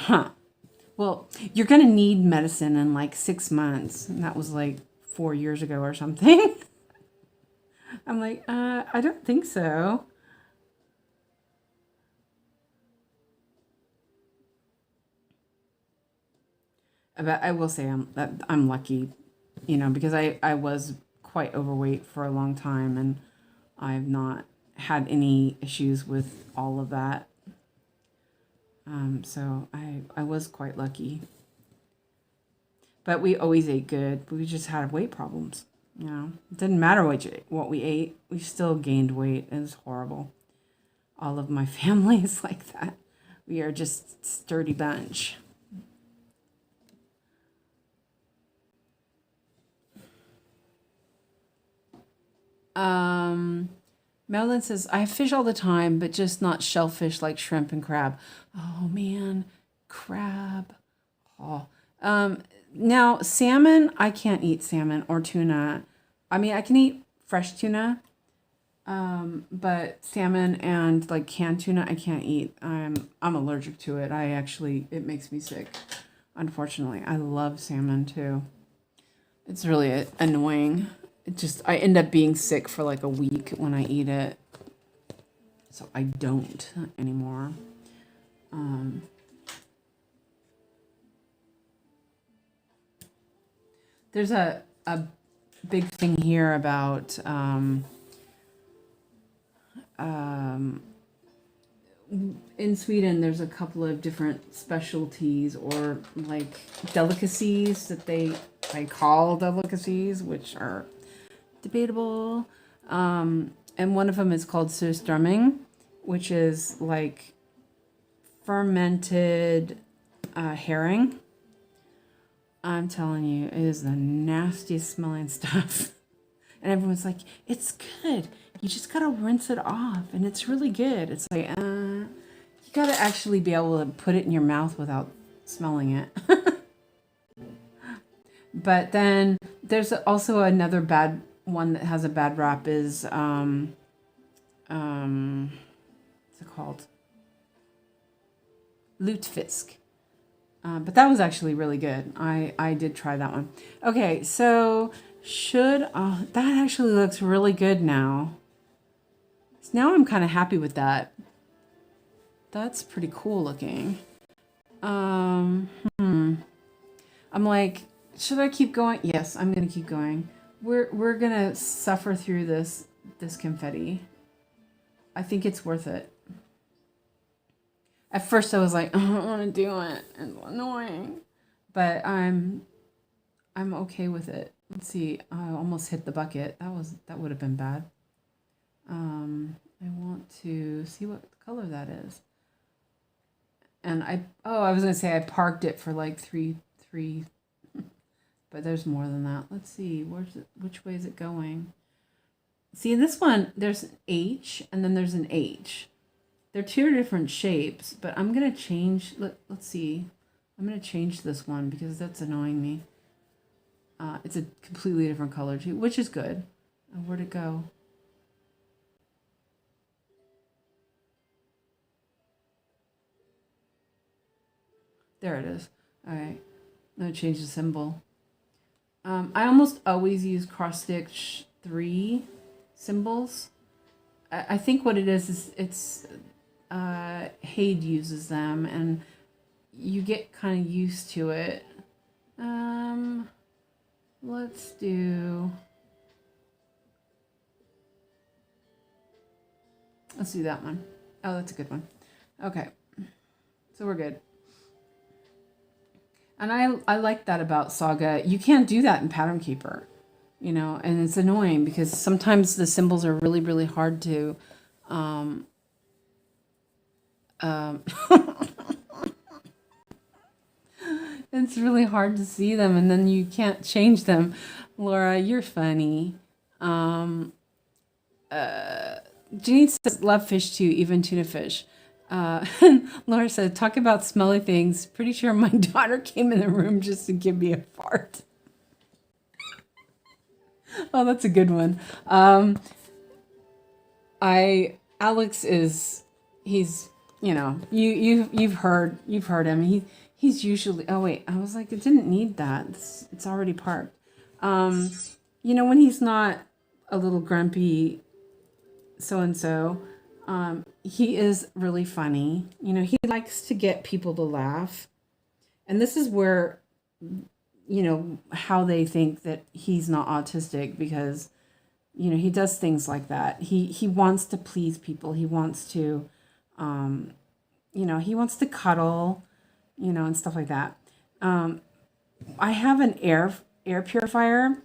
well, you're going to need medicine in like 6 months. And that was like 4 years ago or something. I'm like, I don't think so. But I will say I'm lucky, because I was quite overweight for a long time, and I've not had any issues with all of that. So I was quite lucky. But we always ate good. We just had weight problems. It didn't matter what we ate. We still gained weight. It was horrible. All of my family is like that. We are just a sturdy bunch. Madeline says, I fish all the time, but just not shellfish like shrimp and crab. Oh man, crab. Oh, Now, salmon, I can't eat salmon or tuna. I mean, I can eat fresh tuna, but salmon and like canned tuna, I can't eat. I'm allergic to it. It makes me sick. Unfortunately, I love salmon too. It's really annoying. I end up being sick for like a week when I eat it. So I don't anymore. There's a big thing here about in Sweden. There's a couple of different specialties or like delicacies that they call delicacies, which are debatable. And one of them is called surströmming, which is like fermented herring. I'm telling you, it is the nastiest smelling stuff. And everyone's like, it's good. You just gotta rinse it off, and it's really good. It's like, you gotta actually be able to put it in your mouth without smelling it. But then there's also another bad one that has a bad rap is, what's it called? Lutefisk. But that was actually really good. I did try that one. Okay, so that actually looks really good now. So now I'm kind of happy with that. That's pretty cool looking. I'm like, should I keep going? Yes, I'm gonna keep going. We're gonna suffer through this confetti. I think it's worth it. At first I was like, I don't want to do it. It's annoying. But I'm okay with it. Let's see. I almost hit the bucket. That would have been bad. I want to see what color that is. And I was going to say I parked it for like three, but there's more than that. Let's see. Which way is it going? See, this one, there's an H and then there's an H. They're two different shapes, but I'm going to change. Let's see. I'm going to change this one because that's annoying me. It's a completely different color too, which is good. Where'd it go? There it is. All right. I'm going to change the symbol. I almost always use cross stitch 3 symbols. I think what it is it's 𝐻𝐸 uses them, and you get kind of used to it. Let's do that one. Oh, that's a good one. Okay, so we're good. And I like that about Saga. You can't do that in Pattern Keeper, and it's annoying because sometimes the symbols are really, really hard to it's really hard to see them, and then you can't change them. Laura, you're funny. Janine says, love fish too, even tuna fish. And Laura said, talk about smelly things. Pretty sure my daughter came in the room just to give me a fart. Oh, that's a good one. Alex is, he's, you've heard him. He's usually, oh wait, I was like, it didn't need that. It's already parked. When he's not a little grumpy so-and-so, he is really funny. He likes to get people to laugh. And this is where, how they think that he's not autistic, because, he does things like that. He wants to please people. He wants to, he wants to cuddle, and stuff like that. I have an air purifier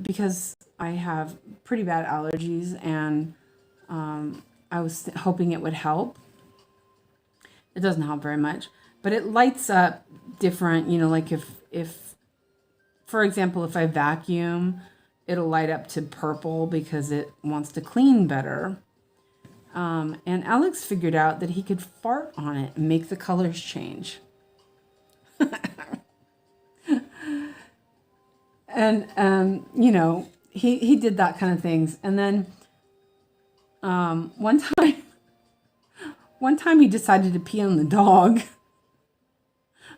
because I have pretty bad allergies, and I was hoping it would help. It doesn't help very much, but it lights up different, like if, for example, if I vacuum, it'll light up to purple because it wants to clean better. And Alex figured out that he could fart on it and make the colors change. And you know, he did that kind of things. And then one time he decided to pee on the dog.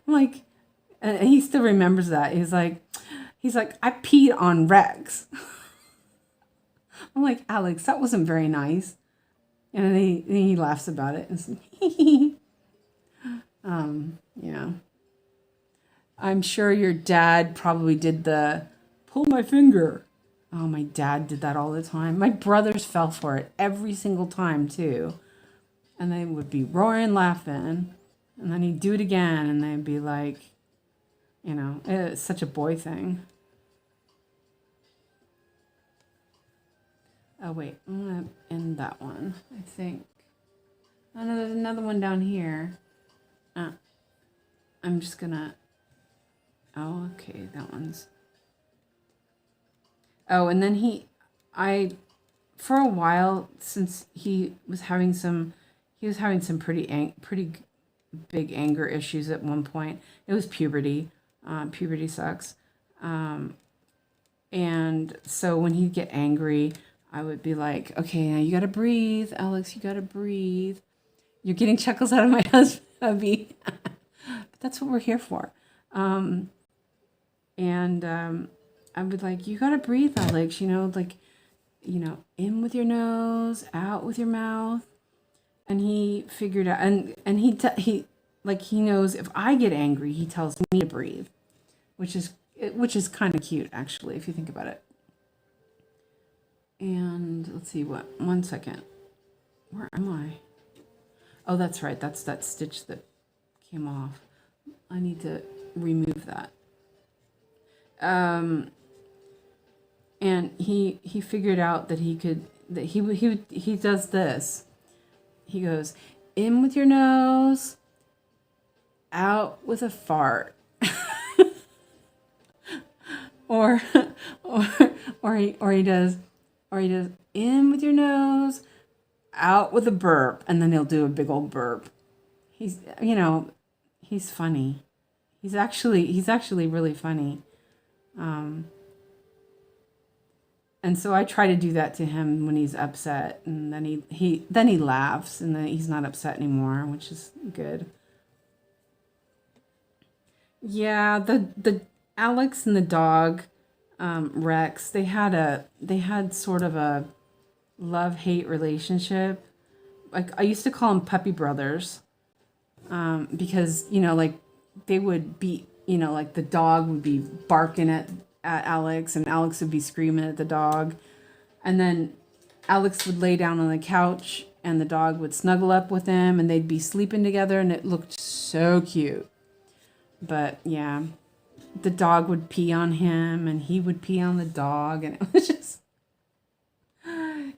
I'm like, and he still remembers that. He's like, I peed on Rex. I'm like, Alex, that wasn't very nice. And then he laughs about it. And yeah. I'm sure your dad probably did the pull my finger. Oh, my dad did that all the time. My brothers fell for it every single time too. And they would be roaring laughing. And then he'd do it again and they'd be like, you know, it's such a boy thing. Oh, wait, I'm going to end that one, I think. Oh, no, there's another one down here. I'm just going to... Oh, okay, that one's... Oh, and then for a while, since he was having some pretty big anger issues at one point. It was puberty. Puberty sucks. And so when he'd get angry, I would be like, okay, now you got to breathe, Alex, you got to breathe. You're getting chuckles out of my hubby. But that's what we're here for. I would like, you got to breathe, Alex, you know, like, you know, in with your nose, out with your mouth. And he figured out, and he knows if I get angry, he tells me to breathe, which is kind of cute, actually, if you think about it. And let's see, 1 second. Where am I? Oh, that's right. That's that stitch that came off. I need to remove that. And he figured out that he does this. He goes in with your nose, out with a fart. or he does in with your nose, out with a burp, and then he'll do a big old burp. He's funny. He's actually really funny. And so I try to do that to him when he's upset, and then he laughs, and then he's not upset anymore, which is good. Yeah, the Alex and the dog, Rex, they had sort of a love-hate relationship. Like I used to call them puppy brothers, because like they would be, like the dog would be barking at Alex, and Alex would be screaming at the dog, and then Alex would lay down on the couch and the dog would snuggle up with him and they'd be sleeping together, and it looked so cute. But yeah, the dog would pee on him and he would pee on the dog, and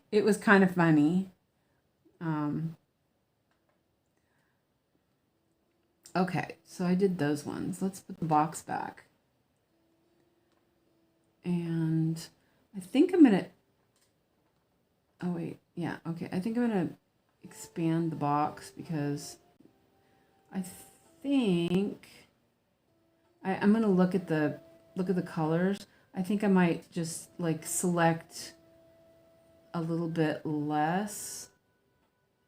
it was kind of funny. Okay, so I did those ones. Let's put the box back. And I think I'm going to... Oh, wait. Yeah, okay. I think I'm going to expand the box because I think... I'm going to look at the colors. I think I might just like select a little bit less,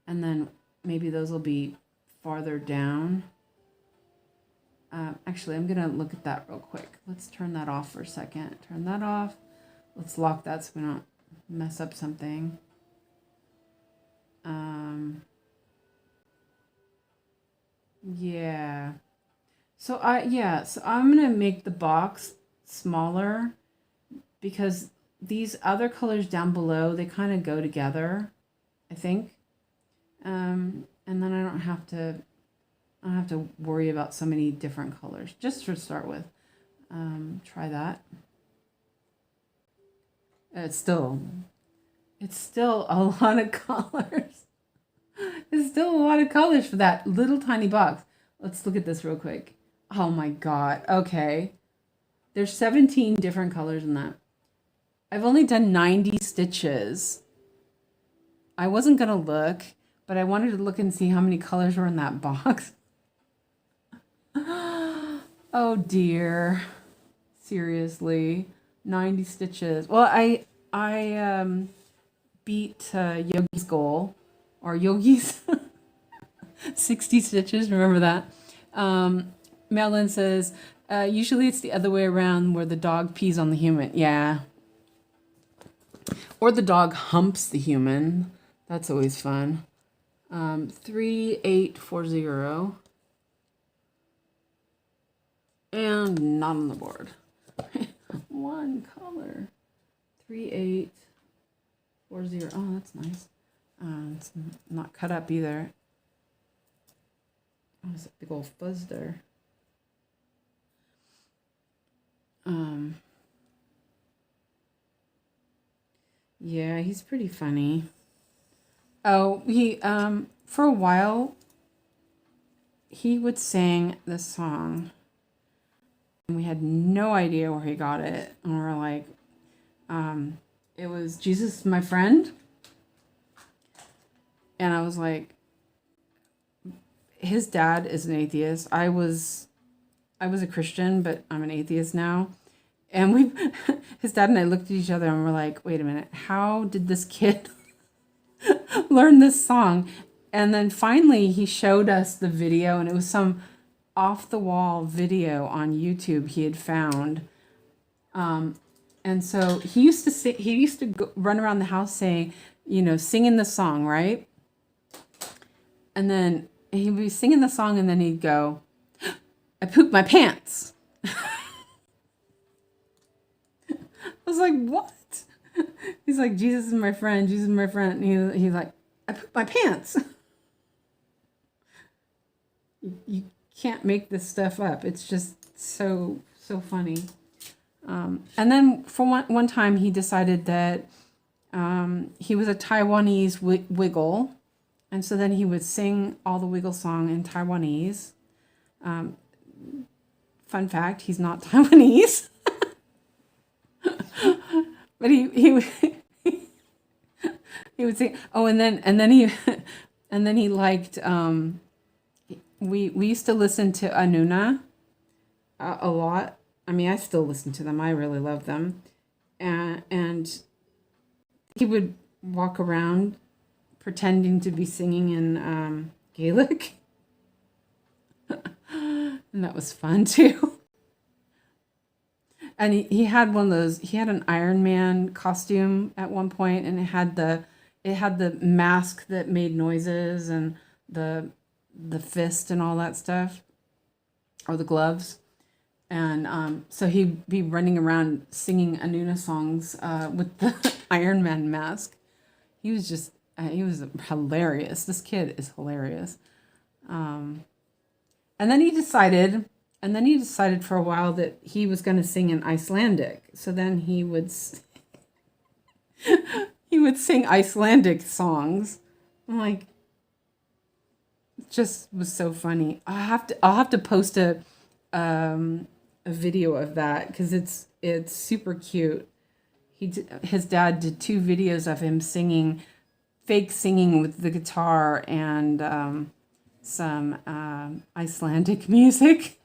and then maybe those will be farther down. Actually, I'm going to look at that real quick. Let's turn that off for a second. Turn that off. Let's lock that so we don't mess up something. Yeah. So I'm going to make the box smaller because these other colors down below, they kind of go together, I think. And then I don't have to worry about so many different colors, just to start with. Try that. It's still a lot of colors. It's still a lot of colors for that little tiny box. Let's look at this real quick. Oh my God. Okay. There's 17 different colors in that. I've only done 90 stitches. I wasn't going to look, but I wanted to look and see how many colors were in that box. Oh dear. Seriously. 90 stitches. Well, I beat Yogi's goal, or Yogi's 60 stitches. Remember that? Madeline says, usually it's the other way around where the dog pees on the human. Yeah. Or the dog humps the human. That's always fun. 3840. And not on the board. One color. 3840. Oh, that's nice. It's not cut up either. Oh, there's a big old fuzz there. Yeah, he's pretty funny. Oh, he for a while he would sing this song, and we had no idea where he got it, and we're like, it was Jesus, my friend, and I was like, his dad is an atheist. I was a Christian, but I'm an atheist now. And his dad and I looked at each other and we're like, wait a minute, how did this kid learn this song? And then finally he showed us the video, and it was some off the wall video on YouTube he had found. And so he used to run around the house saying, singing the song, right? And then he'd be singing the song, and then he'd go, I pooped my pants. I was like, what? He's like, Jesus is my friend. Jesus is my friend. And he's like, I pooped my pants. You can't make this stuff up. It's just so funny. And then for one time he decided that he was a Taiwanese wiggle. And so then he would sing all the Wiggle song in Taiwanese. Fun fact, he's not Taiwanese. But he would sing. Oh, and then he liked. We used to listen to Anuna a lot. I mean, I still listen to them. I really love them, and he would walk around pretending to be singing in Gaelic, and that was fun too. And he had one of those. He had an Iron Man costume at one point, and it had the mask that made noises, and the fist and all that stuff, or the gloves. And so he'd be running around singing Anuna songs with the Iron Man mask. He was hilarious. This kid is hilarious. And then he decided for a while that he was going to sing in Icelandic. So then he would sing Icelandic songs. I'm like, it just was so funny. I'll have to post a video of that because it's super cute. His dad did 2 videos of him fake singing with the guitar and some Icelandic music.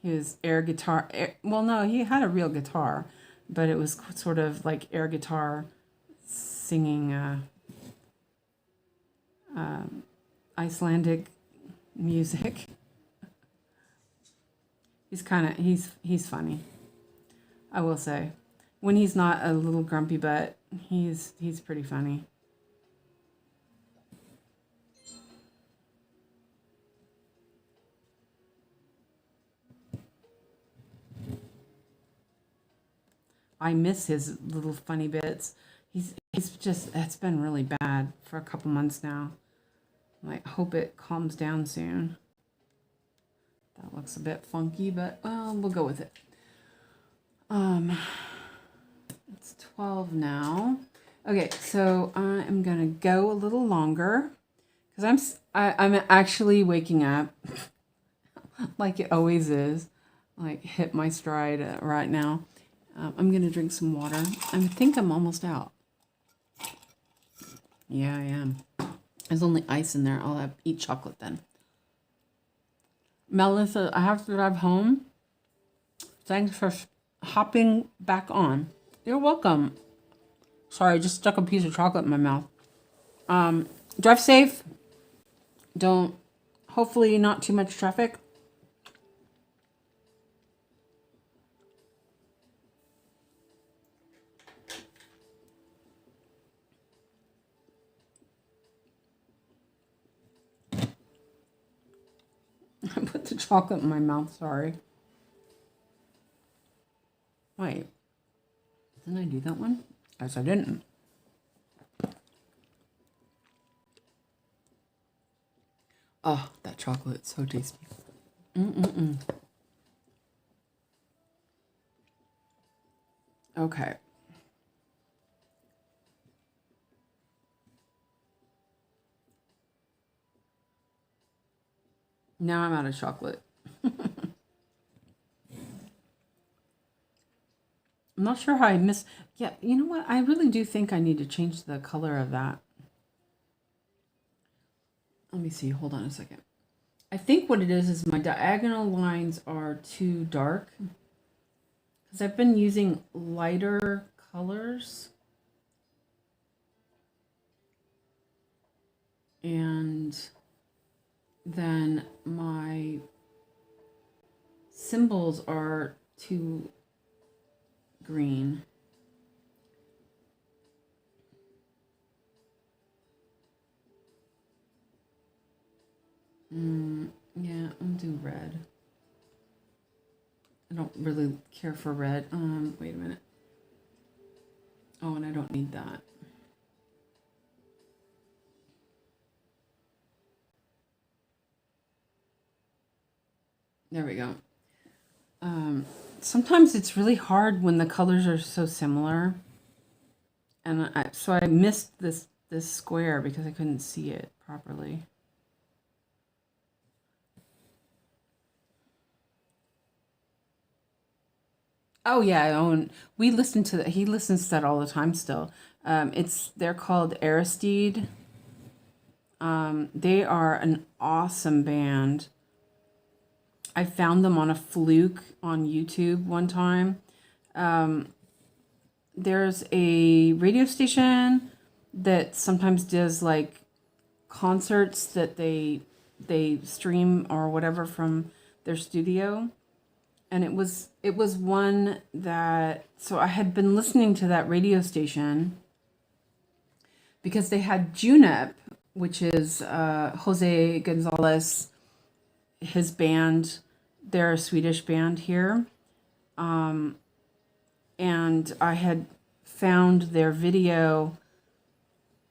His air guitar. Well, no, he had a real guitar, but it was sort of like air guitar singing Icelandic music. He's funny, I will say. When he's not a little grumpy butt, he's pretty funny. I miss his little funny bits. It's been really bad for a couple months now. I hope it calms down soon. That looks a bit funky, but we'll go with it. It's 12 now. Okay, so I am gonna go a little longer because I'm actually waking up like it always is. Like hit my stride right now. I'm going to drink some water. I think I'm almost out. Yeah, I am. There's only ice in there. I'll eat chocolate then. Melissa, I have to drive home. Thanks for hopping back on. You're welcome. Sorry, I just stuck a piece of chocolate in my mouth. Drive safe. Don't, hopefully not too much traffic. I put the chocolate in my mouth, sorry. Wait, didn't I do that one? Yes, I didn't. Oh, that chocolate, so tasty. Okay. Now I'm out of chocolate. I'm not sure how I missed. Yeah, you know what? I really do think I need to change the color of that. Let me see. Hold on a second. I think what it is my diagonal lines are too dark. Because I've been using lighter colors. And then my symbols are too green. Yeah, I'll do red. I don't really care for red. Wait a minute. Oh, and I don't need that. There we go. Sometimes it's really hard when the colors are so similar. And so I missed this square because I couldn't see it properly. Oh yeah, and we listen to that. He listens to that all the time still. They're called 𝐅𝐈𝐊𝐾. They are an awesome band. I found them on a fluke on YouTube one time. There's a radio station that sometimes does like concerts that they stream or whatever from their studio. And it was one that, so I had been listening to that radio station because they had Junep, which is Jose Gonzalez, his band. They're a Swedish band here. And I had found their video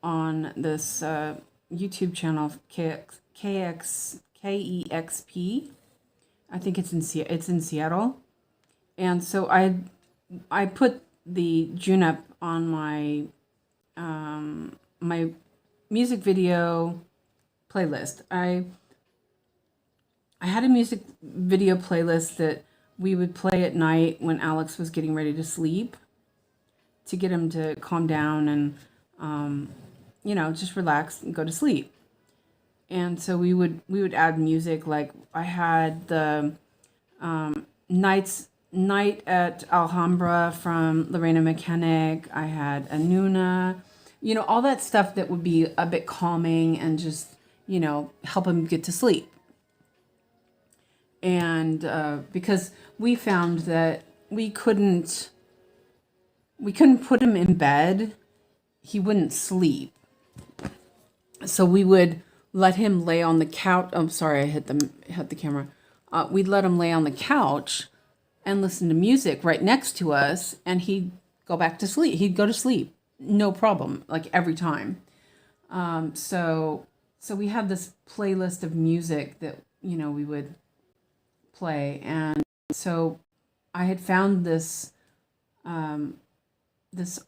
on this YouTube channel, KEXP. I think it's in Seattle. And so I put the Junep on my my music video playlist. I had a music video playlist that we would play at night when Alex was getting ready to sleep to get him to calm down and just relax and go to sleep. And so we would add music, like I had the Night at Alhambra from Lorena Mechanic. I had Anuna, all that stuff that would be a bit calming and just, help him get to sleep. And because we found that we couldn't put him in bed, he wouldn't sleep. So we would let him lay on the couch. I'm sorry, I hit the camera. We'd let him lay on the couch and listen to music right next to us, and he'd go back to sleep. He'd go to sleep, no problem, like every time. So we had this playlist of music that we would play, and so I had found this this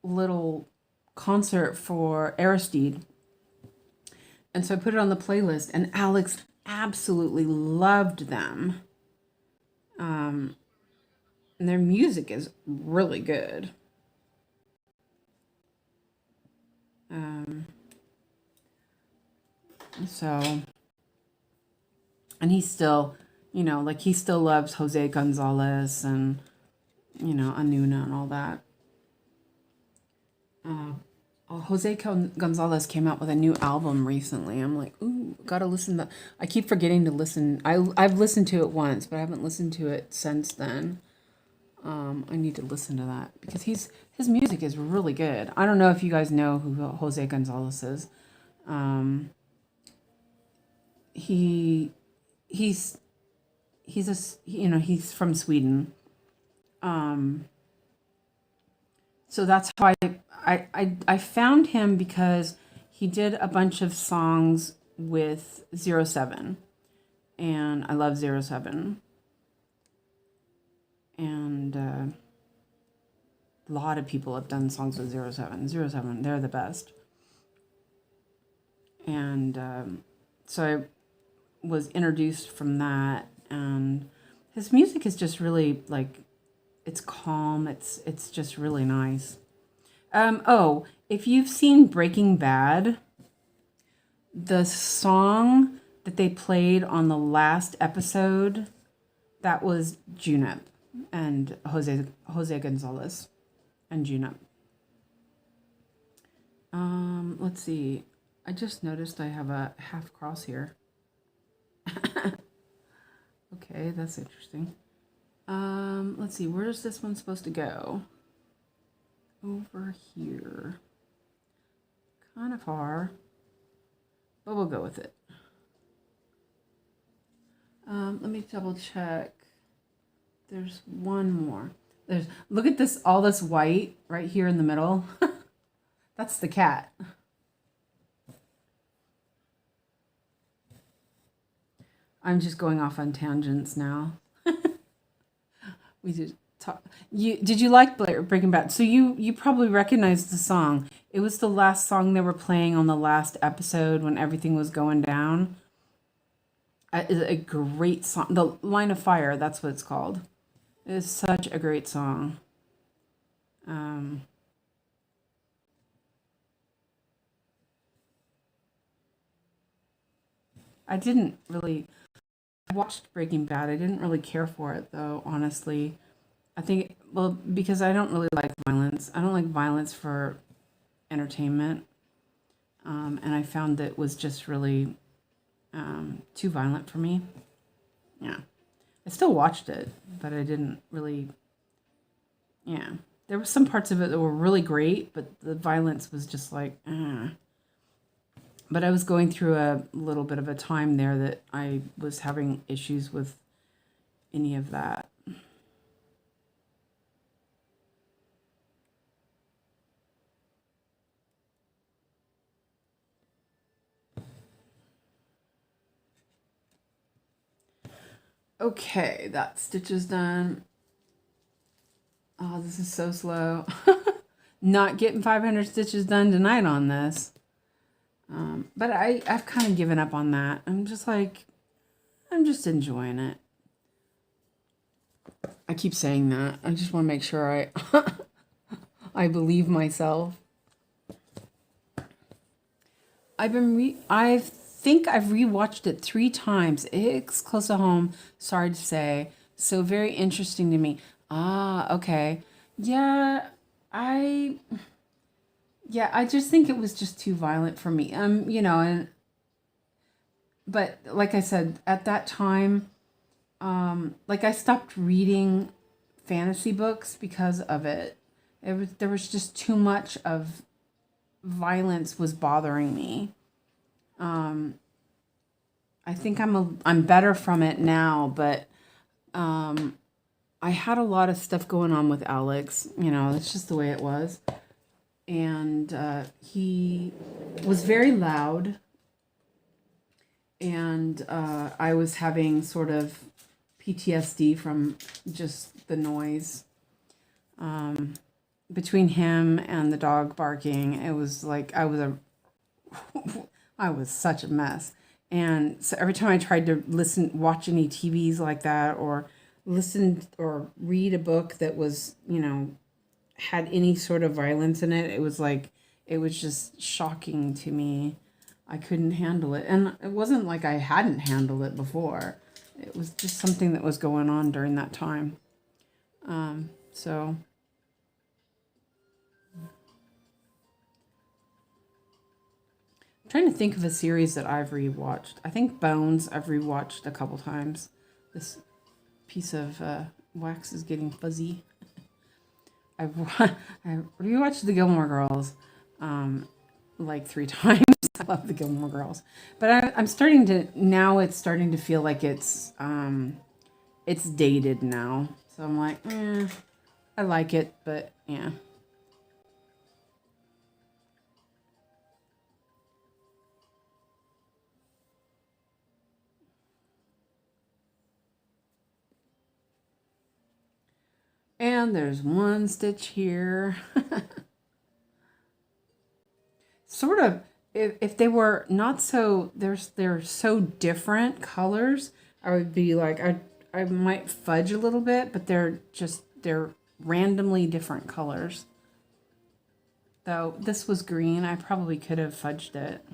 little concert for 𝐅𝐈𝐊𝐾. And so I put it on the playlist, and Alex absolutely loved them. And their music is really good. And he still you know, like he still loves Jose Gonzalez and, you know, Anuna and all that. Jose Gonzalez came out with a new album recently. I'm like, ooh, gotta listen to. I keep forgetting to listen. I've listened to it once, but I haven't listened to it since then. I need to listen to that because his music is really good. I don't know if you guys know who Jose Gonzalez is. He's he's from Sweden. So that's how I found him because he did a bunch of songs with 07, and I love 07. And a lot of people have done songs with 07. 07, they're the best. And so I was introduced from that, and his music is just really like, it's calm. It's just really nice. Oh, if you've seen Breaking Bad, the song that they played on the last episode, that was 𝐸 and Jose Gonzalez and 𝐸. Let's see. I just noticed I have a half cross here. Okay, that's interesting. Let's see, where is this one supposed to go? Over here. Kind of far, but we'll go with it. Let me double check. There's one more. Look at this, all this white right here in the middle. That's the cat. I'm just going off on tangents now. We did talk. Did you like Breaking Bad? So you probably recognized the song. It was the last song they were playing on the last episode when everything was going down. It's a great song. The Line of Fire, that's what it's called. It is such a great song. I didn't really. I watched Breaking Bad. I didn't really care for it though, honestly. I think, well, because I don't really like violence. I don't like violence for entertainment. And I found that it was just really too violent for me. Yeah. I still watched it, but I didn't really, yeah. There were some parts of it that were really great, but the violence was just like, But I was going through a little bit of a time there that I was having issues with any of that. Okay, that stitch is done. Oh, this is so slow. Not getting 500 stitches done tonight on this. But I've kind of given up on that. I'm just enjoying it. I keep saying that. I just want to make sure I believe myself. I think I've rewatched it 3 times. It's close to home, sorry to say. So very interesting to me. Okay. Yeah, I just think it was just too violent for me. But like I said, at that time, like I stopped reading fantasy books because of it. There was just too much of violence was bothering me. I think I'm better from it now, but I had a lot of stuff going on with Alex. That's just the way it was. And he was very loud, and I was having sort of PTSD from just the noise. Between him and the dog barking, it was like I was such a mess. And so every time I tried to watch any TVs like that, or listen or read a book that was, had any sort of violence in it, it was just shocking to me. I couldn't handle it. And it wasn't like I hadn't handled it before. It was just something that was going on during that time. So I'm trying to think of a series that I've rewatched. I think Bones I've rewatched a couple times. This piece of wax is getting fuzzy. I rewatched the Gilmore Girls like 3 times. I love the Gilmore Girls, but I'm starting to now. It's starting to feel like it's dated now. So I'm like, I like it, but yeah. And there's one stitch here. Sort of, if they were not so, they're so different colors, I would be like, I might fudge a little bit, but they're randomly different colors. Though this was green, I probably could have fudged it.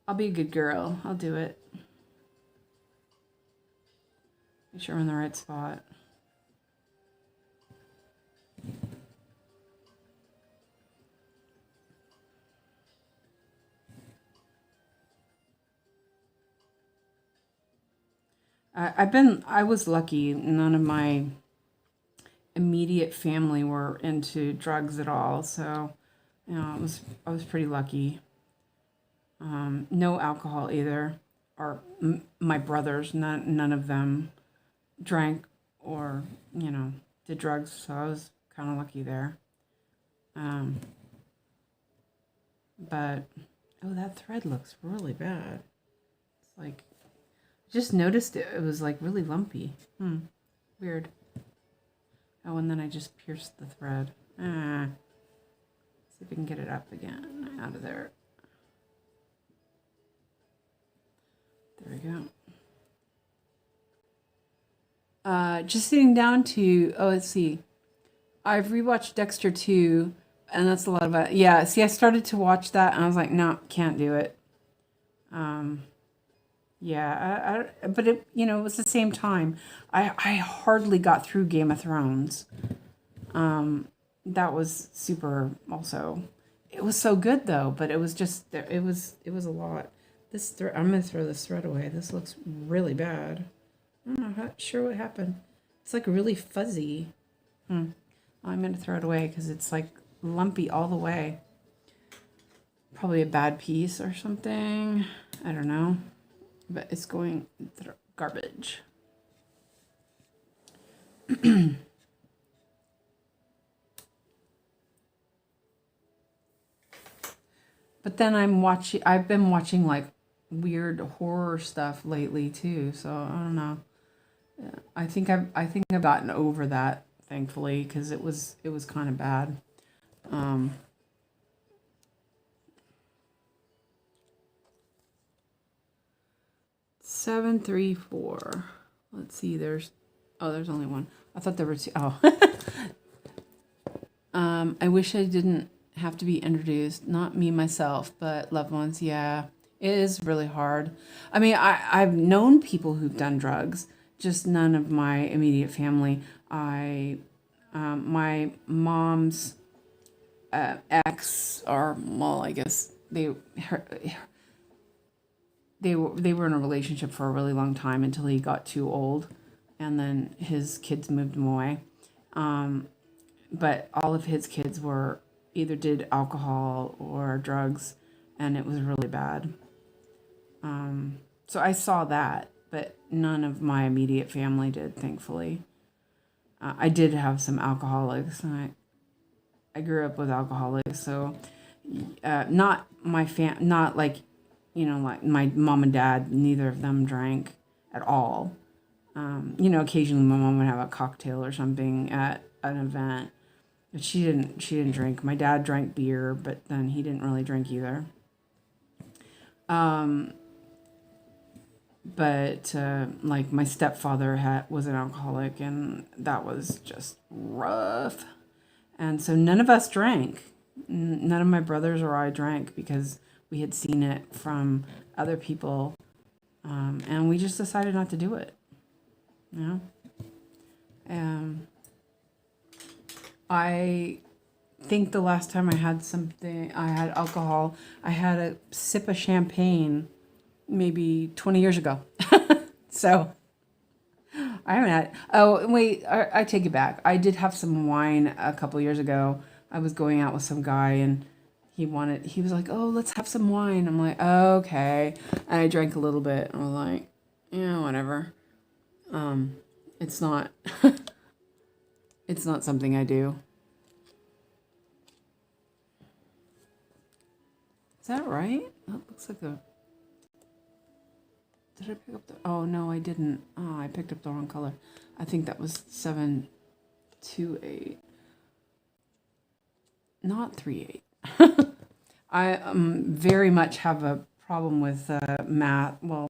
I'll be a good girl. I'll do it. Make sure I'm in the right spot. I was lucky. None of my immediate family were into drugs at all, so I was pretty lucky. No alcohol either, or my brothers, none of them drank or did drugs, so I was kind of lucky there. But that thread looks really bad. It's like, just noticed it was like really lumpy. Weird. Oh, and then I just pierced the thread. See if we can get it up again out of there. There we go. Just sitting down to, let's see. I've rewatched Dexter 2, and that's a lot of it. Yeah, see, I started to watch that, and I was like, no, can't do it. Yeah, but it, it was the same time. I hardly got through Game of Thrones. That was super also. It was so good though, but it was just, it was a lot. This thread, I'm gonna throw this thread away. This looks really bad. I'm not sure what happened. It's like really fuzzy. I'm gonna throw it away because it's like lumpy all the way. Probably a bad piece or something. I don't know. But it's going through garbage. But then I've been watching like weird horror stuff lately too, so I don't know. I think I've gotten over that, thankfully, because it was kind of bad. 734. Let's see. There's only one. I thought there were 2. Oh. I wish I didn't have to be introduced. Not me myself, but loved ones. Yeah, it is really hard. I mean, I've known people who've done drugs, just none of my immediate family. My mom's ex, or well, I guess they were in a relationship for a really long time until he got too old, and then his kids moved him away. But all of his kids were either did alcohol or drugs, and it was really bad. So I saw that, but none of my immediate family did, thankfully. I did have some alcoholics, and I grew up with alcoholics, so not like like my mom and dad, neither of them drank at all. Occasionally my mom would have a cocktail or something at an event, but she didn't drink. My dad drank beer, but then he didn't really drink either. But like my stepfather was an alcoholic, and that was just rough. And so none of us drank. None of my brothers or I drank because we had seen it from other people And we just decided not to do it. You know? I think the last time I had alcohol, I had a sip of champagne maybe 20 years ago. So I haven't had, oh, wait, I take it back. I did have some wine a couple years ago. I was going out with some guy and he was like, oh, let's have some wine. I'm like, oh, okay. And I drank a little bit and I was like, yeah, whatever. It's not, it's not something I do. Is that right? That looks like a, did I pick up the, oh no, I didn't. Oh, I picked up the wrong color. I think that was 728. Not 38. I very much have a problem with math. Well,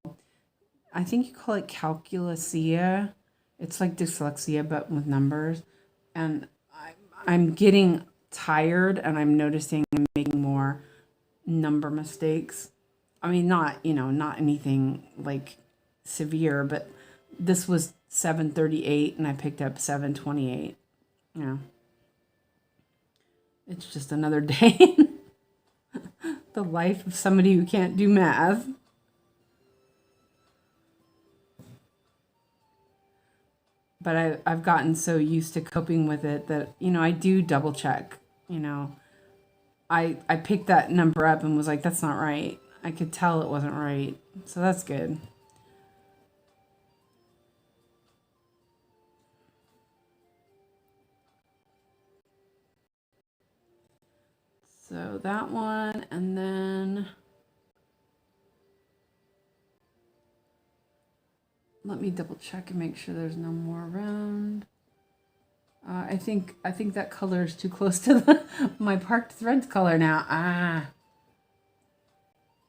I think you call it calculasia. It's like dyslexia, but with numbers. And I'm getting tired and I'm noticing I'm making more number mistakes. I mean, not anything like severe, but this was 738 and I picked up 728. Yeah. It's just another day in the life of somebody who can't do math. But I've gotten so used to coping with it that, I do double check, I picked that number up and was like, that's not right. I could tell it wasn't right. So that's good. So that one, and then let me double check and make sure there's no more around. I think that color is too close to my Parked Threads color now.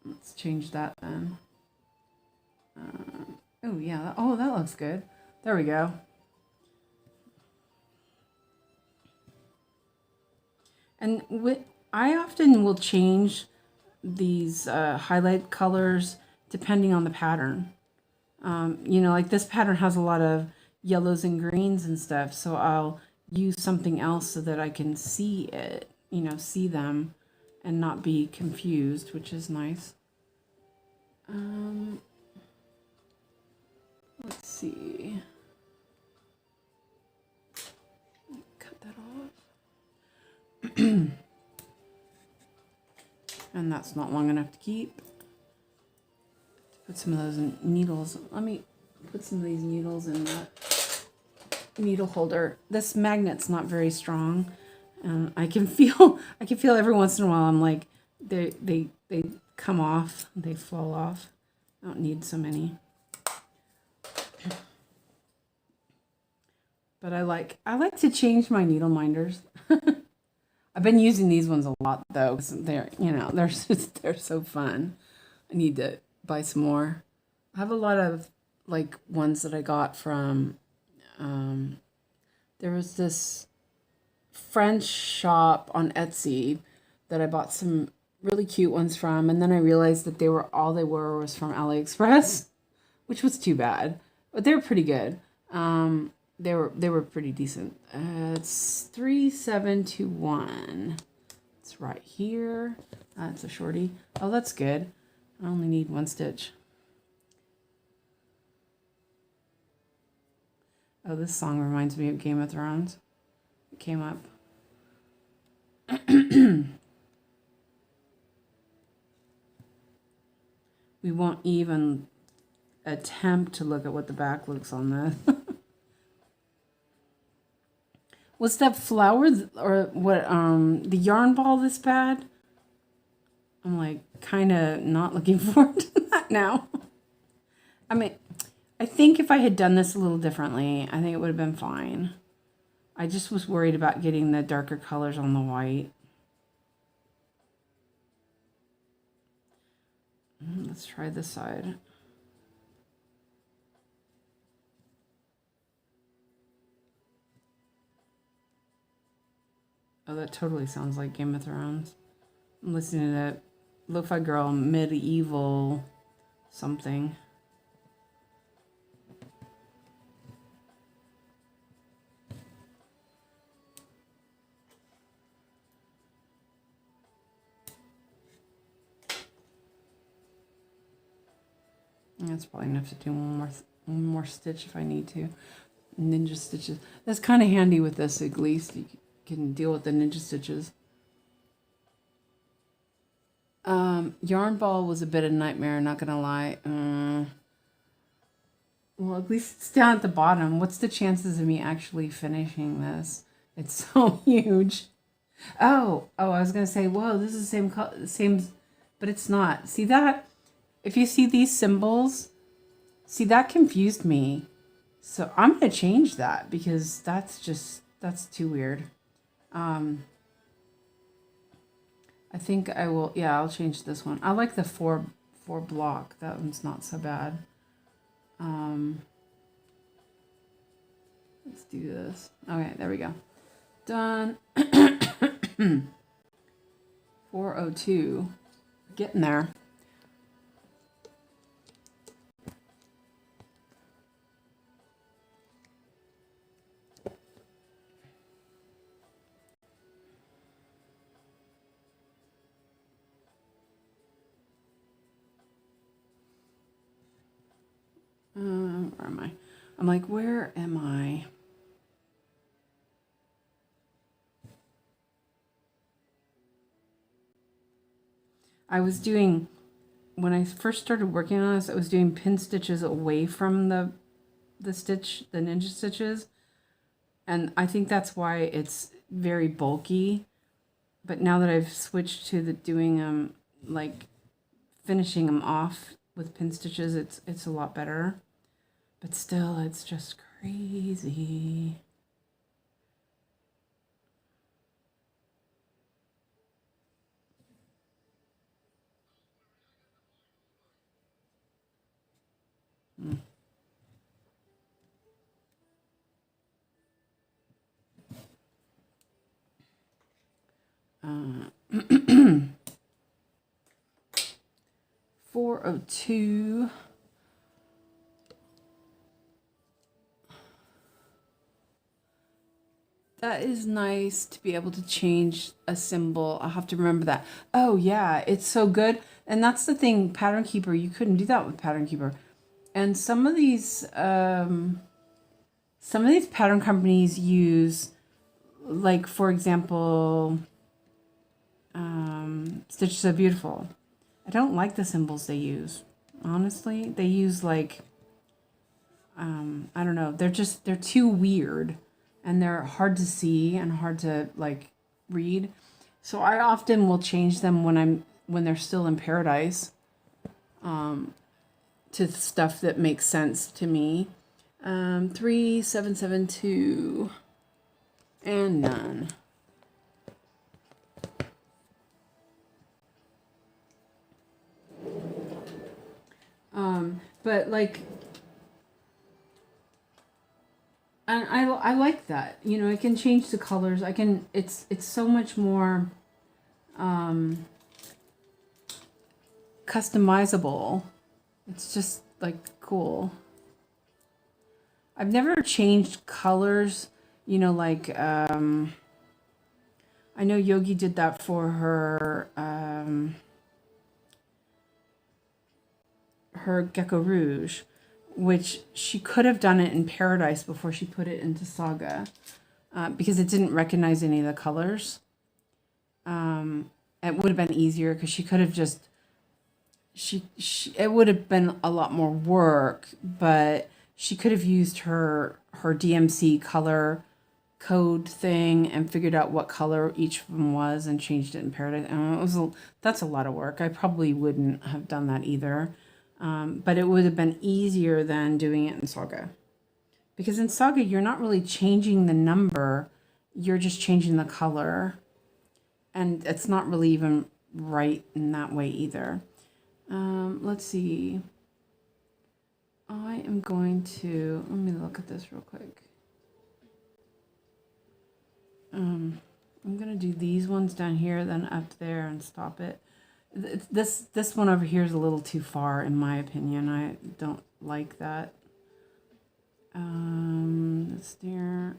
Let's change that then. Oh yeah, that looks good. There we go. And I often will change these highlight colors depending on the pattern. Like this pattern has a lot of yellows and greens and stuff, so I'll use something else so that I can see it, see them and not be confused, which is nice. Let's see. Cut that off. And that's not long enough to keep. Put some of those needles. Let me put some of these needles in that needle holder. This magnet's not very strong, and I can feel every once in a while I'm like they come off, they fall off. I don't need so many. But I like to change my needle minders. I've been using these ones a lot though, because they're they're so fun. I need to buy some more. I have a lot of like ones that I got from there was this French shop on Etsy that I bought some really cute ones from, and then I realized that they were was from AliExpress, which was too bad, but they were pretty good. They were pretty decent. It's 3721. It's right here. It's a shorty. Oh, that's good. I only need one stitch. Oh, this song reminds me of Game of Thrones. It came up. We won't even attempt to look at what the back looks on this. Was that flower or what? The yarn ball this bad? I'm like kind of not looking forward to that now. I mean, I think if I had done this a little differently, I think it would have been fine. I just was worried about getting the darker colors on the white. Let's try this side. Oh, that totally sounds like Game of Thrones. I'm listening to that Lo-Fi Girl medieval something. That's probably enough to do one more stitch if I need to. Ninja stitches. That's kind of handy with this, at least. You can deal with the ninja stitches. Yarn ball was a bit of a nightmare, not gonna lie. Well, at least it's down at the bottom. What's the chances of me actually finishing this? It's so huge. Oh, I was gonna say, whoa, this is the same, but it's not. See that? If you see these symbols, see, that confused me. So I'm gonna change that because that's too weird. I think I will, yeah, I'll change this one. I like the four block. That one's not so bad. Let's do this. Okay, there we go. Done. 402. Getting there. Where am I? I'm like, where am I? I was doing, when I first started working on this, I was doing pin stitches away from the ninja stitches. And I think that's why it's very bulky. But now that I've switched to doing like finishing them off with pin stitches, it's a lot better. But still, it's just crazy. Uh, 402. That is nice to be able to change a symbol. I'll have to remember that. Oh yeah, it's so good. And that's the thing, Pattern Keeper, you couldn't do that with Pattern Keeper. And some of these pattern companies use, like, for example, Stitch So Beautiful. I don't like the symbols they use. Honestly, they use like, I don't know. They're too weird. And they're hard to see and hard to like read. So I often will change them when they're still in Paradise, to stuff that makes sense to me. 3772 and none. But like, and I like that, you know, I can change the colors. I can, it's so much more customizable. It's just like cool. I've never changed colors, you know, like I know Yogi did that for her Gecko Rouge, which she could have done it in Paradise before she put it into Saga, because it didn't recognize any of the colors. It would have been easier because she could have just, it would have been a lot more work, but she could have used her DMC color code thing and figured out what color each of them was and changed it in Paradise. And that's a lot of work. I probably wouldn't have done that either. But it would have been easier than doing it in Saga. Because in Saga, you're not really changing the number. You're just changing the color. And it's not really even right in that way either. Let's see. I am going to, let me look at this real quick. I'm going to do these ones down here, then up there and stop it. This one over here is a little too far, in my opinion. I don't like that. This there.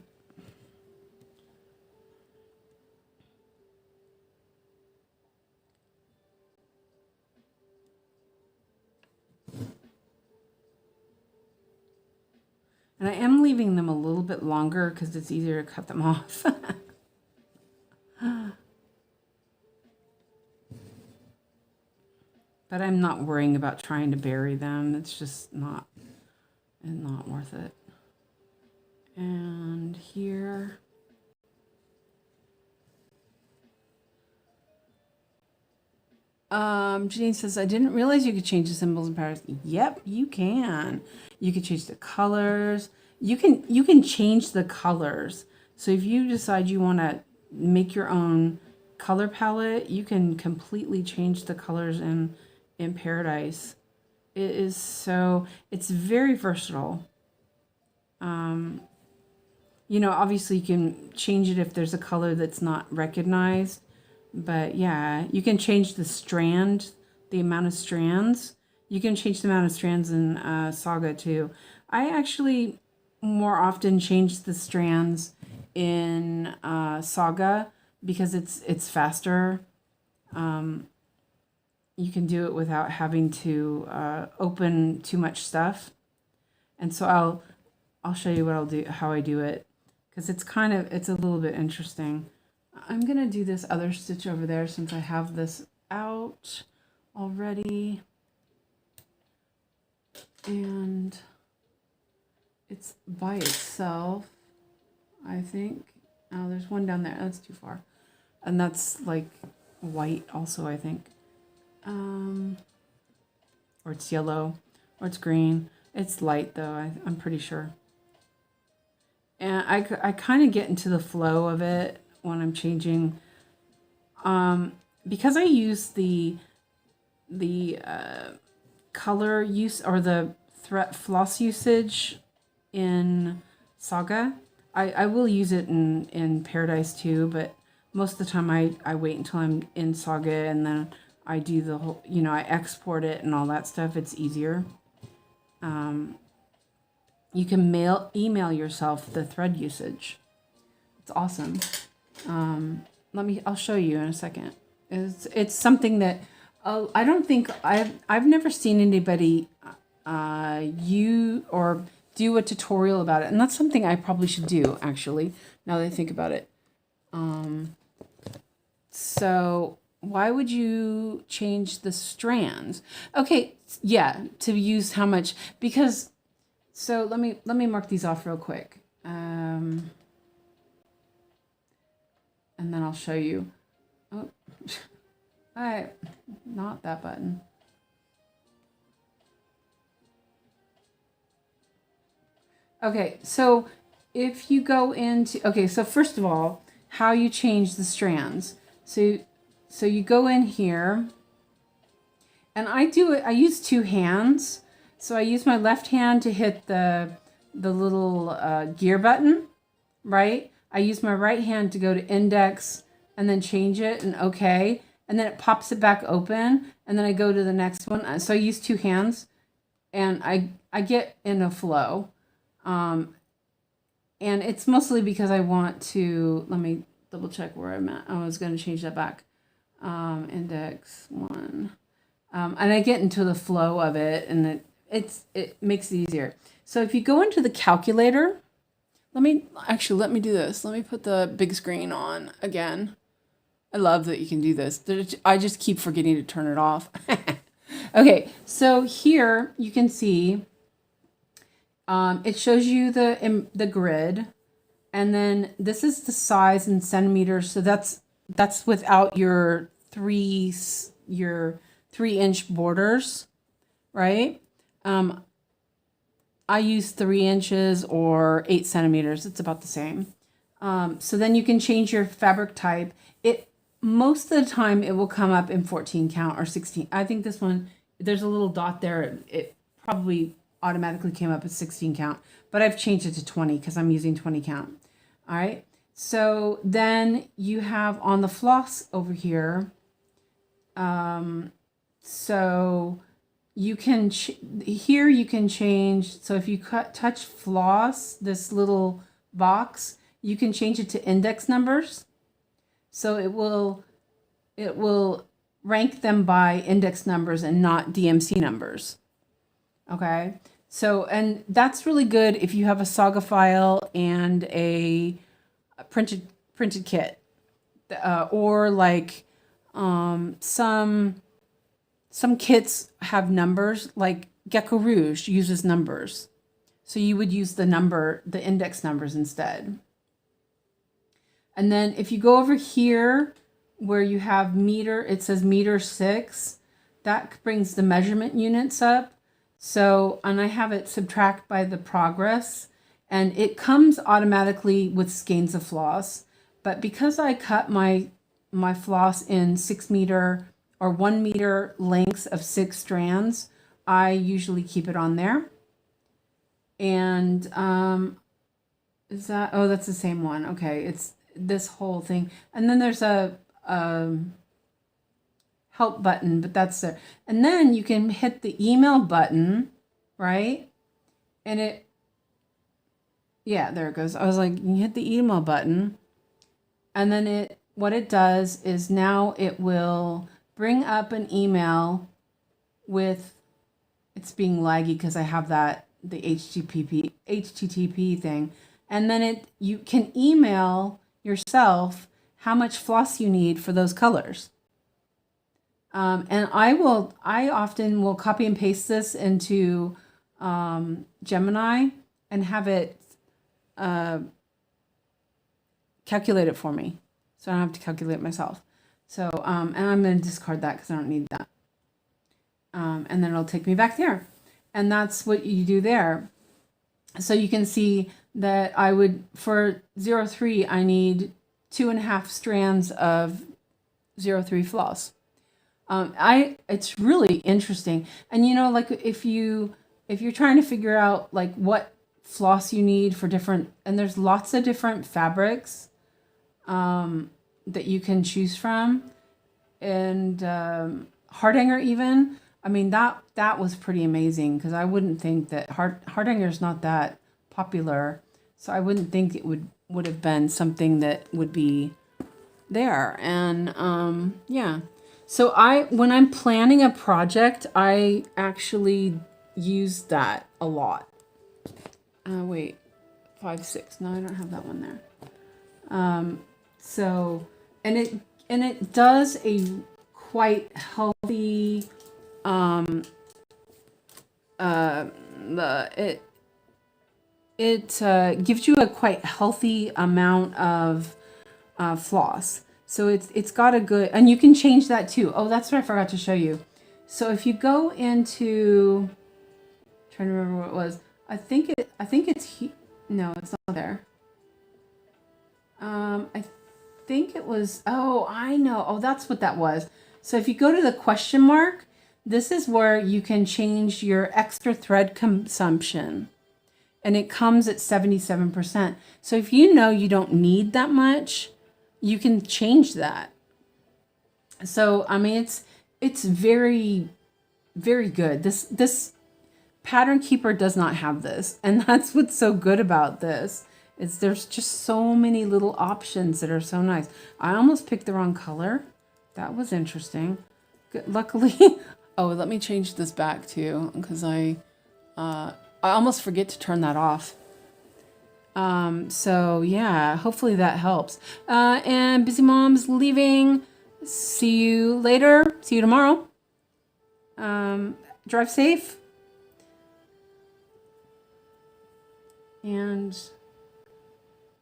And I am leaving them a little bit longer because it's easier to cut them off. But I'm not worrying about trying to bury them. It's just not worth it. And here. Janine says, I didn't realize you could change the symbols in patterns. Yep, you can. You can change the colors. You can change the colors. So if you decide you want to make your own color palette, you can completely change the colors in Paradise. It's very versatile. You know, obviously you can change it if there's a color that's not recognized. But yeah, you can change the strand, the amount of strands. You can change the amount of strands in Saga too. I actually more often change the strands in Saga because it's faster. You can do it without having to open too much stuff. And so I'll show you what I'll do, how I do it, because it's a little bit interesting. I'm going to do this other stitch over there since I have this out already. And it's by itself, I think. Oh, there's one down there. That's too far. And that's like white also, I think. Or it's yellow, or it's green. It's light though, I'm pretty sure. And I kind of get into the flow of it when I'm changing, because I use the color use or the floss usage in Saga. I will use it in Paradise too, but most of the time I wait until I'm in Saga and then I do the whole, you know, I export it and all that stuff. It's easier. You can email yourself the thread usage. It's awesome. I'll show you in a second. It's something that I don't think I've never seen anybody do a tutorial about it, and that's something I probably should do actually. Now that I think about it. So why would you change the strands? Okay, yeah, to use how much, because so let me mark these off real quick. And then I'll show you. Oh, not that button. Okay, so if you go into, so first of all, how you change the strands. So you go in here, and I use two hands. So I use my left hand to hit the little gear button, right? I use my right hand to go to index and then change it and okay. And then it pops it back open. And then I go to the next one. So I use two hands and I get in a flow. And it's mostly because I want to, let me double check where I'm at. I was going to change that back. Index 1. And I get into the flow of it and it makes it easier. So if you go into the calculator, let me do this. Let me put the big screen on again. I love that you can do this. I just keep forgetting to turn it off. Okay, so here you can see it shows you the grid, and then this is the size in centimeters. So that's without your 3-inch borders, right? I use 3 inches or 8 centimeters. It's about the same. So then you can change your fabric type. Most of the time it will come up in 14 count or 16. I think this one, there's a little dot there. It probably automatically came up as 16 count, but I've changed it to 20 because I'm using 20 count. All right. So then you have on the floss over here. So you can, here you can change. So if you touch floss, this little box, you can change it to index numbers. So it will rank them by index numbers and not DMC numbers. Okay. So, and that's really good if you have a saga file and a printed kit, or like some kits have numbers, like Gecko Rouge uses numbers. So you would use the index numbers instead. And then if you go over here where you have meter, it says meter 6, that brings the measurement units up. So, and I have it subtract by the progress, and it comes automatically with skeins of floss. But because I cut my floss in 6 meter or 1 meter lengths of 6 strands, I usually keep it on there. And is that, oh, that's the same one. Okay, it's this whole thing. And then there's a help button, but that's there. And then you can hit the email button, right? And it, yeah, there it goes. I was like, you hit the email button, and then what it does is now it will bring up an email with, it's being laggy because I have the HTTP thing. And then you can email yourself how much floss you need for those colors. And I often will copy and paste this into Gemini and have it calculate it for me, so I don't have to calculate it myself. So and I'm going to discard that because I don't need that. And then it'll take me back there, and that's what you do there. So you can see that I would, for 03, I need 2.5 strands of 03 floss. It's really interesting. And you know, like if you're trying to figure out like what floss you need for different, and there's lots of different fabrics that you can choose from, and Hardanger even. I mean, that was pretty amazing, because I wouldn't think that Hardanger's not that popular, so I wouldn't think it would have been something that would be there. And yeah. So when I'm planning a project, I actually use that a lot. Wait, 5, 6. No, I don't have that one there. So, and it does a quite healthy, it gives you a quite healthy amount of floss. So it's got a good, and you can change that too. Oh, that's what I forgot to show you. So if you go into, trying to remember what it was. I think it's no, it's not there. I think it was, oh, I know. Oh, that's what that was. So if you go to the question mark, this is where you can change your extra thread consumption. And it comes at 77%. So if you know you don't need that much, you can change that. So, I mean, it's very, very good. This Pattern Keeper does not have this. And that's what's so good about this. There's just so many little options that are so nice. I almost picked the wrong color. That was interesting. Good. Luckily, oh, let me change this back too, because I almost forget to turn that off. So yeah, hopefully that helps. And Busy Mom's leaving. See you later. See you tomorrow. Drive safe. And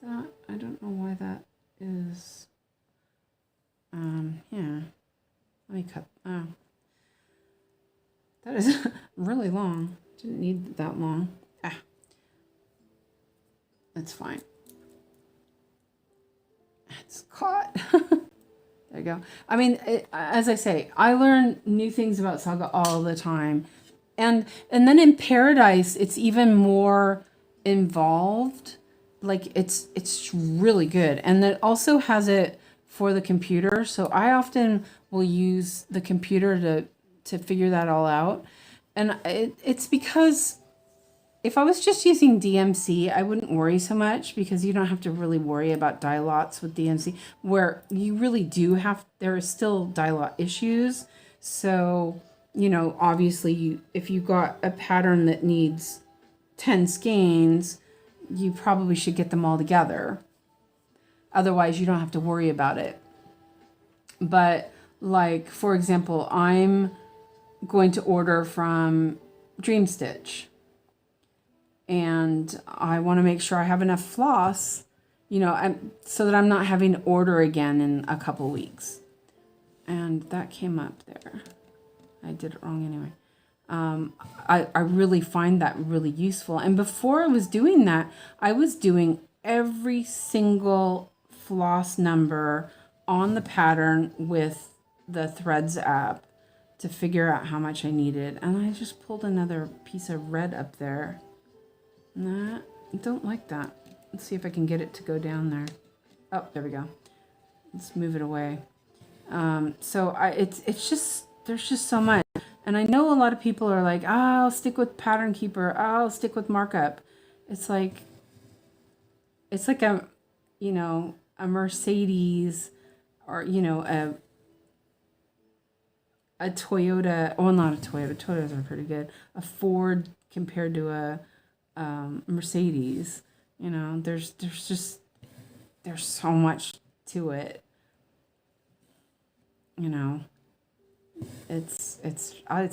that, I don't know why that is. Yeah. Let me cut. Oh. That is really long. Didn't need that long. Ah. That's fine. It's caught. There you go. I mean, as I say, I learn new things about Saga all the time. And then in Paradise, it's even more involved. Like it's really good. And it also has it for the computer. So I often will use the computer to figure that all out. And it's because if I was just using DMC, I wouldn't worry so much, because you don't have to really worry about die lots with DMC, where you really do have, there are still die lot issues. So you know, obviously if you got a pattern that needs 10 skeins, you probably should get them all together. Otherwise, you don't have to worry about it. But like, for example, I'm going to order from Dream Stitch, and I want to make sure I have enough floss, you know, so that I'm not having to order again in a couple weeks. And that came up there. I did it wrong anyway. I really find that really useful. And before I was doing that, I was doing every single floss number on the pattern with the Threads app to figure out how much I needed. And I just pulled another piece of red up there. Nah, I don't like that. Let's see if I can get it to go down there. Oh, there we go. Let's move it away. So it's just, there's just so much. And I know a lot of people are like, oh, I'll stick with Pattern Keeper. Oh, I'll stick with markup. It's like a, you know, a Mercedes, or, you know, a Toyota. Well, not a Toyota. Toyotas are pretty good. A Ford compared to a Mercedes. You know, there's so much to it. You know, it's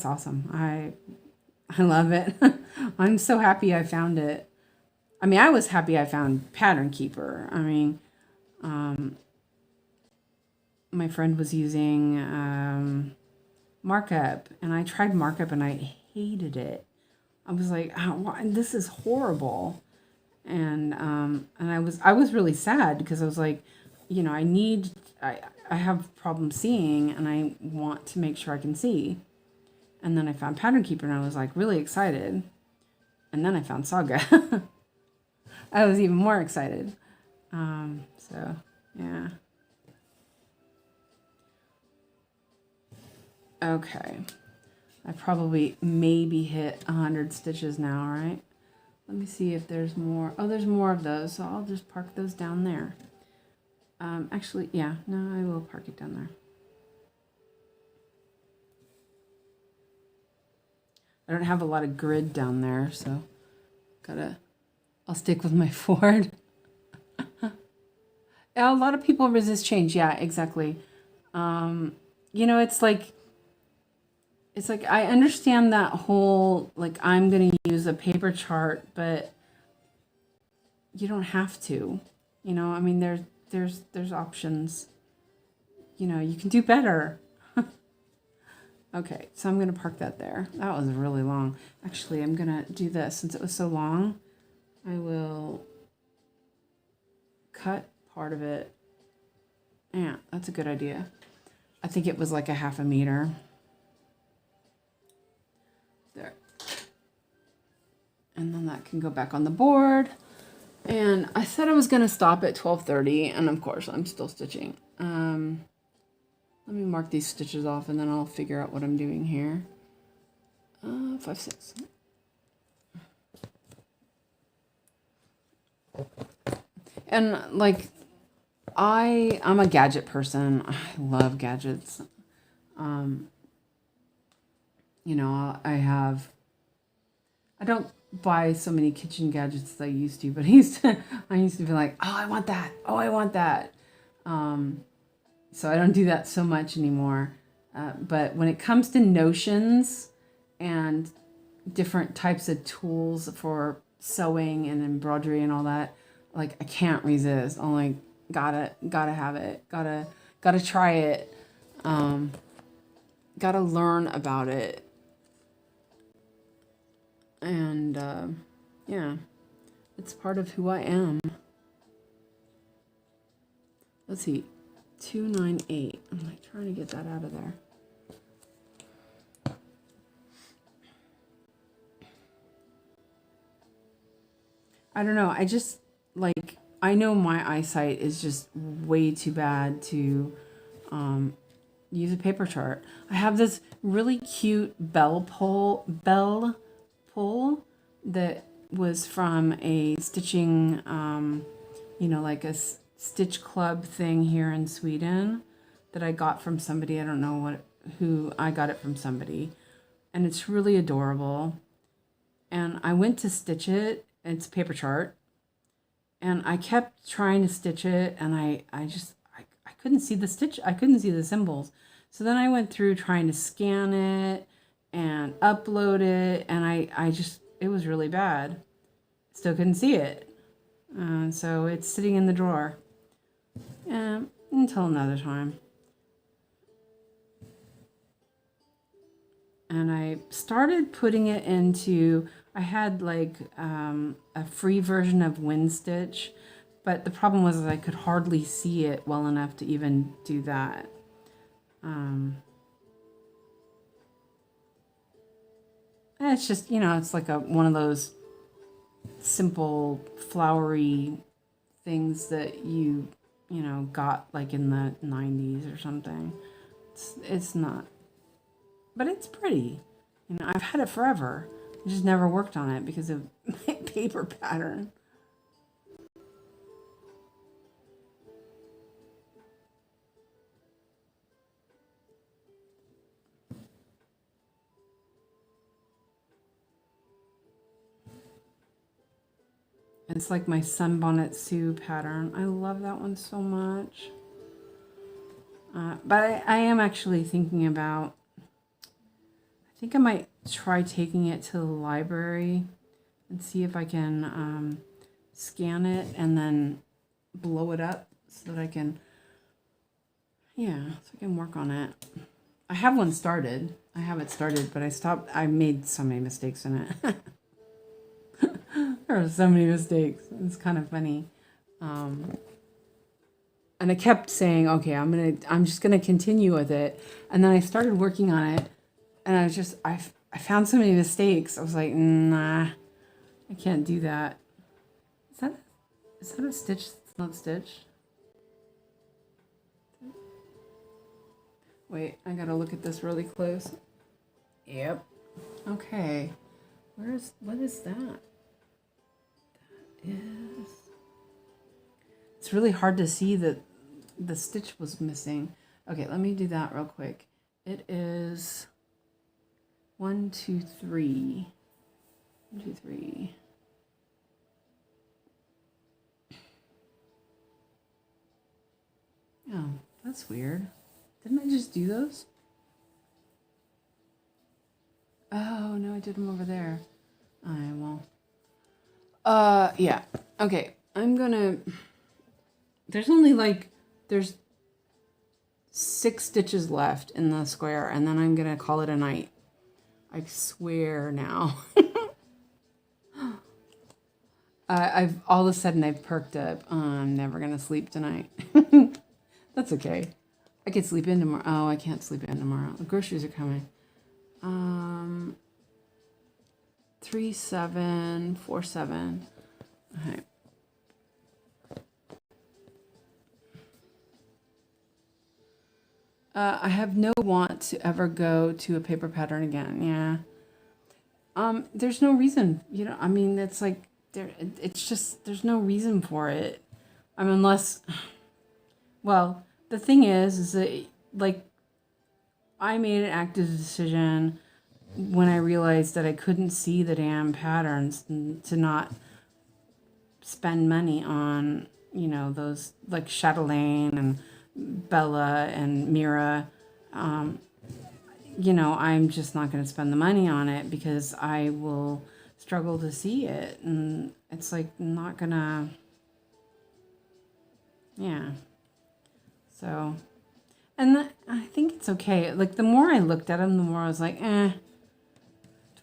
awesome. I love it. I'm so happy I found it. I mean, I was happy I found Pattern Keeper. I mean, my friend was using markup, and I tried markup and I hated it. I was like, oh, this is horrible. And I was really sad, because I was like, you know, I have problems seeing, and I want to make sure I can see. And then I found Pattern Keeper, and I was like really excited. And then I found Saga. I was even more excited. So yeah. Okay. I probably maybe hit 100 stitches now, right? Let me see if there's more. Oh, there's more of those, so I'll just park those down there. Actually, yeah, no, I will park it down there. I don't have a lot of grid down there, so I'll stick with my Ford. A lot of people resist change. Yeah, exactly. You know, it's like I understand that whole, like, I'm going to use a paper chart, but you don't have to. You know, I mean, there's options. You know, you can do better. Okay, so I'm going to park that there. That was really long. Actually, I'm going to do this. Since it was so long, I will cut part of it. Yeah, that's a good idea. I think it was like a 1/2 meter. There. And then that can go back on the board. And I said I was going to stop at 12:30, and of course I'm still stitching. Let me mark these stitches off, and then I'll figure out what I'm doing here. 5, 6. And like, I'm a gadget person. I love gadgets. You know, I don't buy so many kitchen gadgets as I used to, but I used to be like, oh, I want that. Oh, I want that. So I don't do that so much anymore. But when it comes to notions and different types of tools for sewing and embroidery and all that, like, I can't resist. I'm like, gotta have it. Gotta try it. Gotta learn about it. And yeah, it's part of who I am. Let's see, 298. I'm like trying to get that out of there. I don't know. I just, like, I know my eyesight is just way too bad to use a paper chart. I have this really cute bell pull that was from a stitching, you know, like a stitch club thing here in Sweden that I got from somebody. I don't know who I got it from somebody. and it's really adorable. And I went to stitch it. It's a paper chart. And I kept trying to stitch it, and I couldn't see the stitch. I couldn't see the symbols. So then I went through trying to scan it and upload it, and it was really bad. Still couldn't see it. So it's sitting in the drawer. Until another time. And I started putting it into, I had like a free version of WinStitch, but the problem was that I could hardly see it well enough to even do that. It's just, it's like one of those simple flowery things that you got like in the 90s or something. It's not, but it's pretty. I've had it forever. I just never worked on it because of my paper pattern. It's like my Sunbonnet Sue pattern. I love that one so much. But I am actually thinking about, I think I might try taking it to the library and see if I can scan it and then blow it up so that I can, so I can work on it. I have one started. I have it started, but I stopped. I made so many mistakes in it. There are so many mistakes. It's kind of funny. And I kept saying, okay, I'm just gonna continue with it. And then I started working on it, and I found so many mistakes. I was like, nah, I can't do that. Is that a stitch that's not stitched? Wait, I gotta look at this really close. Yep. Okay. What is that? It's really hard to see that the stitch was missing. Okay, let me do that real quick. It is 1, 2, 3. 1, 2, 3. Oh, that's weird. Didn't I just do those? Oh, no, I did them over there. I will. Yeah. Okay. There's 6 stitches left in the square, and then I'm gonna call it a night. I swear now. All of a sudden I've perked up. I'm never gonna sleep tonight. That's okay. I could sleep in tomorrow. Oh, I can't sleep in tomorrow. The groceries are coming. 3, 7, 4, 7. Okay. I have no want to ever go to a paper pattern again. Yeah. There's no reason, it's like it's just, there's no reason for it. Unless, well, the thing is that like I made an active decision when I realized that I couldn't see the damn patterns to not spend money on, those like Chatelaine and Bella and Mira. I'm just not going to spend the money on it because I will struggle to see it. And it's like not gonna, So, and I think it's okay. Like the more I looked at them, the more I was like, do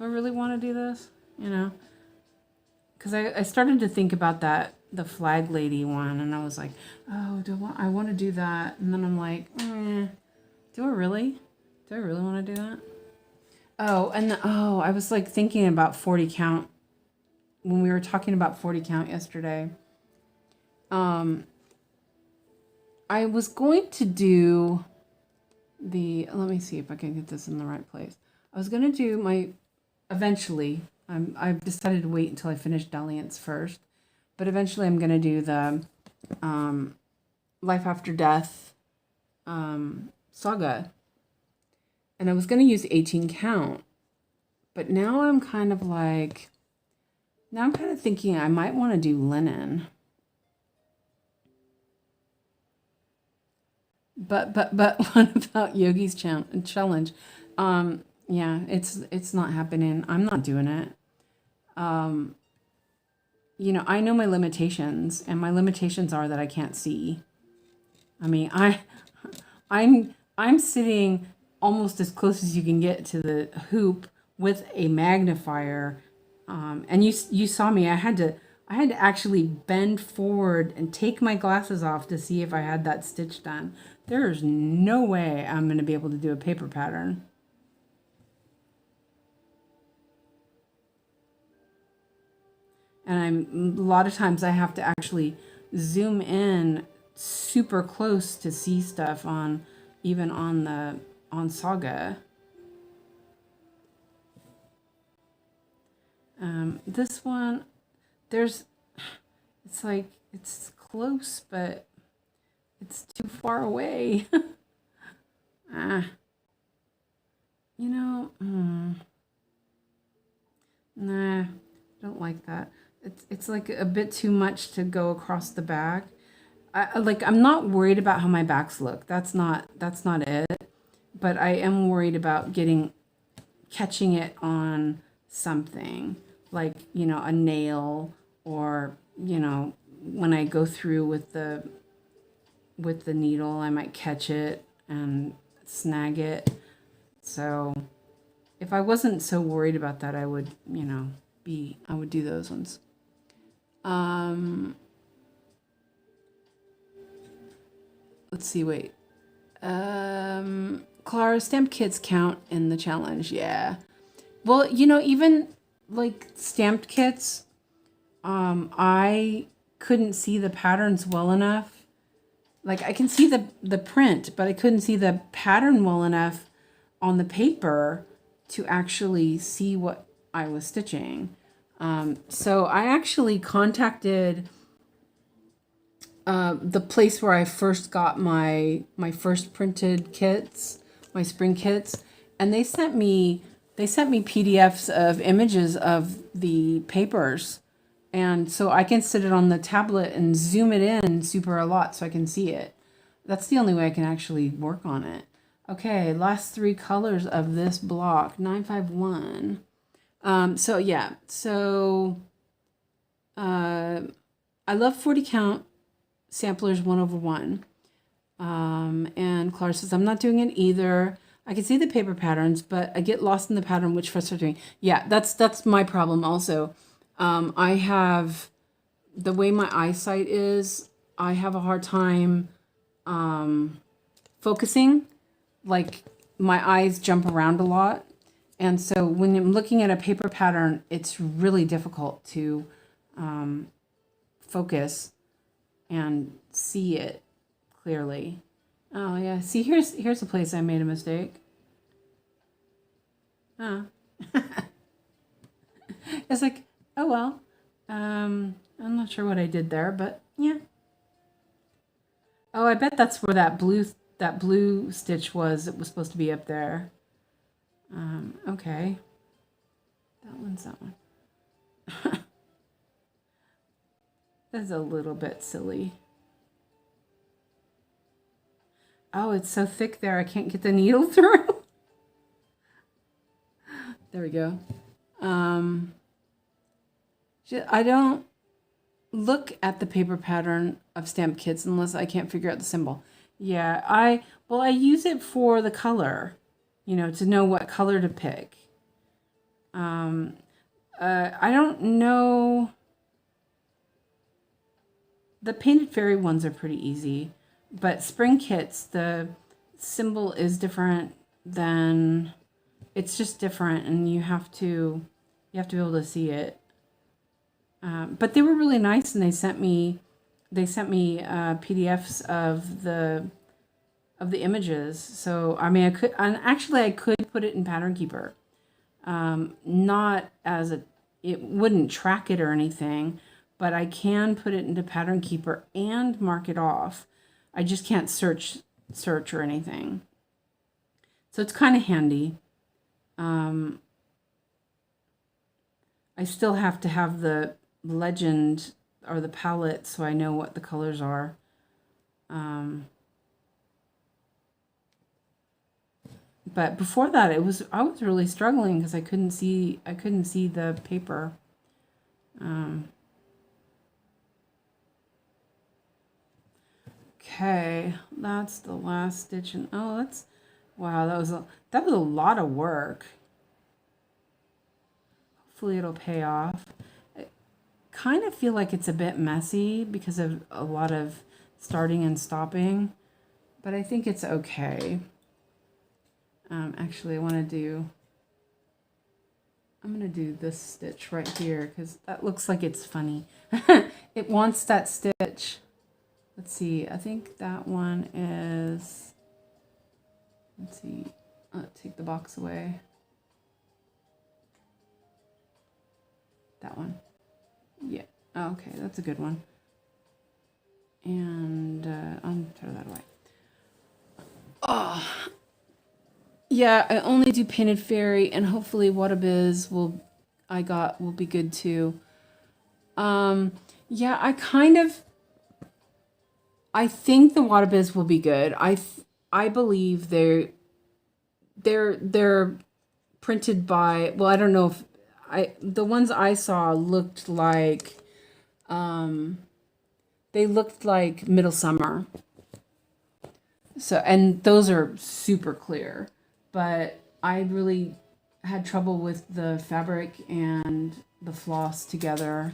I really want to do this? Because I started to think about the flag lady one, and I was like, oh, I want to do that? And then I'm like, do I really? Do I really want to do that? Oh, and I was like thinking about 40 count when we were talking about 40 count yesterday. I was going to do let me see if I can get this in the right place. I was going to do eventually, I've decided to wait until I finish Dalliance first, but eventually I'm going to do the Life After Death saga. And I was going to use 18 count, But now I'm kind of like, now I'm kind of thinking I might want to do linen. But what about Yogi's challenge? Yeah, it's not happening. I'm not doing it. You know, I know my limitations, and my limitations are that I can't see. I mean, I'm sitting almost as close as you can get to the hoop with a magnifier, and you saw me. I had to actually bend forward and take my glasses off to see if I had that stitch done. There's no way I'm going to be able to do a paper pattern. And a lot of times I have to actually zoom in super close to see stuff on, even on 𝐍𝐞𝐤𝐨. This one, it's like, it's close, but it's too far away. You know, nah, I don't like that. It's like a bit too much to go across the back. I'm not worried about how my backs look. That's not it. But I am worried about catching it on something, like, you know, a nail, or, you know, when I go through with the needle, I might catch it and snag it. So if I wasn't so worried about that, I would, you know, I would do those ones. Let's see, wait. Clara, stamped kits count in the challenge, yeah. Well, you know, even like stamped kits, I couldn't see the patterns well enough. Like, I can see the print, but I couldn't see the pattern well enough on the paper to actually see what I was stitching. So I actually contacted the place where I first got my first printed kits, my spring kits, and they sent me PDFs of images of the papers, and so I can sit it on the tablet and zoom it in super a lot so I can see it. That's the only way I can actually work on it. Okay, last 3 colors of this block, 951. So yeah, so I love 40 count samplers 1/1. And Clara says, I'm not doing it either. I can see the paper patterns, but I get lost in the pattern, which frustrates me. Yeah, that's my problem also. I have, the way my eyesight is, I have a hard time focusing. Like, my eyes jump around a lot. And so when I'm looking at a paper pattern, it's really difficult to focus and see it clearly. Oh yeah, see, here's a place I made a mistake. Oh. It's like, oh well. I'm not sure what I did there, but yeah. Oh, I bet that's where that blue stitch was. It was supposed to be up there. Okay. That one's that one. That's a little bit silly. Oh, it's so thick there, I can't get the needle through. There we go. I don't look at the paper pattern of stamp kits unless I can't figure out the symbol. Yeah, I use it for the color, you know, to know what color to pick. I don't know. The painted fairy ones are pretty easy, but spring kits, the symbol is different than, it's just different, and you have to be able to see it. But they were really nice, and they sent me PDFs of the images. So I mean, I could put it in Pattern Keeper, not as it wouldn't track it or anything, but I can put it into Pattern Keeper and mark it off. I just can't search or anything. So it's kind of handy. I still have to have the legend or the palette so I know what the colors are. But before that, I was really struggling because I couldn't see the paper. Okay, that's the last stitch, and oh, that's wow, that was a lot of work. Hopefully it'll pay off. I kind of feel like it's a bit messy because of a lot of starting and stopping, but I think it's okay. Actually, I'm gonna do this stitch right here because that looks like it's funny. It wants that stitch. Let's see, I think that one is, let's see, take the box away. That one. Yeah, okay, that's a good one. And I'll throw that away. Oh, yeah, I only do Painted Fairy, and hopefully 𝐍𝐶𝐵 will be good too. Yeah, I think the 𝐍𝐶𝐵 will be good. I believe they're printed by, well, I don't know if the ones I saw looked like they looked like Middle Summer. So, and those are super clear, but I really had trouble with the fabric and the floss together.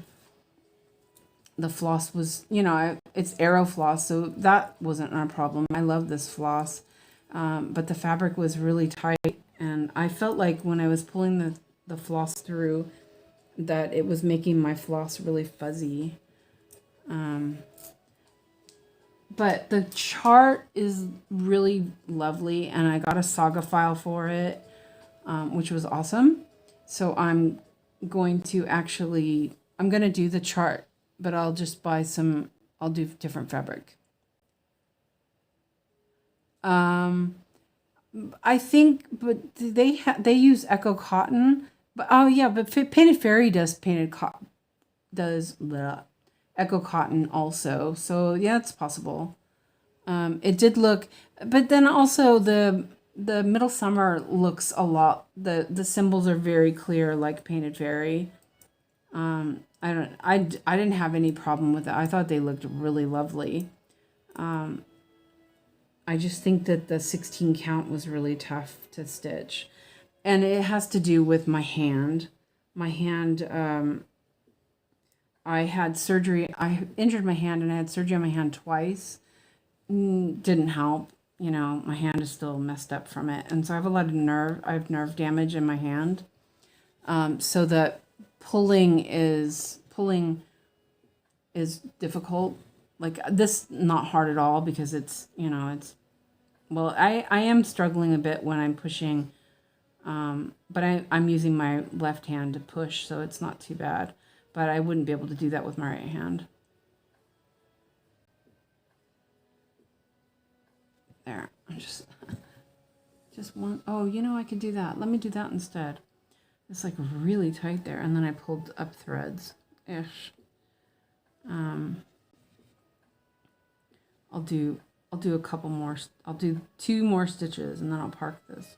The floss was, it's Arrow floss, so that wasn't a problem. I love this floss, but the fabric was really tight, and I felt like when I was pulling the floss through that it was making my floss really fuzzy. But the chart is really lovely, and I got a Saga file for it, which was awesome. So I'm going to do the chart, but I'll just I'll do different fabric. I think, but they use Echo Cotton, but oh yeah, but Painted Fairy does Echo Cotton also, so yeah, it's possible. It did look, but then also the Middle Summer looks a lot. The symbols are very clear, like Painted Fairy. I didn't have any problem with it. I thought they looked really lovely. I just think that the 16 count was really tough to stitch, and it has to do with my hand. My hand. I had surgery. I injured my hand, and I had surgery on my hand twice. Didn't help. My hand is still messed up from it, and so I have a lot of I have nerve damage in my hand. So that pulling is difficult. Like this, not hard at all because it's well, I am struggling a bit when I'm pushing, but I'm using my left hand to push, so it's not too bad. But I wouldn't be able to do that with my right hand. There, I'm just one. Oh, I could do that. Let me do that instead. It's like really tight there, and then I pulled up threads. Ish. I'll do a couple more. I'll do 2 more stitches, and then I'll park this.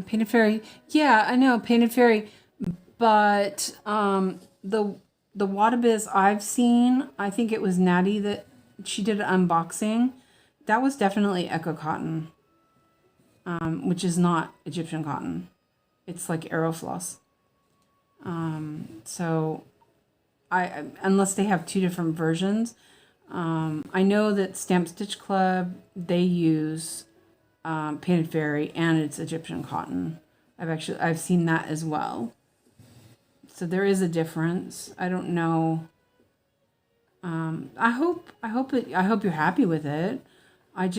Painted Fairy. Yeah, I know Painted Fairy, but the 𝐍𝐶𝐵 I've seen, I think it was Natty that she did an unboxing. That was definitely Echo Cotton, which is not Egyptian cotton. It's like Arrow floss. So unless they have 2 different versions, I know that Stamp Stitch Club, they use Painted Fairy, and it's Egyptian cotton. I've seen that as well. So there is a difference. I don't know. I hope you're happy with it. I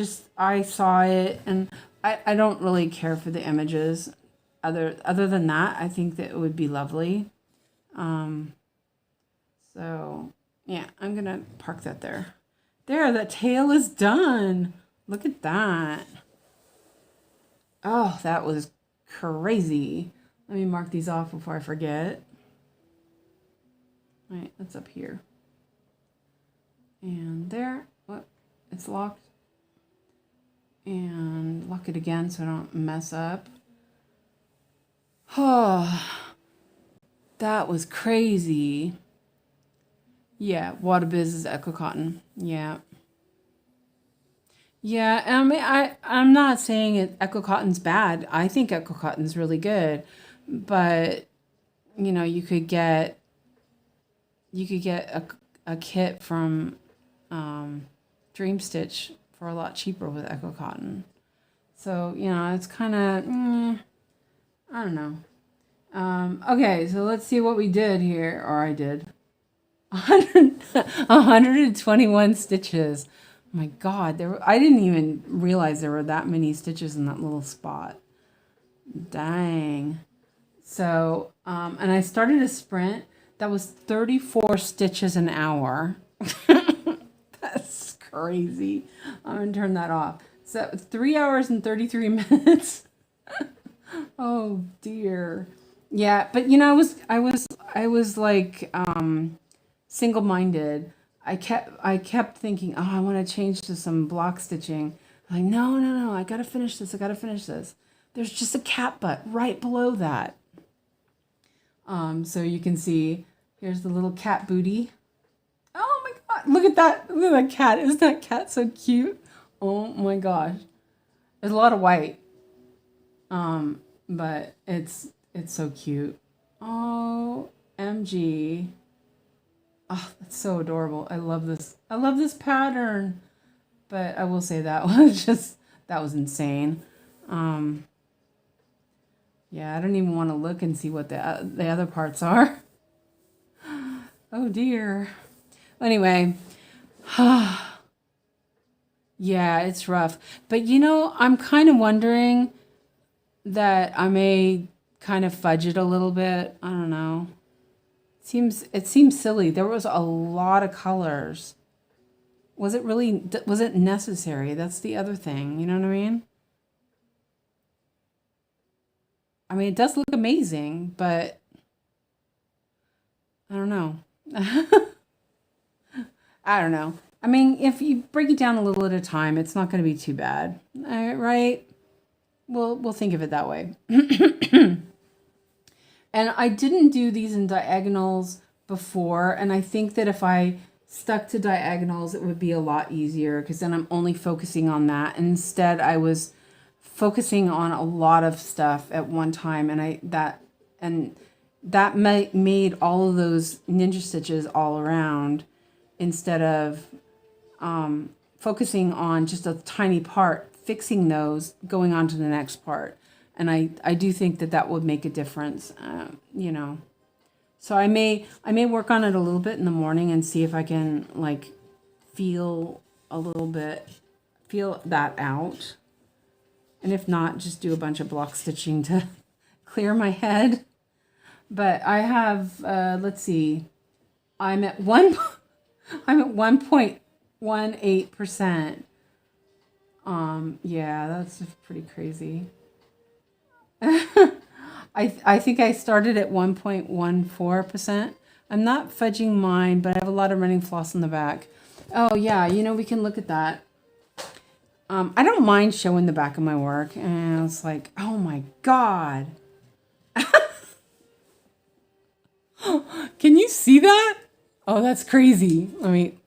saw it, and I don't really care for the images. Other than that, I think that it would be lovely. So yeah, I'm gonna park that there. There, that tail is done. Look at that. Oh, that was crazy. Let me mark these off before I forget. All right, that's up here. And there. What? It's locked. And lock it again so I don't mess up. Oh, that was crazy. Yeah, �WaterBiz is Echo Cotton. Yeah. Yeah, I mean, I'm not saying Echo Cotton's bad. I think Echo Cotton's really good, but you know, you could get a kit from Dream Stitch for a lot cheaper with Echo Cotton. So you know, it's kind of I don't know. Okay, so let's see what we did here, or I did. 121 stitches. My God, I didn't even realize there were that many stitches in that little spot. Dang. So, and I started a sprint that was 34 stitches an hour. That's crazy. I'm gonna turn that off. So 3 hours and 33 minutes. Oh dear. Yeah, but you know, I was like single-minded. I kept thinking, oh, I want to change to some block stitching. I'm like, no, I gotta finish this. There's just a cat butt right below that. So you can see, here's the little cat booty. Oh my God, look at that cat. Isn't that cat so cute? Oh my gosh. There's a lot of white. But it's so cute. Oh, MG. Oh, that's so adorable. I love this pattern. But I will say that was insane. Yeah, I don't even want to look and see what the other parts are. Oh dear. Anyway, yeah, it's rough. But you know, I'm kind of wondering that I may kind of fudge it a little bit. I don't know. It seems silly. There was a lot of colors. Was it necessary? That's the other thing. You know what I mean? I mean, it does look amazing, but I don't know. I don't know. I mean, if you break it down a little at a time, it's not going to be too bad, right? We'll think of it that way. And I didn't do these in diagonals before, and I think that if I stuck to diagonals, it would be a lot easier because then I'm only focusing on that. And instead, I was focusing on a lot of stuff at one time, and that made all of those ninja stitches all around instead of focusing on just a tiny part, fixing those, going on to the next part. And I do think that would make a difference, you know. So I may work on it a little bit in the morning and see if I can like feel that out. And if not, just do a bunch of block stitching to clear my head. But I have let's see, I'm at 1.18%. Yeah, that's pretty crazy. I think I started at 1.14%. I'm not fudging mine, but I have a lot of running floss in the back. Oh yeah, you know, we can look at that. I don't mind showing the back of my work, and it's like, oh my God. Can you see that? Oh, that's crazy. I mean,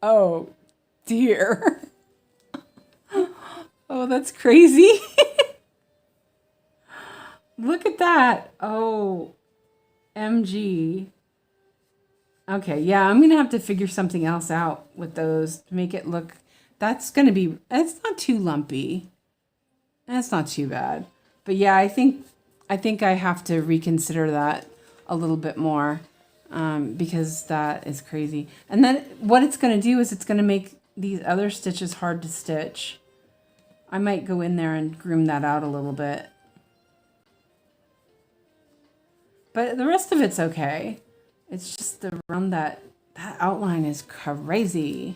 oh dear. Oh, that's crazy. Look at that. Oh, MG. Okay, yeah, I'm going to have to figure something else out with those to make it look, it's not too lumpy. It's not too bad. But yeah, I think I have to reconsider that a little bit more because that is crazy. And then what it's going to do is it's going to make these other stitches hard to stitch. I might go in there and groom that out a little bit. But the rest of it's okay. It's just around that outline is crazy.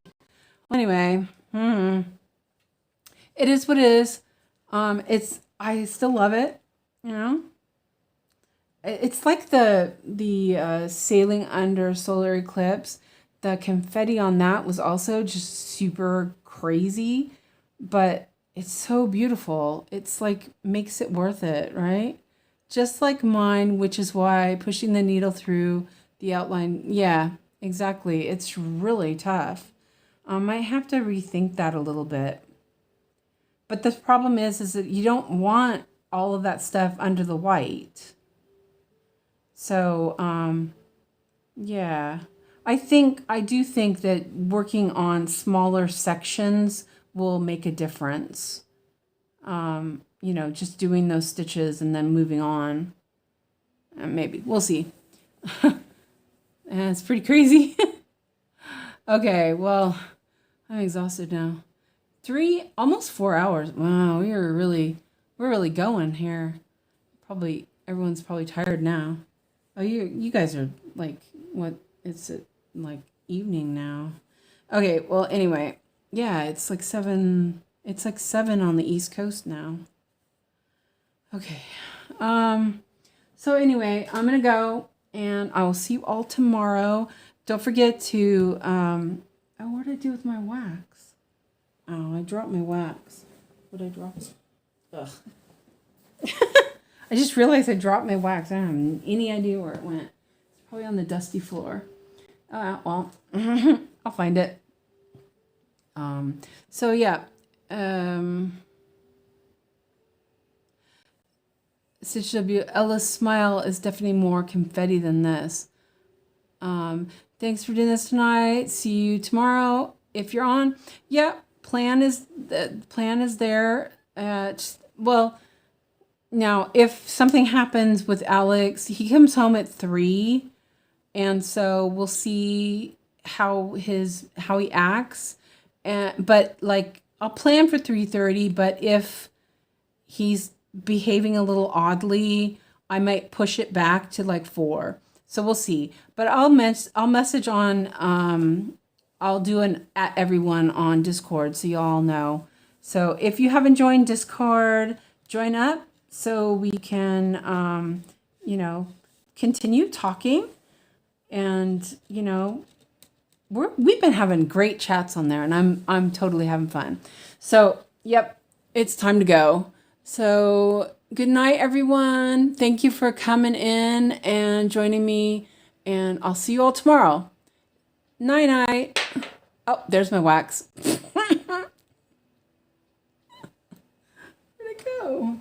Anyway, It is what it is. I still love it, you know. It's like the sailing under solar eclipse. The confetti on that was also just super crazy, but it's so beautiful. It's like makes it worth it, right? Just like mine, which is why pushing the needle through the outline. Yeah, exactly. It's really tough. I might have to rethink that a little bit. But the problem is that you don't want all of that stuff under the white. So, yeah, I do think that working on smaller sections will make a difference. You know, just doing those stitches and then moving on. Maybe we'll see. And it's pretty crazy. Okay, well, I'm exhausted now. Almost 4 hours. Wow, we're really going here. Probably everyone's probably tired now. Oh, you guys are like, what? It's like evening now. Okay, well, anyway, yeah, it's like 7. It's like 7 on the East Coast now. Okay. So anyway, I'm gonna go, and I will see you all tomorrow. Don't forget to oh, what did I do with my wax? Oh, I dropped my wax. What did I drop? Ugh. I just realized I dropped my wax. I don't have any idea where it went. It's probably on the dusty floor. Well, I'll find it. So yeah. Stitch W. Ella's smile is definitely more confetti than this. Thanks for doing this tonight. See you tomorrow if you're on. Yeah, the plan is there. Well. Now, if something happens with Alex, he comes home at 3, and so we'll see how he acts. But like, I'll plan for 3:30. But if he's behaving a little oddly, I might push it back to like 4. So we'll see. But I'll message on. I'll do an at everyone on Discord so you all know. So if you haven't joined Discord, join up. So we can, you know, continue talking, and you know, we've been having great chats on there, and I'm totally having fun. So yep, it's time to go. So good night, everyone. Thank you for coming in and joining me, and I'll see you all tomorrow. Night night. Oh, there's my wax. Where'd it go?